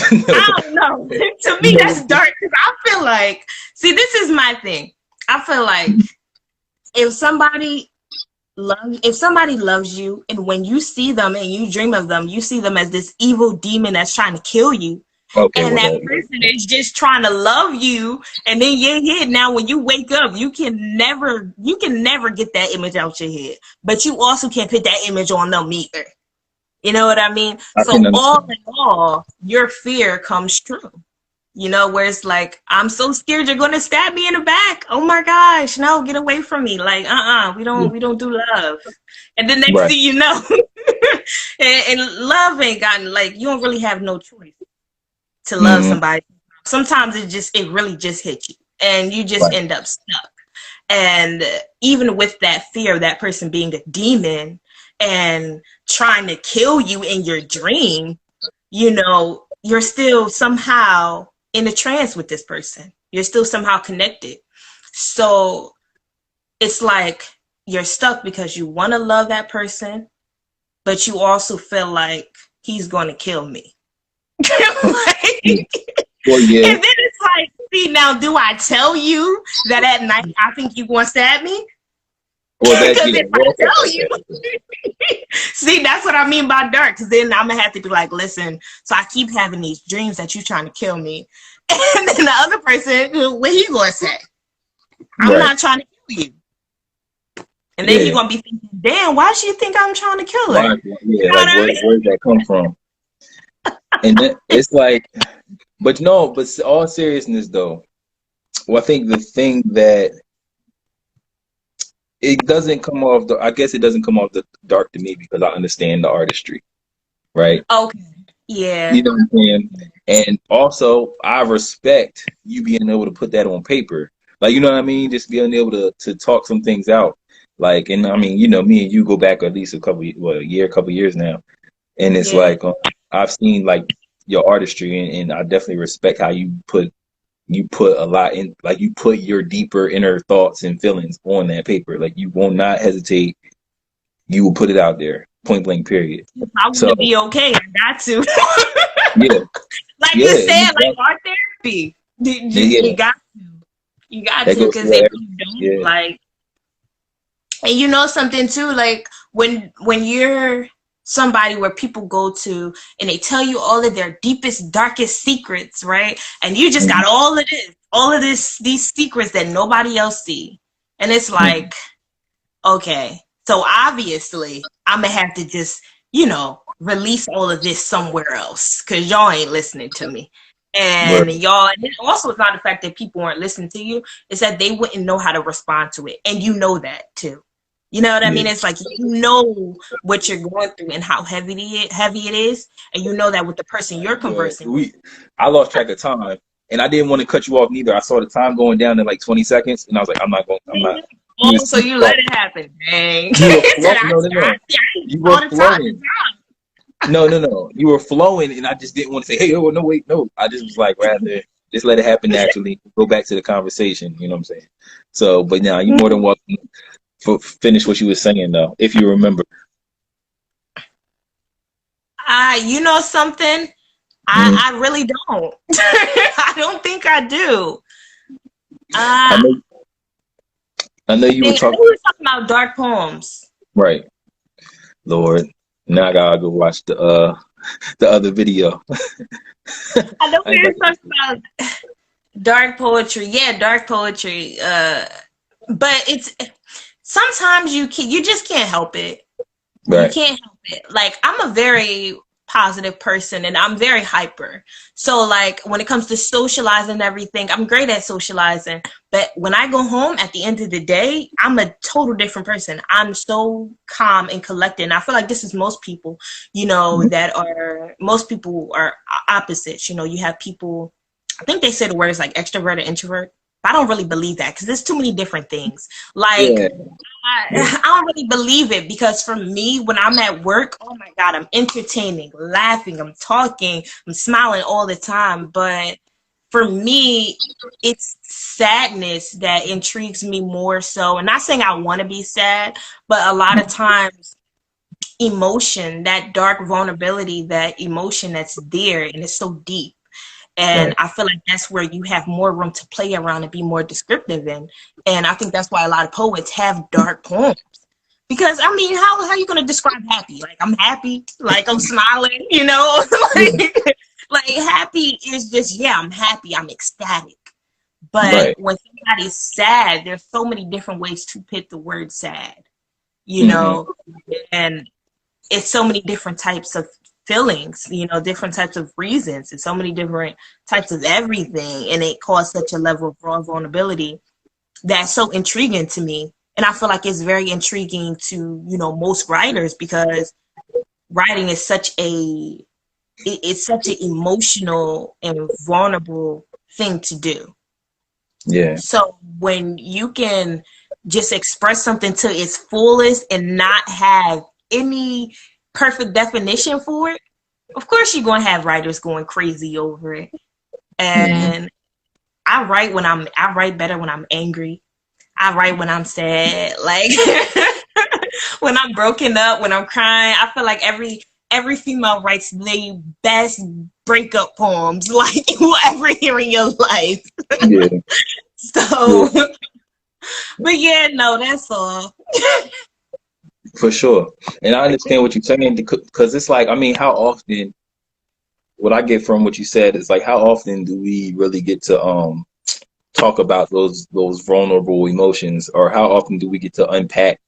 don't know. To me, that's dark because I feel like, see, this is my thing. I feel like if somebody loves you, and when you see them and you dream of them, you see them as this evil demon that's trying to kill you. Okay, and that person is just trying to love you, and then your head. Now, when you wake up, you can never get that image out your head. But you also can't put that image on them either. You know what I mean? So all in all, your fear comes true. You know, where it's like, I'm so scared you're gonna stab me in the back. Oh my gosh, no, get away from me. Like, we don't do love. And the next thing you know, and love ain't gotten, like, you don't really have no choice to love somebody. Sometimes it really just hits you, and you just end up stuck. And even with that fear of that person being a demon and trying to kill you in your dream, you know, you're still somehow in a trance with this person. You're still somehow connected. So it's like you're stuck because you want to love that person, but you also feel like he's going to kill me. Well, yeah. And then it's like, see, now do I tell you that at night I think you're going to stab me? Because if I tell you, see, that's what I mean by dark. Because then I'm gonna have to be like, listen. So I keep having these dreams that you're trying to kill me, and then the other person, what he gonna say? I'm not trying to kill you. And then you're gonna be thinking, damn, why should you think I'm trying to kill her? Yeah, like where'd that come from? And it's like, but all seriousness though, well, I think the thing that it doesn't come off I guess it doesn't come off the dark to me because I understand the artistry, right? Okay. Yeah. You know what I'm saying? And also, I respect you being able to put that on paper. Like, you know what I mean? Just being able to talk some things out. Like, and I mean, you know, me and you go back at least a couple years now. And it's like, I've seen like your artistry, and I definitely respect how you put a lot in, like you put your deeper inner thoughts and feelings on that paper. Like you will not hesitate. You will put it out there, point blank, period. I want to be okay. I got to. Yeah. Like Yeah. you said, like art therapy. Yeah. You got to. You got That to, goes because for if every, you don't, yeah. like, and you know something too, like when you're somebody where people go to and they tell you all of their deepest, darkest secrets, right? And you just got all of these secrets that nobody else see. And it's like, okay, so obviously I'm gonna have to just, release all of this somewhere else because y'all ain't listening to me. And y'all, and also it's not the fact that people aren't listening to you, it's that they wouldn't know how to respond to it. And you know that too. You know what I mean? It's like you know what you're going through and how heavy it is, and you know that with the person you're conversing with. I lost track of time, and I didn't want to cut you off neither. I saw the time going down to like 20 seconds, and I was like, I'm not. Oh, so you let it happen, dang. You were flowing. No. You were flowing. No. You were flowing, and I just didn't want to say, hey, oh, no, wait, no. I just was like, rather just let it happen naturally. Go back to the conversation. You know what I'm saying? So, but now you're more than welcome to finish what you were saying, though, if you remember. You know something? I really don't. I don't think I do. I know you were talking. We were talking about dark poems. Right. Lord. Now I gotta go watch the other video. I know we were talking about dark poetry. Yeah, dark poetry. But it's sometimes you just can't help it. Right. You can't help it. Like, I'm a very positive person and I'm very hyper. So like when it comes to socializing and everything, I'm great at socializing. But when I go home at the end of the day, I'm a total different person. I'm so calm and collected. And I feel like this is most people, most people are opposites. You have people, I think they say the words like extrovert or introvert. But I don't really believe that because there's too many different things. Like, I don't really believe it because for me, when I'm at work, oh my God, I'm entertaining, laughing, I'm talking, I'm smiling all the time. But for me, it's sadness that intrigues me more so. And not saying I want to be sad, but a lot of times emotion, that dark vulnerability, that emotion that's there and it's so deep. And I feel like that's where you have more room to play around and be more descriptive in. And I think that's why a lot of poets have dark poems. Because, I mean, how are you going to describe happy? Like, I'm happy, like, I'm smiling, like happy is just, I'm happy, I'm ecstatic. But when somebody's sad, there's so many different ways to put the word sad, and it's so many different types of feelings, different types of reasons, and so many different types of everything, and it caused such a level of raw vulnerability that's so intriguing to me. And I feel like it's very intriguing to most writers because writing is such an emotional and vulnerable thing to do. So when you can just express something to its fullest and not have any perfect definition for it, of course you're going to have writers going crazy over it. And I write better when I'm angry. I write when I'm sad, like when I'm broken up, when I'm crying. I feel like every female writes the best breakup poems like you will ever hear in your life. So but that's all. For sure. And I understand what you're saying because it's like, I mean, how often, what I get from what you said is like, how often do we really get to talk about those vulnerable emotions, or how often do we get to unpack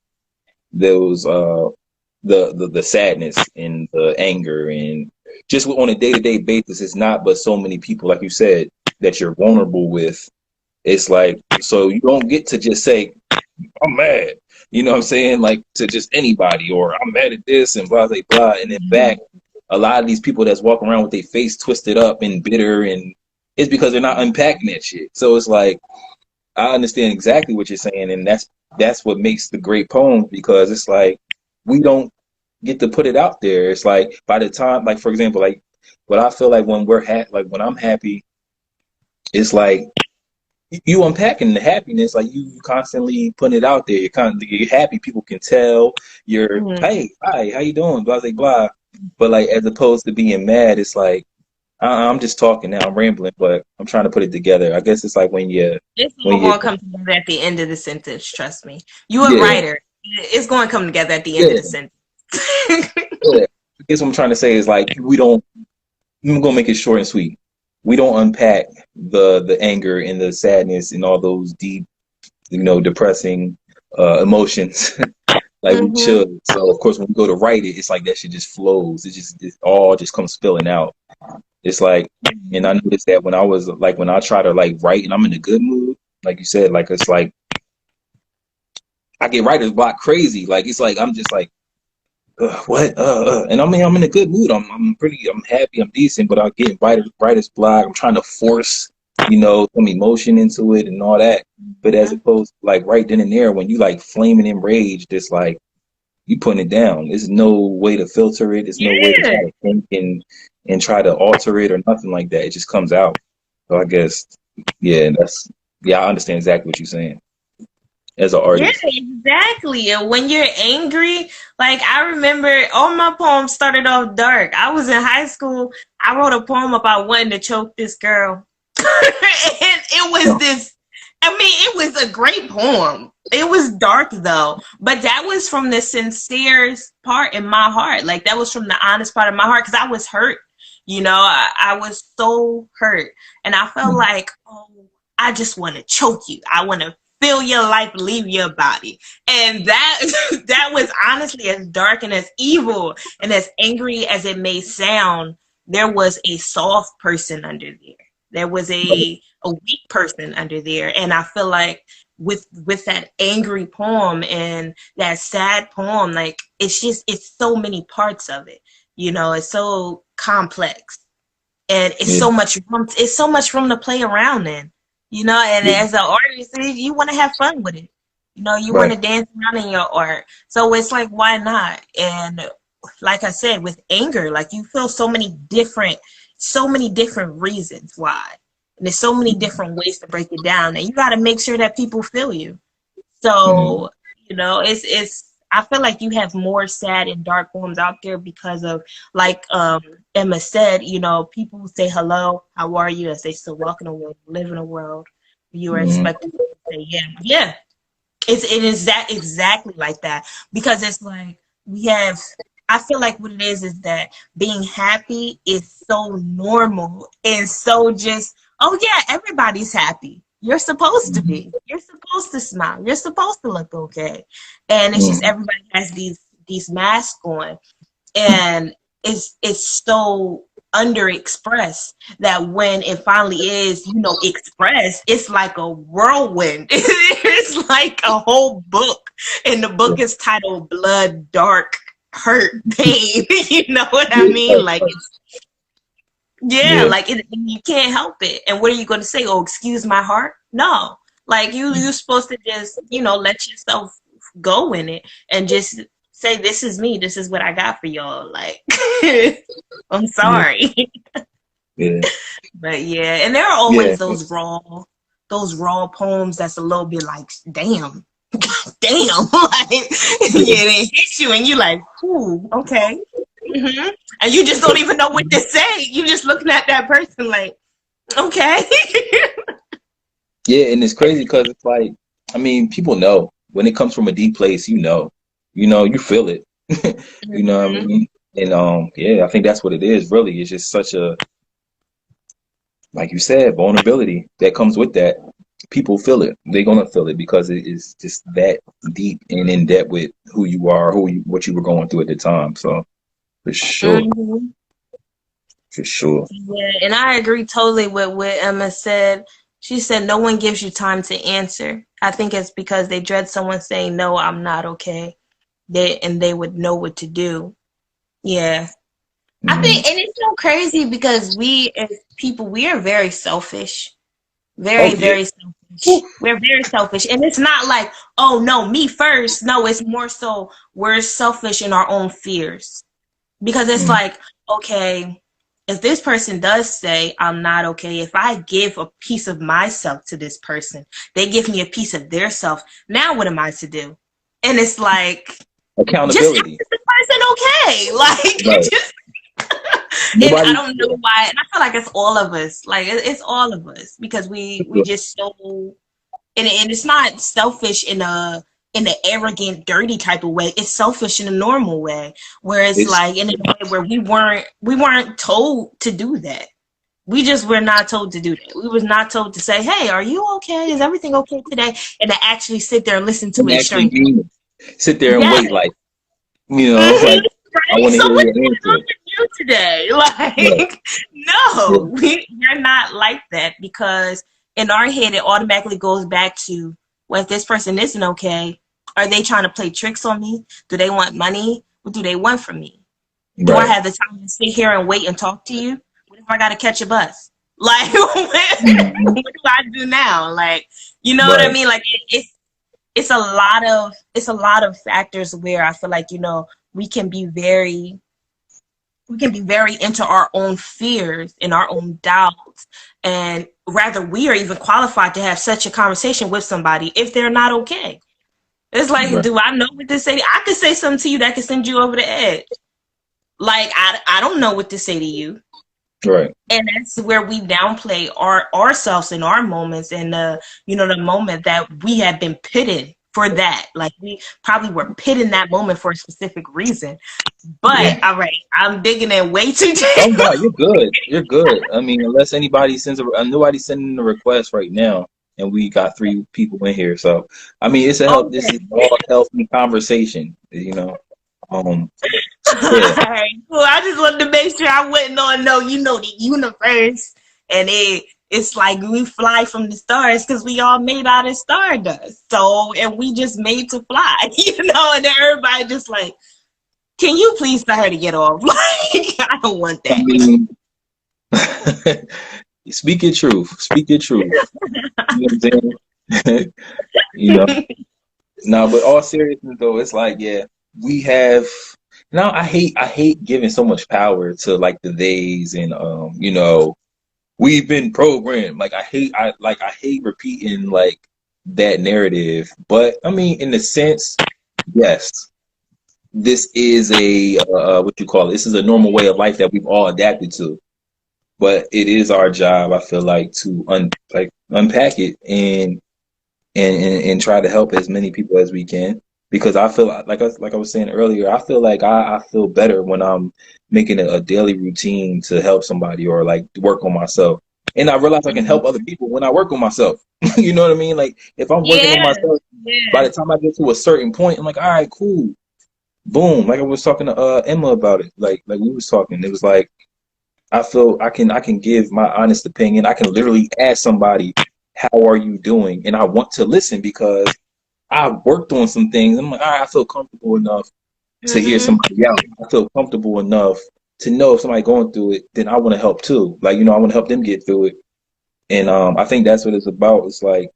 those the sadness and the anger, and just on a day-to-day basis? It's not but so many people, like you said, that you're vulnerable with. It's like, so you don't get to just say, I'm mad, you know what I'm saying, like to just anybody, or I'm mad at this and blah blah blah. And in fact, a lot of these people that's walking around with their face twisted up and bitter, and it's because they're not unpacking that shit. So it's like, I understand exactly what you're saying, and that's what makes the great poems, because it's like we don't get to put it out there. It's like by the time, like for example, like what I feel like when when I'm happy, it's like you unpacking the happiness, like you constantly putting it out there. You're happy, people can tell. You're hey, hi, how you doing? Blah blah blah. But like as opposed to being mad, it's like I'm just talking now. I'm rambling, but I'm trying to put it together. I guess it's like It's all when you, going to come together at the end of the sentence. Trust me. You a yeah, writer. It's going to come together at the end of yeah, the sentence. yeah. I guess what I'm trying to say is like we don't. I'm gonna make it short and sweet. We don't unpack the anger and the sadness and all those deep, depressing emotions like we Mm-hmm. should. So of course, when we go to write it, it's like that shit just flows. It all just comes spilling out. It's like, and I noticed that when I try to like write and I'm in a good mood, like you said, like it's like I get writer's block crazy. Like it's like I'm just like what? And I mean, I'm in a good mood. I'm happy. I'm decent. But I get writer's block. I'm trying to force, some emotion into it and all that. But as opposed to like right then and there, when you like flaming enraged, it's like you putting it down. There's no way to filter it. There's no way to Yeah. try to think and try to alter it or nothing like that. It just comes out. So I guess, I understand exactly what you're saying as an Yeah, artist. exactly. And when you're angry, like I remember all my poems started off dark. I was in high school. I wrote a poem about wanting to choke this girl. And it was this, I mean, it was a great poem. It was dark though, but that was from the sincerest part in my heart. Like that was from the honest part of my heart because I was hurt. I was so hurt. And I felt like, oh, I just want to choke you. I want to feel your life leave your body. And that was honestly as dark and as evil and as angry as it may sound. There was a soft person under there. There was a weak person under there. And I feel like with that angry poem and that sad poem, like it's so many parts of it. It's so complex. And it's so much room to play around in. And as an artist, you want to have fun with it. You want to dance around in your art. So it's like, why not? And like I said, with anger, like you feel so many different reasons why. And there's so many different ways to break it down. And you got to make sure that people feel you. So, I feel like you have more sad and dark poems out there because of, like Emma said, people say hello, how are you, as they still walk in the world, live in a world. You are expected to say, yeah. It is that exactly like that because it's like I feel like what it is that being happy is so normal and so just, oh yeah, everybody's happy. You're supposed to be. You're supposed to smile. You're supposed to look okay. And it's just everybody has these masks on. And it's so underexpressed that when it finally is, expressed, it's like a whirlwind. It's like a whole book. And the book is titled Blood, Dark, Hurt, Pain. You know what I mean? Like it's like you can't help it. And what are you going to say? Oh, excuse my heart? No. Like you're supposed to just, let yourself go in it and just say, this is me. This is what I got for y'all. Like, I'm sorry. Yeah. But yeah, and there are always those raw poems that's a little bit like, damn. Like, they hit you and you like, ooh, okay. And you just don't even know what to say. You just looking at that person like, okay. Yeah, and it's crazy because it's like, I mean, people know when it comes from a deep place, you feel it. You know what I mean? And I think that's what it is, really. It's just such a, like you said, vulnerability that comes with that. People feel it. They're gonna feel it because it is just that deep and in depth with who you are, what you were going through at the time. So for sure. For sure. Yeah, and I agree totally with what Emma said. She said no one gives you time to answer. I think it's because they dread someone saying, no, I'm not okay. They would know what to do. Yeah. I think, and it's so crazy because we as people, we are very selfish. Very selfish. We're very selfish. And it's not like, oh, no, me first. No, it's more so we're selfish in our own fears. Because it's like, okay, if this person does say I'm not okay, if I give a piece of myself to this person, they give me a piece of their self. Now what am I to do? And it's like accountability. Just ask the person okay. Like And I Nobody. don't know why. And I feel like it's all of us. Like it's all of us because we just so and it's not selfish in an arrogant, dirty type of way. It's selfish in a normal way. Where it's It's like in a way where we weren't told to do that. We just were not told to do that. We was not told to say, "Hey, are you okay? Is everything okay today?" And to actually sit there and listen to a actually stranger. sit there and Yes. wait, like, you know, like I Right? want to So hear what's your going on answer. with you today? Like, Right. no, we're not like that because in our head it automatically goes back to, well, if this person isn't okay, are they trying to play tricks on me? Do they want money? What do they want from me? Do I Right. have the time to sit here and wait and talk to you? What if I gotta catch a bus? Like, what Mhm. do I do now? Like, you know what I Right. mean? Like, it's a lot of factors where I feel like, you know, we can be very into our own fears and our own doubts, and rather we are even qualified to have such a conversation with somebody if they're not okay. It's like, Right. do I know what to say? I could say something to you that could send you over the edge. Like, I don't know what to say to you. Right. And that's where we downplay ourselves in our moments, and you know, the moment that we have been pitted for that. Like, we probably were pitting that moment for a specific reason. But Yeah. all right, I'm digging in way too Oh deep. no, you're good. You're good. I mean, unless anybody nobody's sending a request right now, and we got 3 people in here. So, I mean, this Okay. is all healthy conversation, you know. Um, All yeah, right, cool. I just wanted to make sure I wouldn't know, you know, the universe, and it's like we fly from the stars because we all made out of stardust. So, and we just made to fly, you know, and then everybody just like, can you please tell her to get off? Like, I don't want I that. mean, speak your truth. Speak your truth. You know what I'm saying? You know. No, but all seriousness though, it's like, yeah, we have now I hate giving so much power to like the theys and you know, we've been programmed. Like I hate repeating like that narrative. But I mean, in a sense, yes, this is a what you call it. This is a normal way of life that we've all adapted to. But it is our job, I feel like, to unpack it and try to help as many people as we can. Because I feel like I was saying earlier, I feel like I feel better when I'm making a daily routine to help somebody or like work on myself. And I realize I can help other people when I work on myself. You know what I mean? Like if I'm working on Yeah, myself, by yeah. the time I get to a certain point, I'm like, all right, cool. Boom. Like I was talking to Emma about it. Like we was talking. It was like I feel I can give my honest opinion. I can literally ask somebody, how are you doing? And I want to listen because I've worked on some things. I'm like, all right, I feel comfortable enough to hear Mm-hmm. somebody out. I feel comfortable enough to know if somebody going through it, then I want to help too. Like, you know, I want to help them get through it. And I think that's what it's about. It's like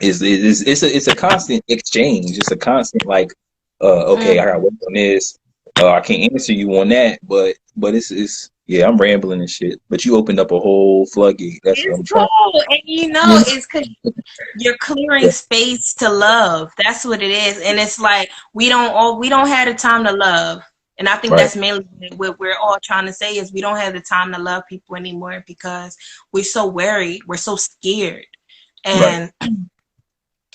it's a constant exchange. It's a constant like, okay, I gotta work on this. I can't answer you on that, but it's yeah, I'm rambling and shit. But you opened up a whole floodgate. That's what It's I'm trying. cool. And you know, Yeah, it's because you're clearing yeah, space to love. That's what it is. And it's like we don't have the time to love. And I think right, that's mainly what we're all trying to say is we don't have the time to love people anymore because we're so worried, we're so scared. right, And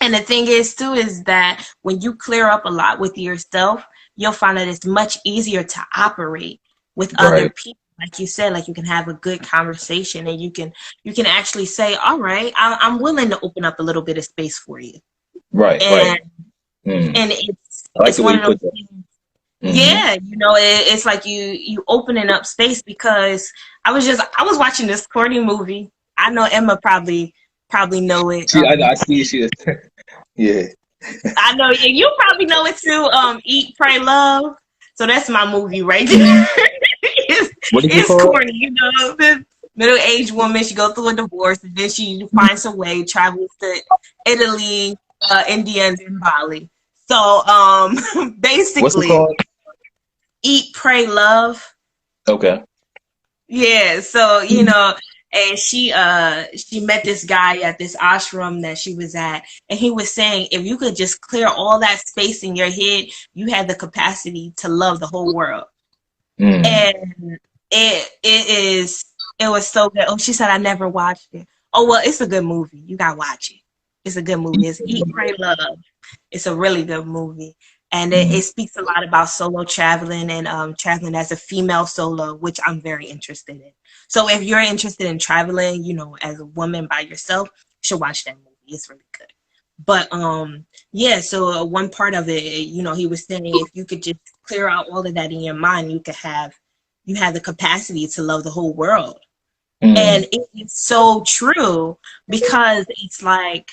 and the thing is too is that when you clear up a lot with yourself, you'll find that it's much easier to operate with other right, people. Like you said, like you can have a good conversation and you can actually say, all right, I'm willing to open up a little bit of space for you. right, right. And Mm. I like it's the way one you of those put that. things. Hmm. Yeah, you know, it's like you opening up space because I was watching this corny movie. I know Emma probably know it. I see she is. Yeah. I know, and you probably know it too. Eat, Pray, Love. So that's my movie right there. What is it It's called? corny, you know. This middle-aged woman, she goes through a divorce, and then she finds her way, travels to Italy, India, and then Bali. So, What's it basically, called? Eat, Pray, Love. Okay. Yeah, so you know, and she met this guy at this ashram that she was at, and he was saying if you could just clear all that space in your head, you had the capacity to love the whole world. Mm. And it was so good. Oh, she said I never watched it. Oh well, it's a good movie. You gotta watch it. It's a good movie. It's Eat, Pray, Love. It's a really good movie. And it speaks a lot about solo traveling and traveling as a female solo, which I'm very interested in. So if you're interested in traveling, you know, as a woman by yourself, you should watch that movie. It's really good. But yeah, so one part of it, you know, he was saying if you could just clear out all of that in your mind, you have the capacity to love the whole world. And it is so true, because it's like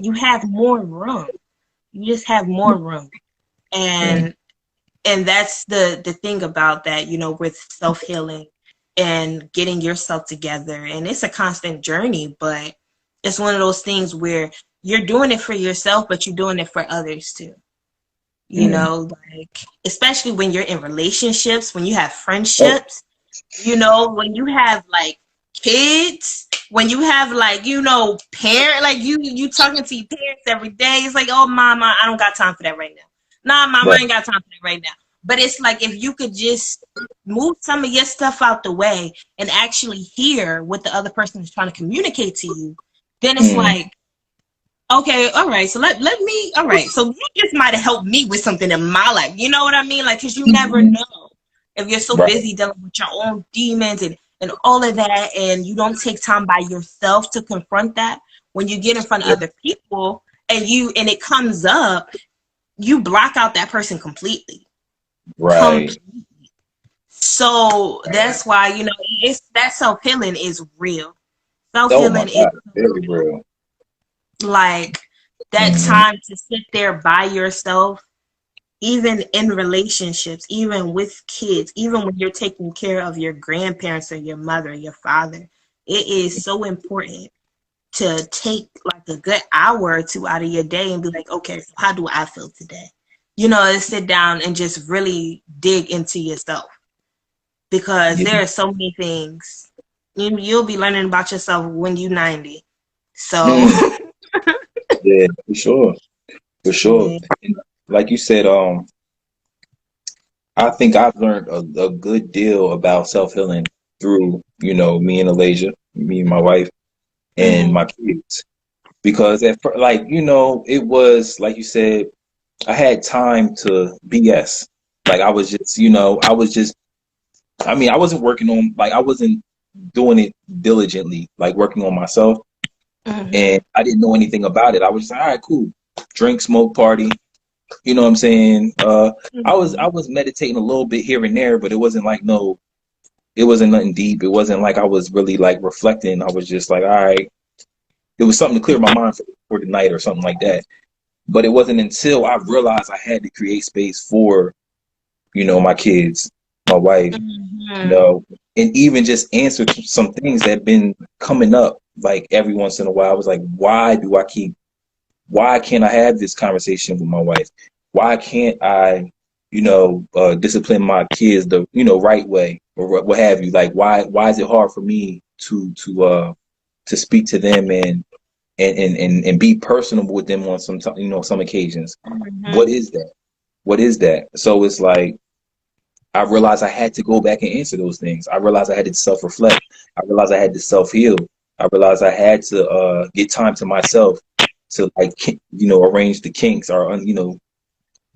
you have more room. You just have more room. And that's the thing about that, you know, with self-healing and getting yourself together. And it's a constant journey, but it's one of those things where you're doing it for yourself, but you're doing it for others too. You know, like, especially when you're in relationships, when you have friendships, you know, when you have like kids, when you have like, you know, like you talking to your parents every day. It's like, oh, mama, I don't got time for that right now. Nah, mama, I ain't got time for that right now. But it's like, if you could just move some of your stuff out the way and actually hear what the other person is trying to communicate to you, then it's like, okay, all right, so let me, all right, so you just might have helped me with something in my life. You know what I mean? Like, because you never know if you're so busy dealing with your own demons and all of that, and you don't take time by yourself to confront that. When you get in front of other people and it comes up, you block out that person completely. Right. Completely. So that's why, you know, it's that self-healing is real. Self-healing is very real. Like that time to sit there by yourself, even in relationships, even with kids, even when you're taking care of your grandparents or your mother or your father, it is so important to take like a good hour or two out of your day and be like, okay, so how do I feel today? You know, and sit down and just really dig into yourself, because there are so many things you'll be learning about yourself when you're 90. So yeah, for sure. And like you said, I think I've learned a good deal about self-healing through, you know, me and Alasia, me and my wife, and my kids. Because like, you know, it was like you said, I had time to BS. Like I was just, you know, I wasn't working on, like I wasn't doing it diligently, like working on myself. And I didn't know anything about it. I was just like, all right, cool. Drink, smoke, party. You know what I'm saying? I was meditating a little bit here and there, but it wasn't like it wasn't nothing deep. It wasn't like I was really like reflecting. I was just like, all right. It was something to clear my mind for the night or something like that. But it wasn't until I realized I had to create space for, you know, my kids, my wife, you know, and even just answer some things that have been coming up like every once in a while. I was like, why can't I have this conversation with my wife? Why can't I, you know, discipline my kids the, you know, right way or what have you? Like, why is it hard for me to speak to them and be personable with them on some, you know, some occasions? What is that? So it's like, I realized I had to go back and answer those things. I realized I had to self-reflect. I realized I had to self-heal. I realized I had to get time to myself to, like, you know, arrange the kinks or, you know,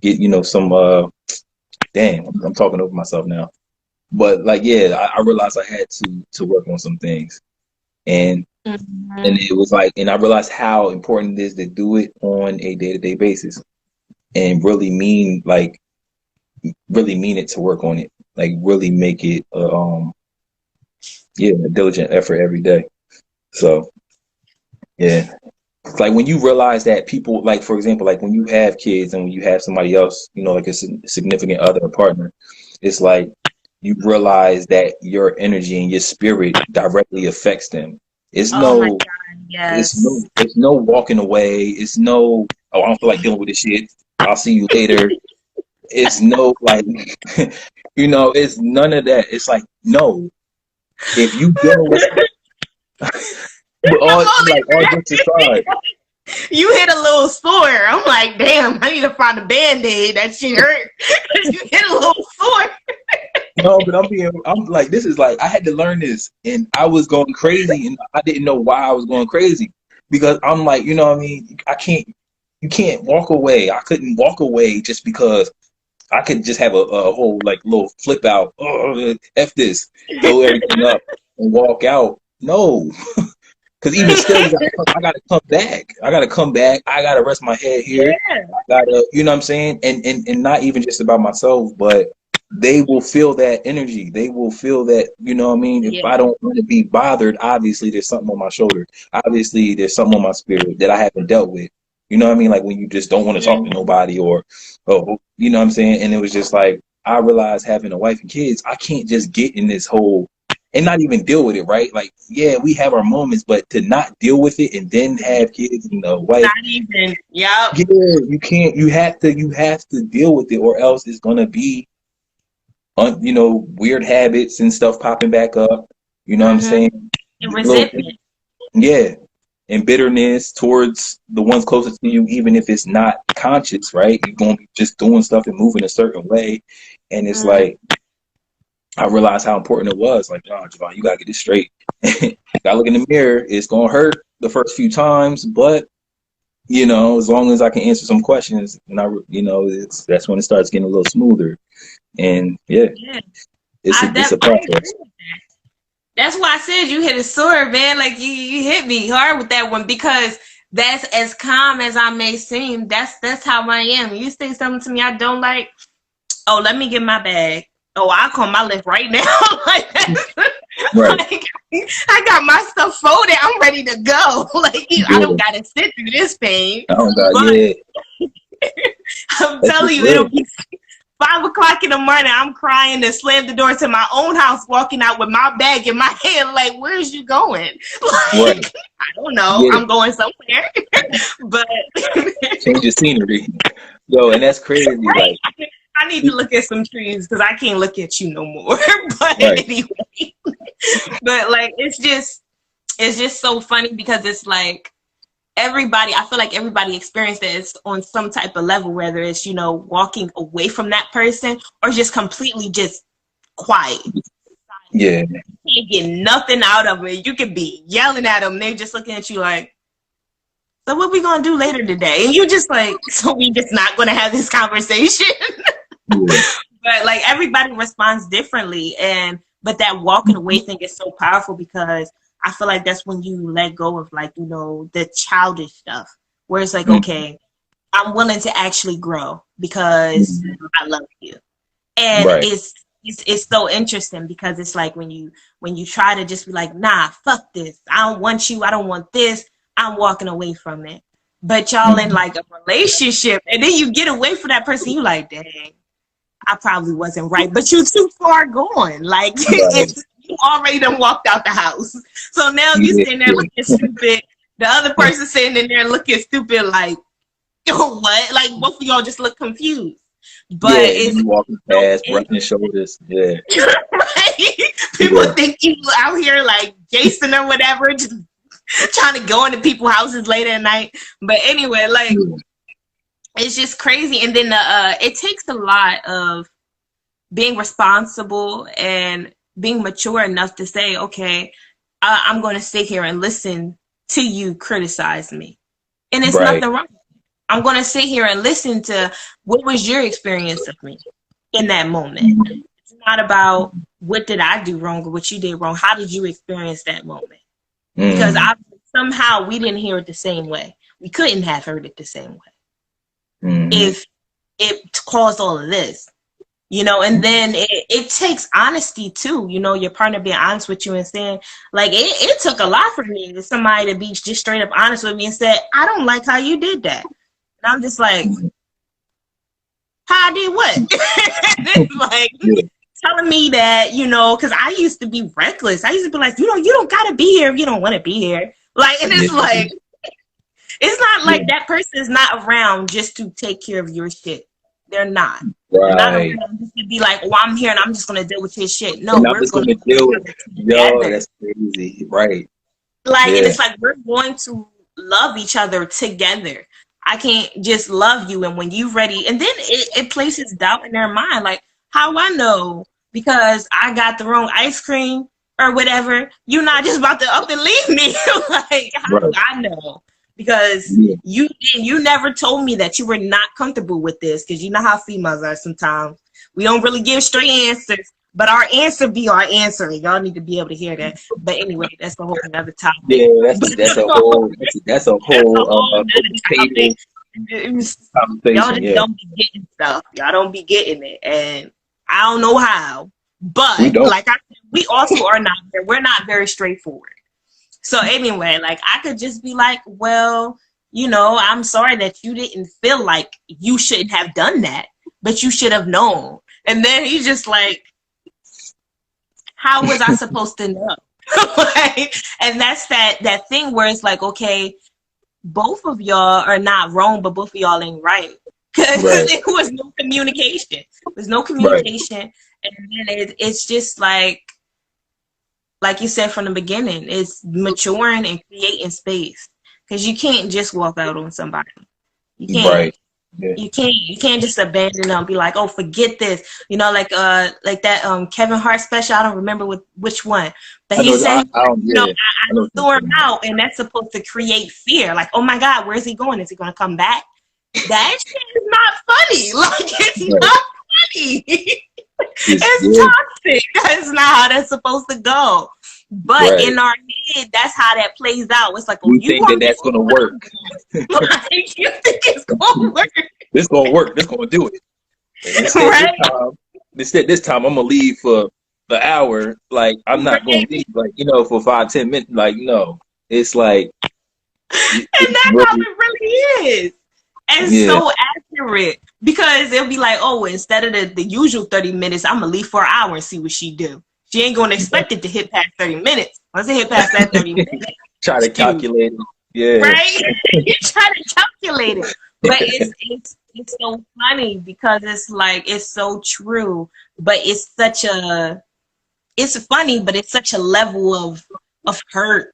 get, you know, some, I'm talking over myself now. But like, yeah, I realized I had to work on some things. And it was like, and I realized how important it is to do it on a day-to-day basis and really mean it to work on it. Like really make it, a diligent effort every day. So, yeah. It's like when you realize that people, like, for example, like when you have kids and when you have somebody else, you know, like a significant other or partner, it's like you realize that your energy and your spirit directly affects them. It's no walking away. It's no, oh, I don't feel like dealing with this shit. I'll see you later. It's no, like, you know, it's none of that. It's like, no, if you dealing with all jokes aside. You hit a little sore. I'm like, damn, I need to find a Band-Aid. That shit hurt. You hit a little sore. No, but I'm like, this is like, I had to learn this, and I was going crazy, and I didn't know why I was going crazy, because I'm like, you know what I mean? You can't walk away. I couldn't walk away just because I could just have a whole like little flip out, F this, throw everything up and walk out. No, because even still, I gotta come back. I gotta rest my head here. Yeah. I gotta, you know what I'm saying? And not even just about myself, but they will feel that energy. They will feel that, you know what I mean? If I don't want to be bothered, obviously there's something on my shoulder. Obviously there's something on my spirit that I haven't dealt with. You know what I mean? Like when you just don't want to talk to nobody, or, oh, you know what I'm saying? And it was just like, I realized having a wife and kids, I can't just get in this whole and not even deal with it, right? Like, yeah, we have our moments, but to not deal with it and then have kids and a wife. Not even, yeah. Yeah, you can't, you have to deal with it, or else it's going to be, you know, weird habits and stuff popping back up. You know what I'm saying? And resentment. Yeah. And bitterness towards the ones closest to you, even if it's not conscious, right? You're going to be just doing stuff and moving a certain way. And it's like, I realized how important it was. Like, oh, Javon, you got to get this straight. Gotta look in the mirror. It's going to hurt the first few times, but, you know, as long as I can answer some questions, and that's when it starts getting a little smoother. And it's a process. That's why I said you hit a sword, man. Like you hit me hard with that one, because that's as calm as I may seem. That's how I am. You say something to me I don't like, oh, let me get my bag. Oh, I'll call my lift right now. Like, right. Like, I got my stuff folded. I'm ready to go. Like, I don't gotta sit through this pain. I'm telling you, it'll be 5 o'clock in the morning, I'm crying to slam the door to my own house, walking out with my bag in my hand, like, where's you going? Like, I don't know. Yeah. I'm going somewhere. But change your scenery. Yo, and that's crazy. Right. Like, I need to look at some trees because I can't look at you no more. But anyway. But like it's just so funny, because it's like I feel like everybody experienced this on some type of level, whether it's, you know, walking away from that person or just completely just quiet. Yeah. You can't get nothing out of it. You could be yelling at them. They're just looking at you like, so what we going to do later today? And you just like, so we just not going to have this conversation? Yeah. But like everybody responds differently. But that walking away thing is so powerful, because I feel like that's when you let go of, like, you know, the childish stuff, where it's like, okay, I'm willing to actually grow because I love you. And it's so interesting, because it's like when you try to just be like, nah, fuck this. I don't want you. I don't want this. I'm walking away from it. But y'all in like a relationship, and then you get away from that person. You like, dang, I probably wasn't right, but you too far gone. Like, you already done walked out the house. So now you sitting there looking stupid. The other person sitting in there looking stupid, like, oh, what? Like, both of y'all just look confused. But it's walking past, brushing shoulders. Yeah. Right? People think you out here like Jason or whatever, just trying to go into people's houses late at night. But anyway, like, it's just crazy. And then it takes a lot of being responsible and being mature enough to say, okay, I'm going to sit here and listen to you criticize me. And it's nothing wrong. I'm going to sit here and listen to what was your experience of me in that moment. It's not about what did I do wrong or what you did wrong. How did you experience that moment? Because somehow we didn't hear it the same way. We couldn't have heard it the same way if it caused all of this. You know, and then it takes honesty too. You know, your partner being honest with you and saying, like, it took a lot for me to somebody to be just straight up honest with me and said, I don't like how you did that. And I'm just like, how I did what? Like, telling me that, you know, because I used to be reckless. I used to be like, you know, you don't got to be here if you don't want to be here. Like, and it's like, it's not like that person is not around just to take care of your shit. They're not. Right. Not around just to be like, well, I'm here and I'm just going to deal with his shit. No, we're going to deal with it. Yo, that's crazy. Right. Like, and it's like, we're going to love each other together. I can't just love you. And when you're ready, and then it places doubt in their mind. Like, how I know because I got the wrong ice cream or whatever, you're not just about to up and leave me. Like, how do I know? Because you never told me that you were not comfortable with this, because you know how females are sometimes. We don't really give straight answers, but our answer be our answer. Y'all need to be able to hear that. But anyway, that's a whole another topic. Yeah, that's a whole table Y'all just don't be getting stuff. Y'all don't be getting it, and I don't know how. But like I said, we also are not. We're not very straightforward. So anyway, like I could just be like, well, you know, I'm sorry that you didn't feel like you shouldn't have done that, but you should have known. And then he's just like, how was I supposed to know? Like, and that's that thing where it's like, okay, both of y'all are not wrong, but both of y'all ain't right. Because there was no communication. There's no communication. Right. And then it's just like you said from the beginning, it's maturing and creating space. Because you can't just walk out on somebody. You can't. Right. Yeah. You can't just abandon them and be like, oh, forget this. You know, like that Kevin Hart special. I don't remember which one, but he said, I threw him out, and that's supposed to create fear. Like, oh my God, where's he going? Is he going to come back? That shit is not funny. Like, it's not funny. It's toxic. That's not how that's supposed to go. But in our head, that's how that plays out. It's like, you think that's going to work. Like, you think it's going to work. This going to work. This going to do it. This time I'm going to leave for the hour. Like, I'm not going to leave, like, you know, for 5-10 minutes. Like, no. It's like. And that's how it really is. And so accurate. Because it'll be like, oh, instead of the usual 30 minutes, I'm going to leave for an hour and see what she do. She ain't going to expect it to hit past 30 minutes. Once it hit past that 30 minutes. Try to calculate it. Yeah. Right? You try to calculate it. But it's so funny because it's like, it's so true. But it's funny, but it's such a level of hurt.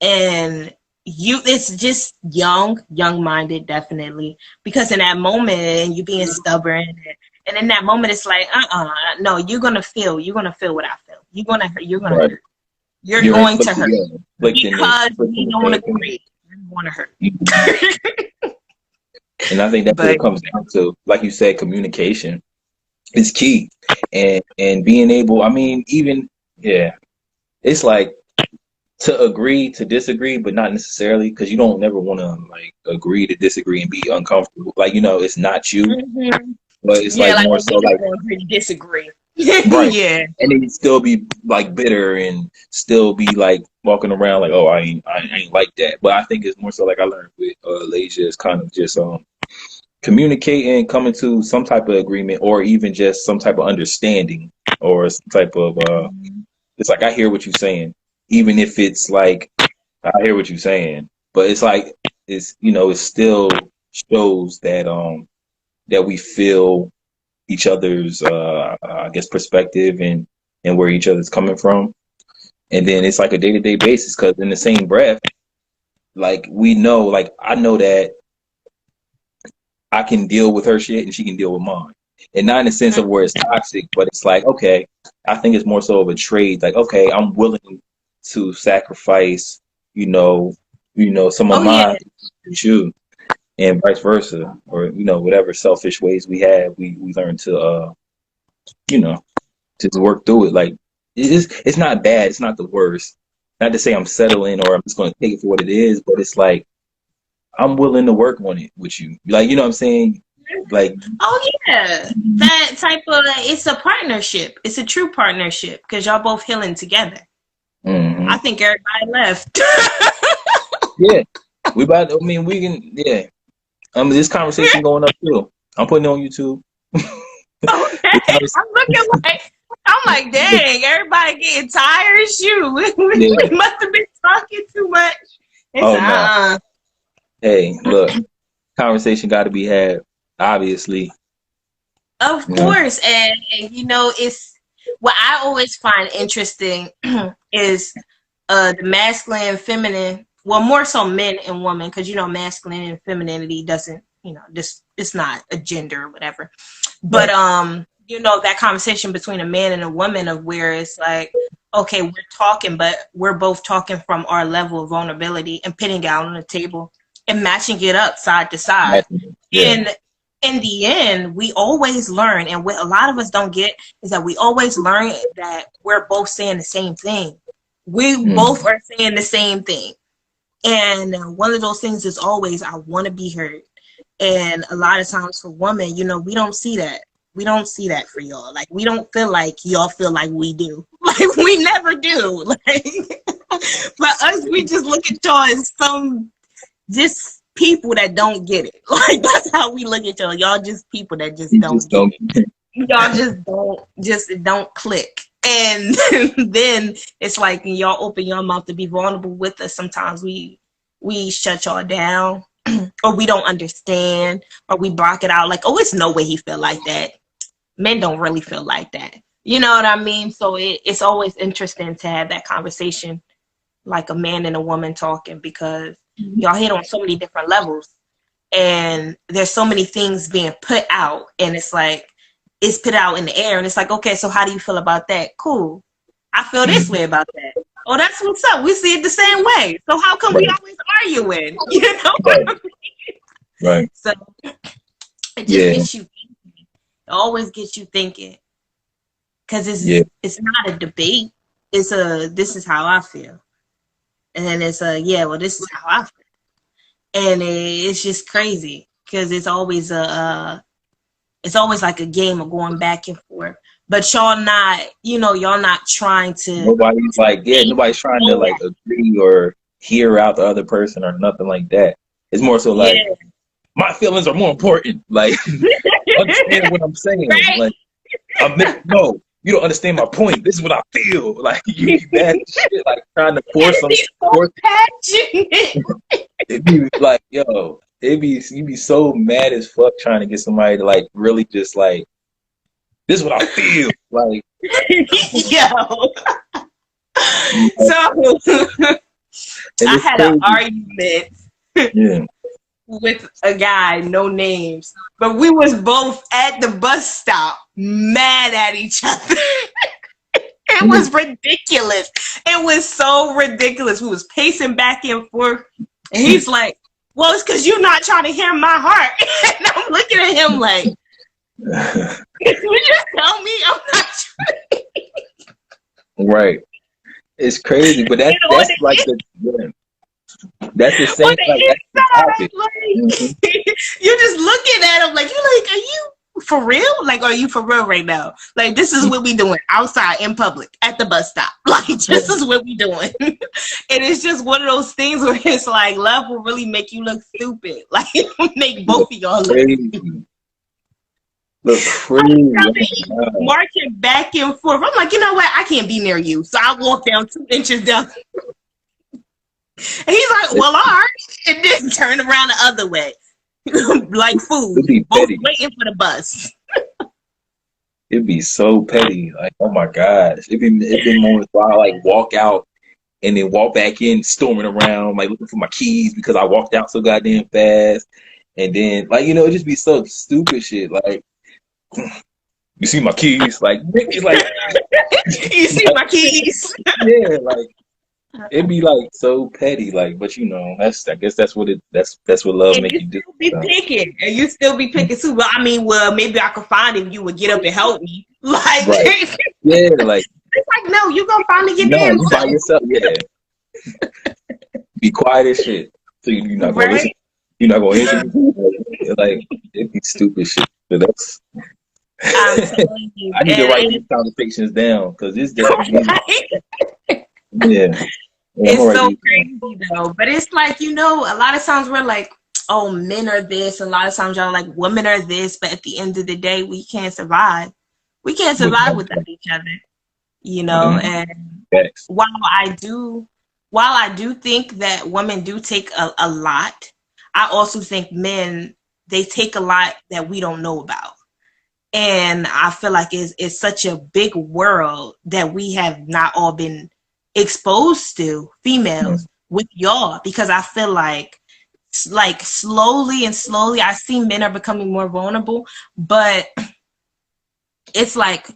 And it's just young-minded, definitely. Because in that moment, and you being stubborn, and in that moment, it's like, no, you're gonna feel what I feel. You're gonna hurt. You're going to hurt because you don't agree. You're going to hurt. And I think that's what it comes down to. Like you said, communication is key, and being able. I mean, it's like to agree to disagree, but not necessarily, because you don't never want to like agree to disagree and be uncomfortable. Like, you know, it's not you. Mm-hmm. But it's like more so like disagree. Right. Yeah. And then still be like bitter and still be like walking around like, oh, I ain't like that. But I think it's more so like I learned with Lasia is kind of just communicating, coming to some type of agreement, or even just some type of understanding, or some type of it's like I hear what you're saying, even if it's like I hear what you're saying, but it's like it's, you know, it still shows that that we feel each other's, I guess, perspective and where each other's coming from. And then it's like a day-to-day basis, because in the same breath, like we know, like I know that I can deal with her shit and she can deal with mine. And not in the sense of where it's toxic, but it's like, okay, I think it's more so of a trade. Like, okay, I'm willing to sacrifice, you know, some of mine to you. And vice versa, or, you know, whatever selfish ways we have, we learn to, you know, just work through it. Like, it's not bad. It's not the worst. Not to say I'm settling or I'm just going to take it for what it is, but it's like, I'm willing to work on it with you. Like, you know what I'm saying? Like, oh yeah, that type of, it's a partnership. It's a true partnership because y'all both healing together. Mm-hmm. I think everybody left. Yeah, we can, yeah. This conversation going up too. I'm putting it on YouTube. Okay. I'm like, dang, everybody getting tired. Shoot, we must have been talking too much. No. Hey, look, conversation got to be had, obviously. Of course, and you know, it's what I always find interesting is the masculine and feminine. Well, more so men and women, because, you know, masculine and femininity doesn't, you know, just, it's not a gender or whatever. But you know, that conversation between a man and a woman of where it's like, okay, we're talking, but we're both talking from our level of vulnerability and putting it out on the table and matching it up side to side. Yeah. And in the end, we always learn, and what a lot of us don't get is that we always learn that we're both saying the same thing. We both are saying the same thing. And one of those things is always, I want to be heard. And a lot of times for women, you know, we don't see that. We don't see that for y'all. Like, we don't feel like y'all feel like we do. Like, we never do. Like, for us, we just look at y'all as some just people that don't get it. Like, that's how we look at y'all. Y'all just people that just don't get it. Y'all just don't click. And then it's like when y'all open your mouth to be vulnerable with us, sometimes we shut y'all down, or we don't understand, or we block it out like, oh, it's no way he feel like that. Men don't really feel like that. You know what I mean? So it's always interesting to have that conversation, like a man and a woman talking, because y'all hit on so many different levels, and there's so many things being put out, and it's like, it's put out in the air, and it's like, okay, so how do you feel about that? Cool. I feel this way about that. Oh, that's what's up. We see it the same way. So how come we always arguing? You know what I mean? Right. So it just gets you thinking. It always gets you thinking. Because it's not a debate. It's this is how I feel. And then it's well, this is how I feel. And it's just crazy. Because it's always it's always like a game of going back and forth. But y'all not, you know, y'all not trying to. Nobody's trying to like agree or hear out the other person or nothing like that. It's more so like, my feelings are more important. Like, understand what I'm saying. Right? Like, no, you don't understand my point. This is what I feel. Like, you be mad as shit, like trying to force something. It'd be like, yo. You be so mad as fuck trying to get somebody to like really just like, this is what I feel like. Yo. So I had an argument with a guy, no names, but we was both at the bus stop mad at each other. It was ridiculous. It was so ridiculous. We was pacing back and forth, and he's like, well, it's because you're not trying to hear my heart. And I'm looking at him like, you just tell me I'm not trying. Right. It's crazy, but that's like that's the same. Like, that's the topic. You're just looking at him like, you're like, are you for real? Like, are you for real right now? Like, this is what we doing outside in public at the bus stop. Like, this is what we doing. And it's just one of those things where it's like, love will really make you look stupid. Like, it will make both of y'all look stupid. Look crazy. Marching back and forth. I'm like, you know what? I can't be near you. So I walk down 2 inches down. And he's like, well, all right. And then turn around the other way. Like food. Both waiting for the bus. It'd be so petty. Like, oh my gosh. It'd be moments where I like walk out and then walk back in, storming around, like looking for my keys because I walked out so goddamn fast. And then, like, you know, it'd just be so stupid shit. Like, you see my keys? Like, like you see my keys? Yeah, like, it'd be like so petty, like, but you know, I guess that's what love make you do. Be picking, and you still be picking too. But I mean, well, maybe I could find him. You would get up and help me, like, right. Yeah, like it's like, no, you gonna finally get there by yourself. Yeah, be quiet as shit. So you're not gonna listen. You're not gonna answer. Like, it'd be stupid shit. But that's. I'm telling you, I need to write these conversations down because it's definitely. Yeah. It's so crazy though. But it's like, you know, a lot of times we're like, oh, men are this. A lot of times y'all like, women are this. But at the end of the day, we can't survive. We can't survive without each other. You know, and while I do think that women do take a lot, I also think men, they take a lot that we don't know about. And I feel like it's such a big world that we have not all been exposed to, females, with y'all, because I feel like slowly I see men are becoming more vulnerable, but it's like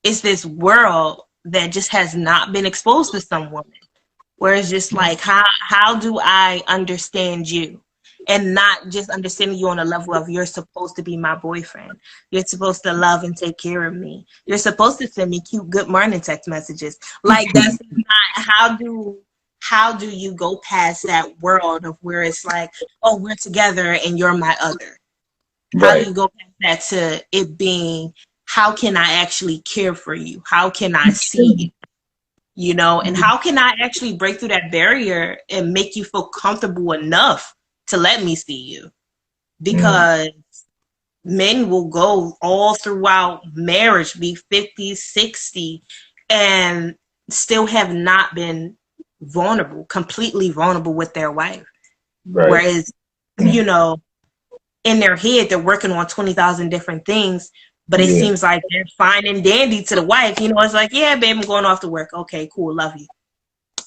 it's this world that just has not been exposed to some women, where it's just like, how do I understand you? And not just understanding you on a level of, you're supposed to be my boyfriend. You're supposed to love and take care of me. You're supposed to send me cute good morning text messages. Like, that's not, how do you go past that world of where it's like, oh, we're together and you're my other? How do you go past that to it being, how can I actually care for you? How can I see you? You know, and how can I actually break through that barrier and make you feel comfortable enough to let me see you? Because men will go all throughout marriage, be 50, 60, and still have not been vulnerable, completely vulnerable with their wife. Right. Whereas, you know, in their head, they're working on 20,000 different things, but it seems like they're fine and dandy to the wife. You know, it's like, yeah, babe, I'm going off to work. Okay, cool, love you.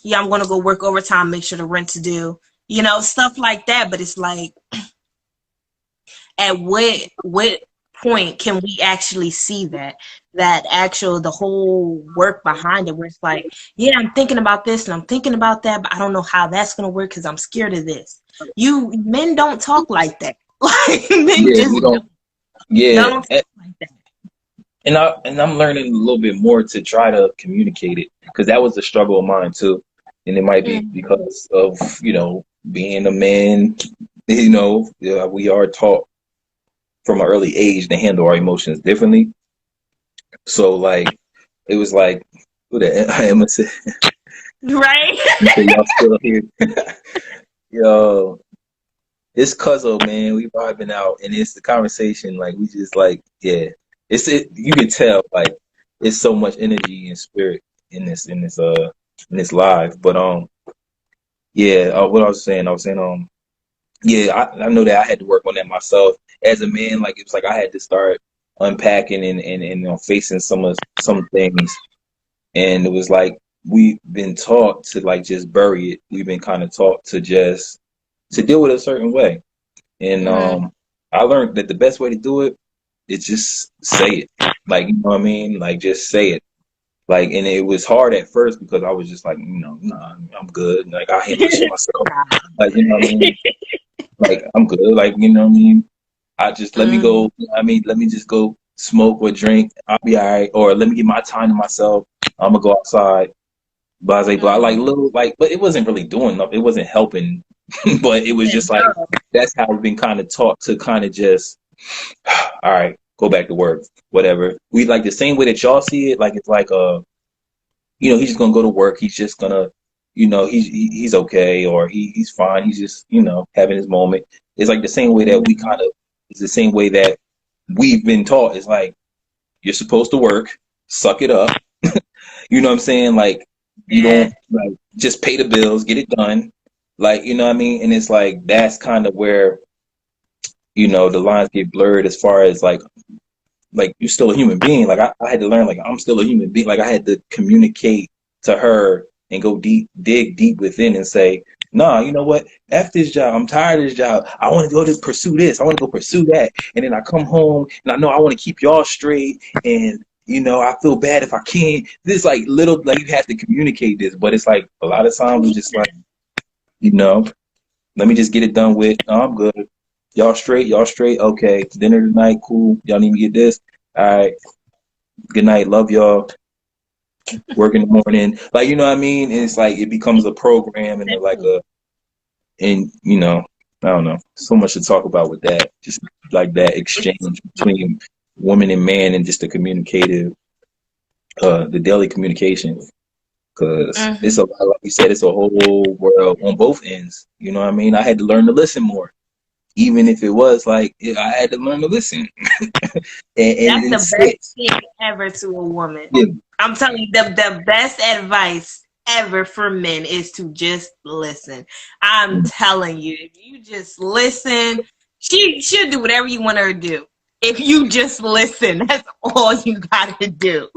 Yeah, I'm going to go work overtime, make sure the rent's due. You know, stuff like that. But it's like, at what point can we actually see that the whole work behind it, where it's like, yeah, I'm thinking about this and I'm thinking about that, but I don't know how that's going to work because I'm scared of this. Men don't talk like that. Like, men just don't. Yeah, don't talk like that. And I'm learning a little bit more to try to communicate it, because that was a struggle of mine too. And it might be because of, you know, being a man, you know, we are taught from an early age to handle our emotions differently. So like, it was like, who the I am say, right? Y'all still here? Yo, it's Cuzzo, man. We vibing out, and it's the conversation. Like, we just like, yeah. You can tell, like, it's so much energy and spirit in this live. But yeah, what I was saying, yeah, I know that I had to work on that myself as a man. Like, it was like I had to start unpacking and facing some things, and it was like we've been taught to like just bury it. We've been kind of taught to just to deal with it a certain way, and I learned that the best way to do it is just say it. Like, you know what I mean? Like, just say it. Like, and it was hard at first because I was just like, you know, nah, I'm good. Like, I handle this myself. Like, you know what I mean? Like, I'm good. Like, you know what I mean? I just let me go. I mean, let me just go smoke or drink. I'll be all right. Or let me get my time to myself. I'm gonna go outside. Blah, blah, like little, like, but it wasn't really doing nothing. It wasn't helping. But it was just like, that's how we've been kind of taught to kind of just, all right, go back to work, whatever. We like the same way that y'all see it. Like, it's like, you know, he's just gonna go to work. He's just gonna, you know, he's okay, or he's fine. He's just, you know, having his moment. It's like the same way that we kind of, it's the same way that we've been taught. It's like, you're supposed to work, suck it up. You know what I'm saying? Like, you don't like just pay the bills, get it done. Like, you know what I mean? And it's like, that's kind of where, you know, the lines get blurred as far as like you're still a human being. Like, I had to learn, like, I'm still a human being. Like, I had to communicate to her and go dig deep within and say, nah, you know what? F this job. I'm tired of this job. I want to go to pursue this. I want to go pursue that. And then I come home and I know I want to keep y'all straight. And, you know, I feel bad if I can't. This like little, like, you have to communicate this. But it's like a lot of times we just like, you know, let me just get it done with. No, I'm good. Y'all straight? Okay. Dinner tonight, cool. Y'all need me to get this? All right. Good night. Love y'all. Work in the morning. Like, you know what I mean? And it's like, it becomes a program and like and, you know, I don't know. So much to talk about with that. Just like that exchange between woman and man, and just the communicative, the daily communication. Because it's a, like you said, it's a whole world on both ends. You know what I mean? I had to learn to listen more. Even if it was like, I had to learn to listen. and that's the best thing ever to a woman. Yeah. I'm telling you, the best advice ever for men is to just listen. I'm telling you, if you just listen, she'll do whatever you want her to do. If you just listen, that's all you gotta do.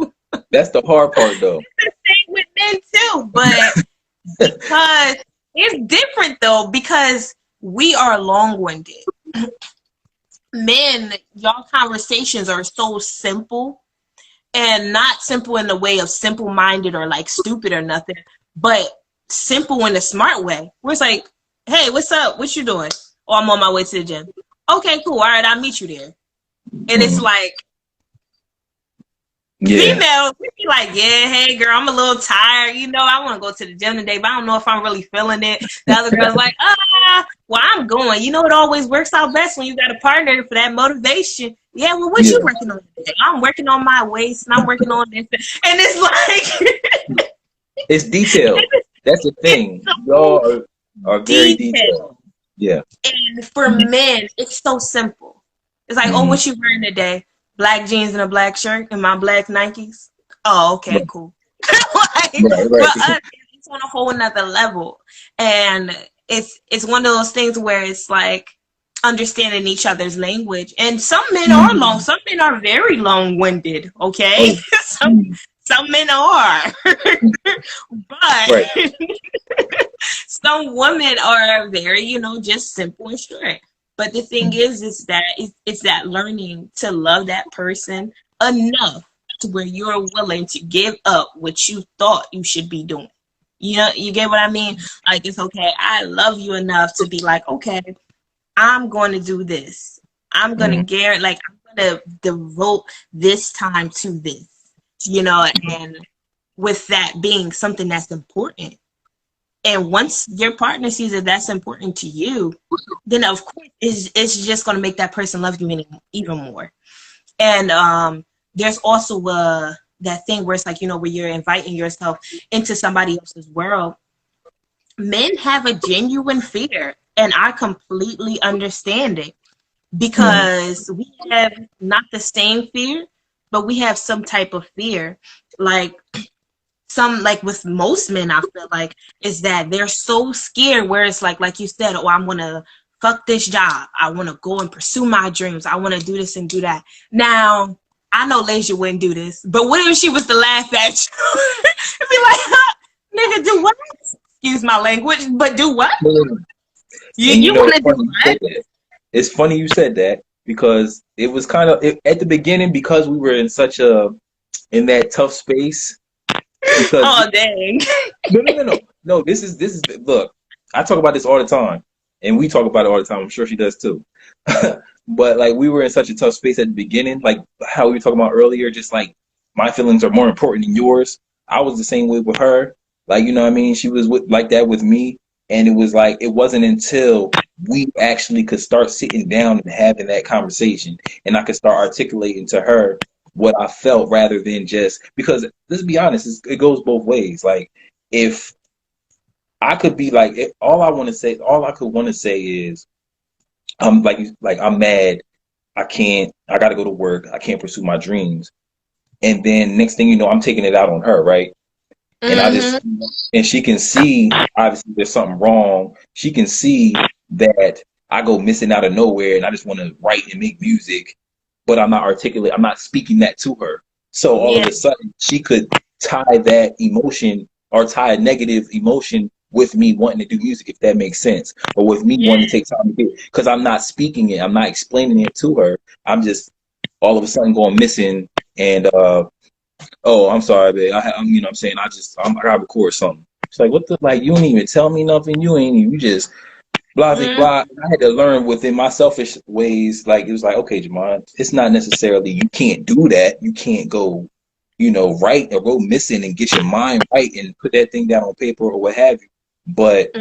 That's the hard part, though. It's the same with men too, but because it's different though, because we are long-winded. Men, y'all conversations are so simple And not simple in the way of simple-minded or like stupid or nothing, but simple in a smart way. Where it's like, hey, what's up? What you doing? Oh, I'm on my way to the gym. Okay, cool. All right, I'll meet you there. And it's like, females, we be like, yeah, hey, girl, I'm a little tired. You know, I want to go to the gym today, but I don't know if I'm really feeling it. The other girl's like, well, I'm going. You know, it always works out best when you got a partner for that motivation. Yeah, well, what you working on today? I'm working on my waist, and I'm working on this. And it's like... it's detailed. That's the thing. Y'all are very detailed. Yeah. And for men, it's so simple. It's like, oh, what you wearing today? Black jeans and a black shirt and my black Nikes. Oh, okay, cool. Like, for us, it's on a whole nother level. And it's one of those things where it's like understanding each other's language. And some men are long. Some men are very long-winded, okay? Some men are. But some women are very, you know, just simple and straight. But the thing is that it's that learning to love that person enough to where you're willing to give up what you thought you should be doing. You know, you get what I mean? Like, it's okay. I love you enough to be like, okay, I'm going to do this. I'm going to guarantee, like, I'm going to devote this time to this, you know, and with that being something that's important. And once your partner sees that that's important to you, then of course it's just going to make that person love you even more. And there's also that thing where it's like, you know, where you're inviting yourself into somebody else's world. Men have a genuine fear, and I completely understand it, because we have not the same fear, but we have some type of fear. Like, with most men, I feel like, is that they're so scared, where it's like you said, oh, I'm going to fuck this job. I want to go and pursue my dreams. I want to do this and do that. Now, I know Lasia wouldn't do this, but what if she was to laugh at you? And be like, nigga, do what? Excuse my language, but do what? You want to do what? It's funny you said that, because it was kind of, at the beginning, because we were in in that tough space. Because, oh, dang. No, this is, look, I talk about this all the time, and we talk about it all the time. I'm sure she does too. But like, we were in such a tough space at the beginning, like how we were talking about earlier, just like my feelings are more important than yours. I was the same way with her. Like, you know what I mean? She was like that with me. And it was like, it wasn't until we actually could start sitting down and having that conversation, and I could start articulating to her what I felt, rather than just, because let's be honest, it goes both ways. Like, if I could be like, all I could want to say is, I'm I'm mad. I got to go to work. I can't pursue my dreams. And then next thing you know, I'm taking it out on her. Right. And and she can see, obviously there's something wrong. She can see that I go missing out of nowhere, and I just want to write and make music, but I'm not articulate. I'm not speaking that to her. So all of a sudden she could tie that emotion, or tie a negative emotion, with me wanting to do music, if that makes sense, or with me wanting to take time to get, because I'm not speaking it. I'm not explaining it to her. I'm just all of a sudden going missing, and oh, I'm sorry, babe. I'm, you know what I'm saying? I gotta record something. It's like, what the, like, you don't even tell me nothing. You just blah, blah, blah. I had to learn within my selfish ways. Like, it was like, okay, Jamon, it's not necessarily, you can't do that. You can't go, you know, write or go missing and get your mind right and put that thing down on paper or what have you. But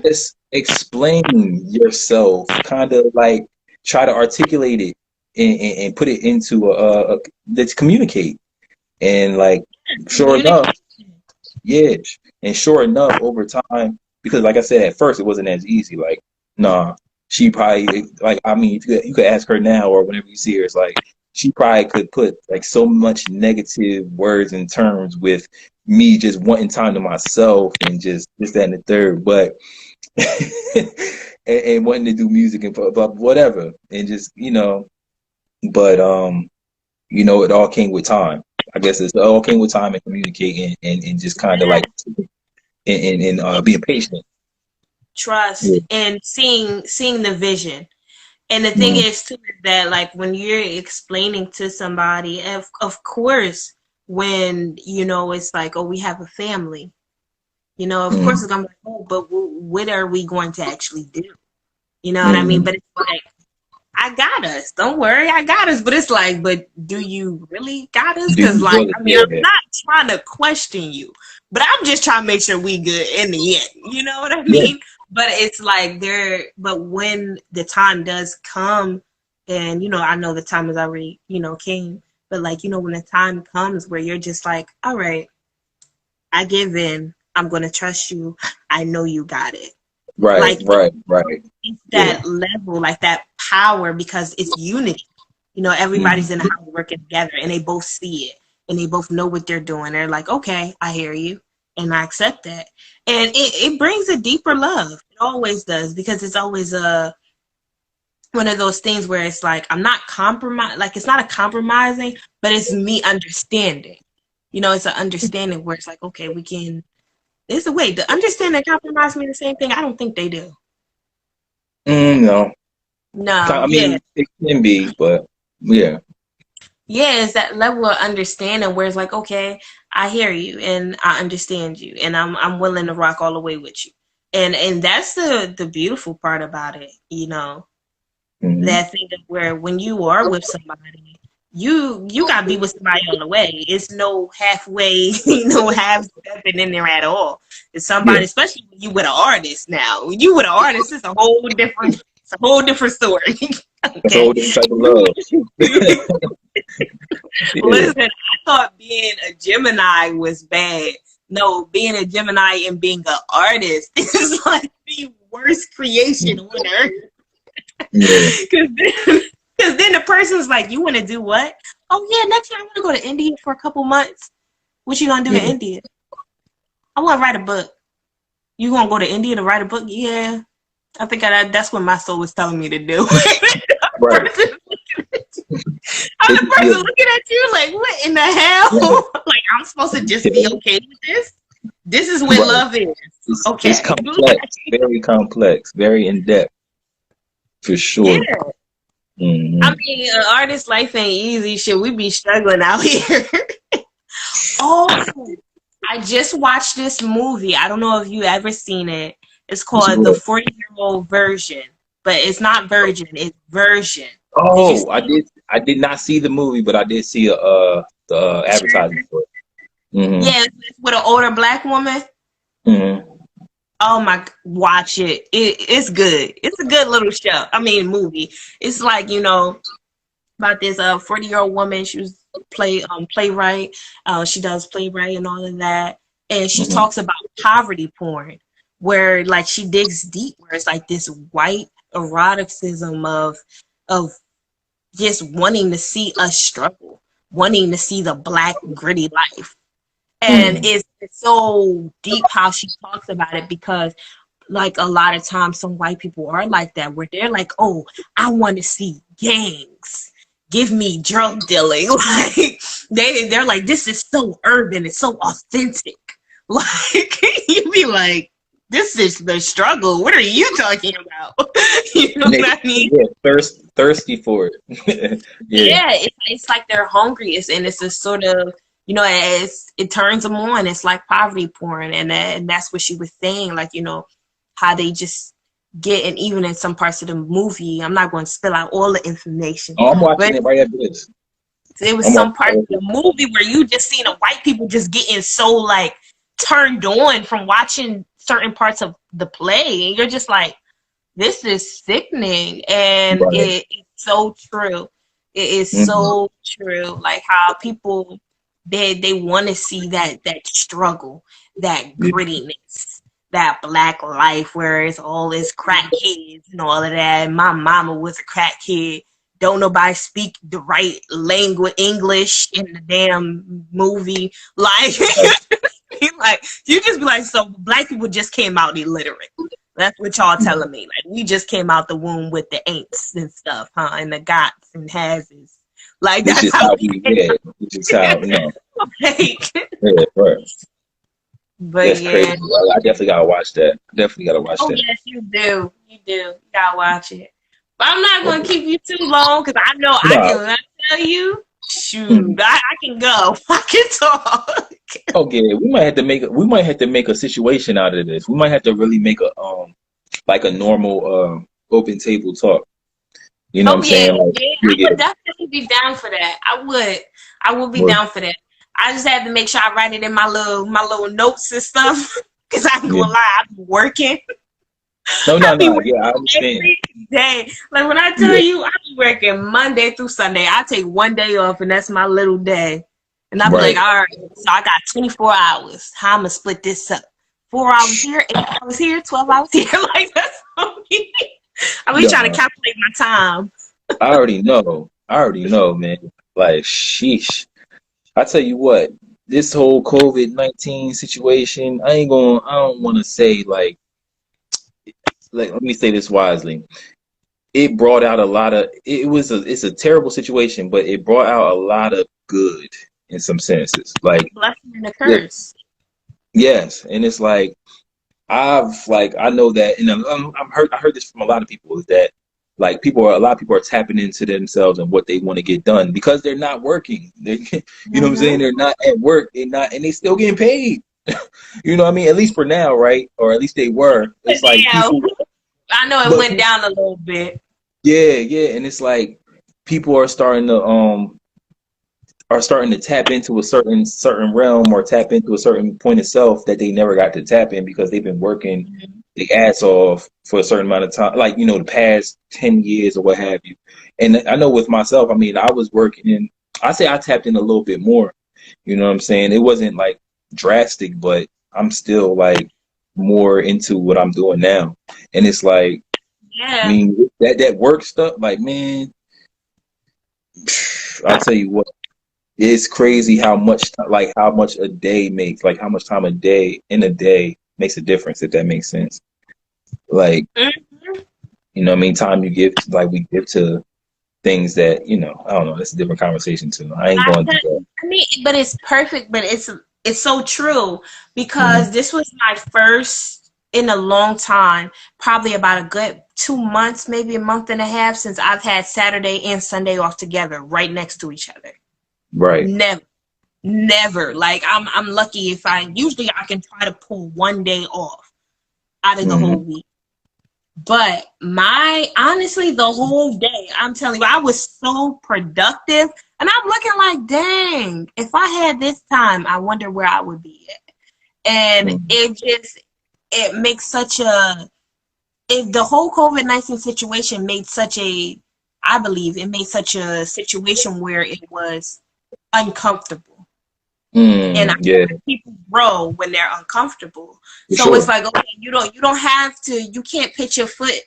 just explain yourself, kind of like try to articulate it and put it into let's communicate. And like, sure enough, and sure enough, over time, because like I said, at first it wasn't as easy. Like, nah, she probably, like, I mean, you could ask her now, or whenever you see her, it's like, she probably could put like so much negative words and terms with me just wanting time to myself and just that and the third, but and wanting to do music and whatever, and just, you know, but you know, it all came with time. I guess it all came with time and communicating and just kind of like and being patient, trust, and seeing the vision. And the thing is too is that like when you're explaining to somebody, of course, when you know it's like, oh, we have a family, you know, of course it's gonna be like, oh, but what are we going to actually do? You know what I mean? But it's like, I got us. Don't worry, I got us. But it's like, but do you really got us? Because like, I mean, I'm not trying to question you, but I'm just trying to make sure we good in the end. You know what I mean? Yeah. But it's like but when the time does come, and, you know, I know the time has already, you know, came, but like, you know, when the time comes where you're just like, all right, I give in. I'm going to trust you. I know you got it. Right, like, right. It's that level, like that power, because it's unity. You know, everybody's in the house working together, and they both see it, and they both know what they're doing. They're like, okay, I hear you, and I accept that. And it brings a deeper love. It always does, because it's always one of those things where it's like, I'm not compromised. Like, it's not a compromising, but it's me understanding. You know, it's an understanding where it's like, okay, we can. There's a way. The understand and compromise mean the same thing? I don't think they do. No. No. I mean, it can be, but yeah. Yeah, it's that level of understanding where it's like, okay, I hear you and I understand you, and I'm willing to rock all the way with you. And that's the beautiful part about it, you know. That thing of where when you are with somebody, you gotta be with somebody all the way. It's no halfway, no half stepping in there at all. It's somebody, especially when you with an artist now. When you with an artist, it's a whole different story. Okay. It's a whole different type of love. Listen, I thought being a Gemini was bad. No, being a Gemini and being an artist is like the worst creation on earth. Because then the person's like, you want to do what? Oh, yeah, next year I want to go to India for a couple months. What you going to do in India? I want to write a book. You going to go to India to write a book? Yeah. I think that's what my soul was telling me to do. Right. I'm the person looking at you like, what in the hell? Like, I'm supposed to just be okay with this? This is what love is. Okay. It's complex, very complex, very in-depth, for sure. Yeah. I mean, an artist's life ain't easy. Shit, we be struggling out here. Oh, I just watched this movie. I don't know if you ever seen it. It's called The 40-Year-Old Virgin, but it's not Virgin. It's Version. Oh, I did not see the movie, but I did see the advertisement for it. Yeah, it's with an older black woman. Oh my, watch it. It's good. It's a good little show. I mean, movie. It's like, you know, about this 40-year-old woman. She was playwright. She does playwright and all of that. And she talks about poverty porn, where like she digs deep, where it's like this white eroticism of just wanting to see us struggle, wanting to see the black gritty life. And it's so deep how she talks about it, because like a lot of times some white people are like that, where they're like, oh, I want to see gangs, give me drug dealing. Like they're like, this is so urban, it's so authentic. Like you be like, this is the struggle. What are you talking about? You know what I mean? Yeah, thirsty for it. Yeah, it's like they're hungry. And it's a sort of, you know, it turns them on. It's like poverty porn, and that's what she was saying. Like, you know, how they just get, and even in some parts of the movie, I'm not going to spill out all the information. Oh, I'm watching it right after this. There was some parts of the movie where you just seen the white people just getting so like turned on from watching certain parts of the play, and you're just like, this is sickening, and it's so true. It is so true. Like how people. They want to see that struggle, that grittiness, that black life where it's all this crack kids and all of that. My mama was a crack kid. Don't nobody speak the right language, English in the damn movie. Like, like you just be like, so black people just came out illiterate. That's what y'all telling me. Like we just came out the womb with the ain'ts and stuff, huh? And the gots and hases. Like that's how we get. Which is how, you know. Like, yeah, right. But that's crazy. I definitely gotta watch that. Oh yes, you do. You gotta watch it. But I'm not going to keep you too long because I know I Nah. can. When I tell you, shoot, I can go. I can talk. Okay, we might have to make a situation out of this. We might have to really make a like a normal open table talk. You know what I'm saying? Like, I would definitely be down for that. I would be down for that. I just had to make sure I write it in my little notes and stuff because I ain't gonna lie, I've been working. No. Yeah, I understand. every day. Like when I tell you, I be working Monday through Sunday. I take one day off, and that's my little day. And I'm like, all right, so I got 24 hours. How I'm gonna split this up? 4 hours here, 8 hours here, 12 hours here. Like that's so me. I be trying to calculate my time. I already know, man. Like, sheesh. I tell you what, this whole COVID-19 situation, I don't want to say like, let me say this wisely. It brought out a lot of, it's a terrible situation, but it brought out a lot of good in some senses. Like, blessing and a curse. Yes. And it's like, I know that, and I heard this from a lot of people, is that like a lot of people are tapping into themselves and what they want to get done because they're not working. You know what I'm saying? They're not at work. And they still getting paid. You know what I mean? At least for now, right? Or at least they were. It's like people, I know it went down a little bit. Yeah. And it's like people are starting to tap into a certain realm or tap into a certain point of self that they never got to tap in because they've been working the ass off for a certain amount of time, like, the past 10 years or what have you. And I know with myself, I mean, I was working I say I tapped in a little bit more, you know what I'm saying? It wasn't like drastic, but I'm still like more into what I'm doing now. And it's like, I mean, that work stuff, like, man, I'll tell you what, it's crazy how much a day makes, like how much time in a day makes a difference, if that makes sense. Like, you know what I mean? Time we give to things that, I don't know, that's a different conversation too. I ain't going to do that. I mean, but it's perfect, but it's so true because this was my first in a long time, probably about a good 2 months, maybe a month and a half since I've had Saturday and Sunday off together right next to each other. Right. Never. Like I'm lucky if usually I can try to pull one day off out of the whole week. But honestly, the whole day, I'm telling you, I was so productive. And I'm looking like, dang, if I had this time, I wonder where I would be at. And it makes the whole COVID-19 situation I believe it made such a situation where it was uncomfortable. And I think people grow when they're uncomfortable. It's like, okay, you don't have to, you can't put your foot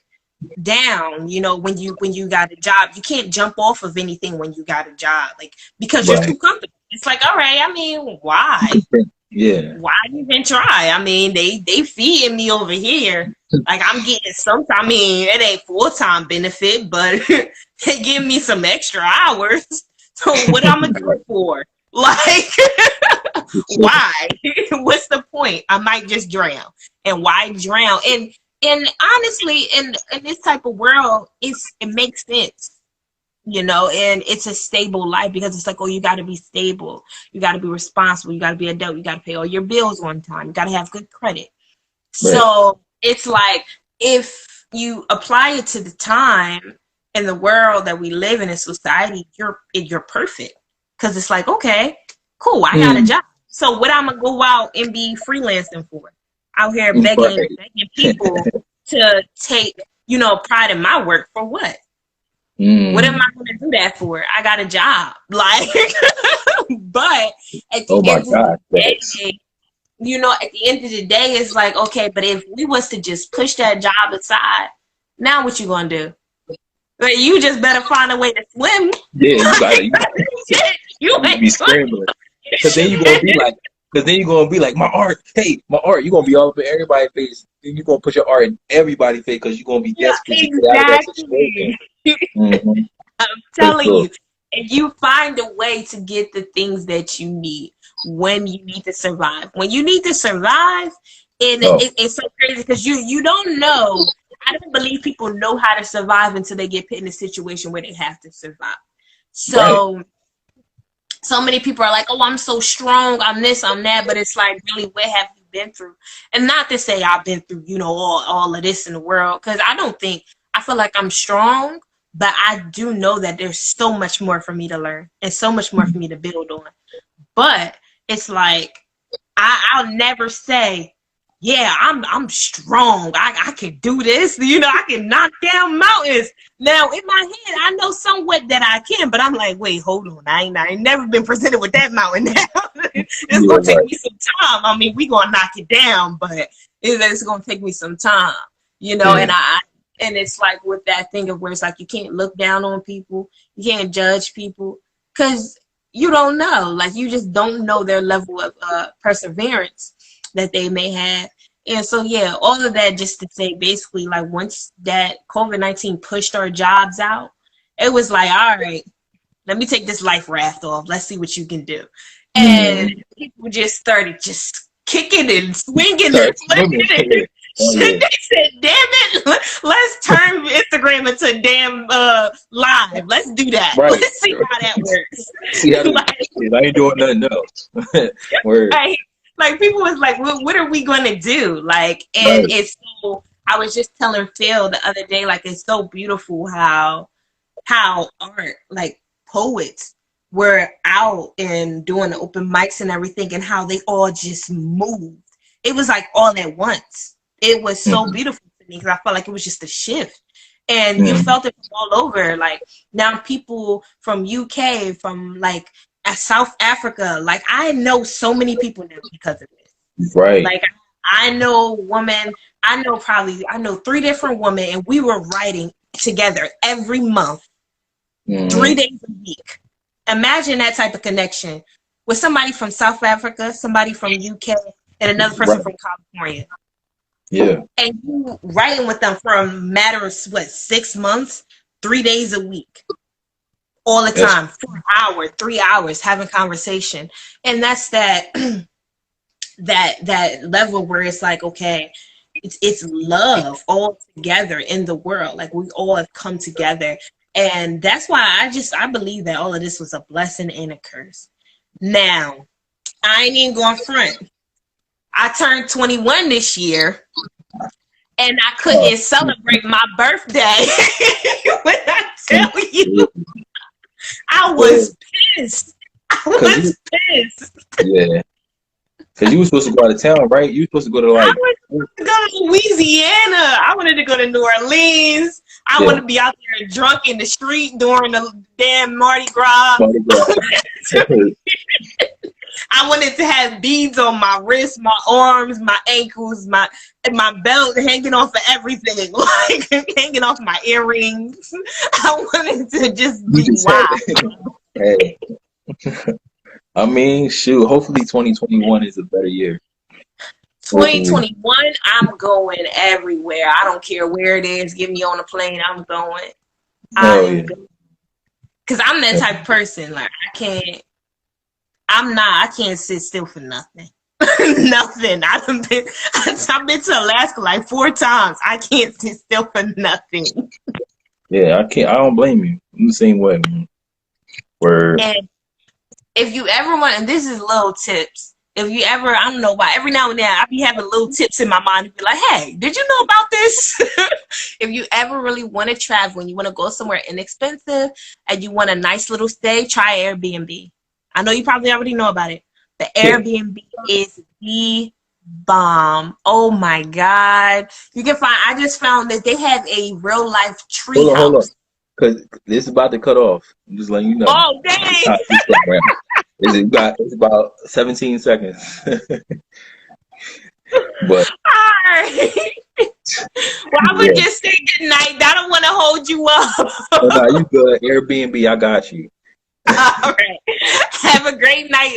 down, when you got a job. You can't jump off of anything when you got a job, like, because you're too comfortable. It's like, all right, I mean, why? Yeah. Why even try? I mean, they feeding me over here. Like, I'm getting I mean, it ain't full-time benefit, but they give me some extra hours. So what I'm gonna do for? Like, why? What's the point? I might just drown. And why drown? And honestly, in this type of world, it makes sense, and it's a stable life because it's like, oh, you got to be stable. You got to be responsible. You got to be adult. You got to pay all your bills on time. You got to have good credit. Right. So it's like, if you apply it to the time and the world that we live in society, you're perfect. Because it's like, okay, cool, I got a job. So what I'm going to go out and be freelancing for? Out here begging people to take, pride in my work for what? What am I going to do that for? I got a job. Like, but at the end of the day, at the end of the day, it's like, okay, but if we was to just push that job aside, now what you going to do? Like, you just better find a way to swim. Yeah, you be scrambling. Because then you're going to be like, my art, you're going to be all up in everybody's face. Then you're going to put your art in everybody's face because you're going to be desperate to get out of that situation. I'm telling you, if you find a way to get the things that you need when you need to survive. When you need to survive, it's so crazy because you don't know I don't believe people know how to survive until they get put in a situation where they have to survive. So so many people are like, oh, I'm so strong, I'm this, I'm that, but it's like, really, what have you been through? And not to say I've been through, you know, all of this in the world, because I feel like I'm strong, but I do know that there's so much more for me to learn and so much more for me to build on. But it's like, I'll never say, yeah, I'm strong. I can do this. You know, I can knock down mountains. Now, in my head, I know somewhat that I can, but I'm like, wait, hold on. I ain't never been presented with that mountain now. It's going to take me some time. I mean, we going to knock it down, but it's going to take me some time, you know, and and it's like with that thing of where it's like, you can't look down on people. You can't judge people because you don't know. Like, you just don't know their level of perseverance that they may have. And so, yeah, all of that just to say, basically, like, once that COVID-19 pushed our jobs out, it was like, all right, let me take this life raft off. Let's see what you can do. And people just started just kicking and swinging and flipping. They said, damn it, let's turn Instagram into damn live. Let's do that. Right. Let's see how that works. See how I ain't doing nothing else. Word. Right. Like, people was like, what are we going to do? Like, and it's so, I was just telling Phil the other day, like, it's so beautiful how art, like, poets were out and doing the open mics and everything, and how they all just moved. It was like all at once. It was so beautiful to me because I felt like it was just a shift. And you felt it from all over. Like, now people from UK, from like South Africa, like, I know so many people now because of this. Right. Like, I know 3 different women, and we were writing together every month, 3 days a week. Imagine that type of connection with somebody from South Africa, somebody from UK, and another person from California. Yeah. And you writing with them for a matter of 6 months, 3 days a week, all the time, 4 hours, 3 hours, having conversation. And that's that that level where it's like, okay, it's love all together in the world. Like, we all have come together. And that's why I believe that all of this was a blessing and a curse. Now, I ain't even going front. I turned 21 this year, and I couldn't celebrate my birthday. When I tell you, I was pissed. I was pissed. Yeah. Because you were supposed to go out of town, right? You were supposed to go to, like... I was supposed to go to Louisiana. I wanted to go to New Orleans. I wanted to be out there drunk in the street during the damn Mardi Gras. I wanted to have beads on my wrists, my arms, my ankles, my belt hanging off of everything, like hanging off my earrings. I wanted to just be wild. Hey. I mean, shoot, hopefully 2021 is a better year. 2021, I'm going everywhere. I don't care where it is. Get me on a plane, I'm going. Because I'm that type of person. Like, I can't sit still for nothing. Nothing. I've been to Alaska like 4 times. I can't sit still for nothing. Yeah, I can't. I don't blame you. I'm the same way, man. Word. And if you ever want, and this is little tips. If you ever, I don't know why, every now and then I be having little tips in my mind to be like, hey, did you know about this? If you ever really want to travel and you want to go somewhere inexpensive and you want a nice little stay, try Airbnb. I know you probably already know about it. The Airbnb is the bomb. Oh my God. You can find, I just found that they have a real life tree house. Hold on. Because this is about to cut off. I'm just letting you know. Oh, dang. It's about 17 seconds. But all right. Well, I would just say good night. I don't want to hold you up. No, you good. Airbnb, I got you. All right. Have a great night.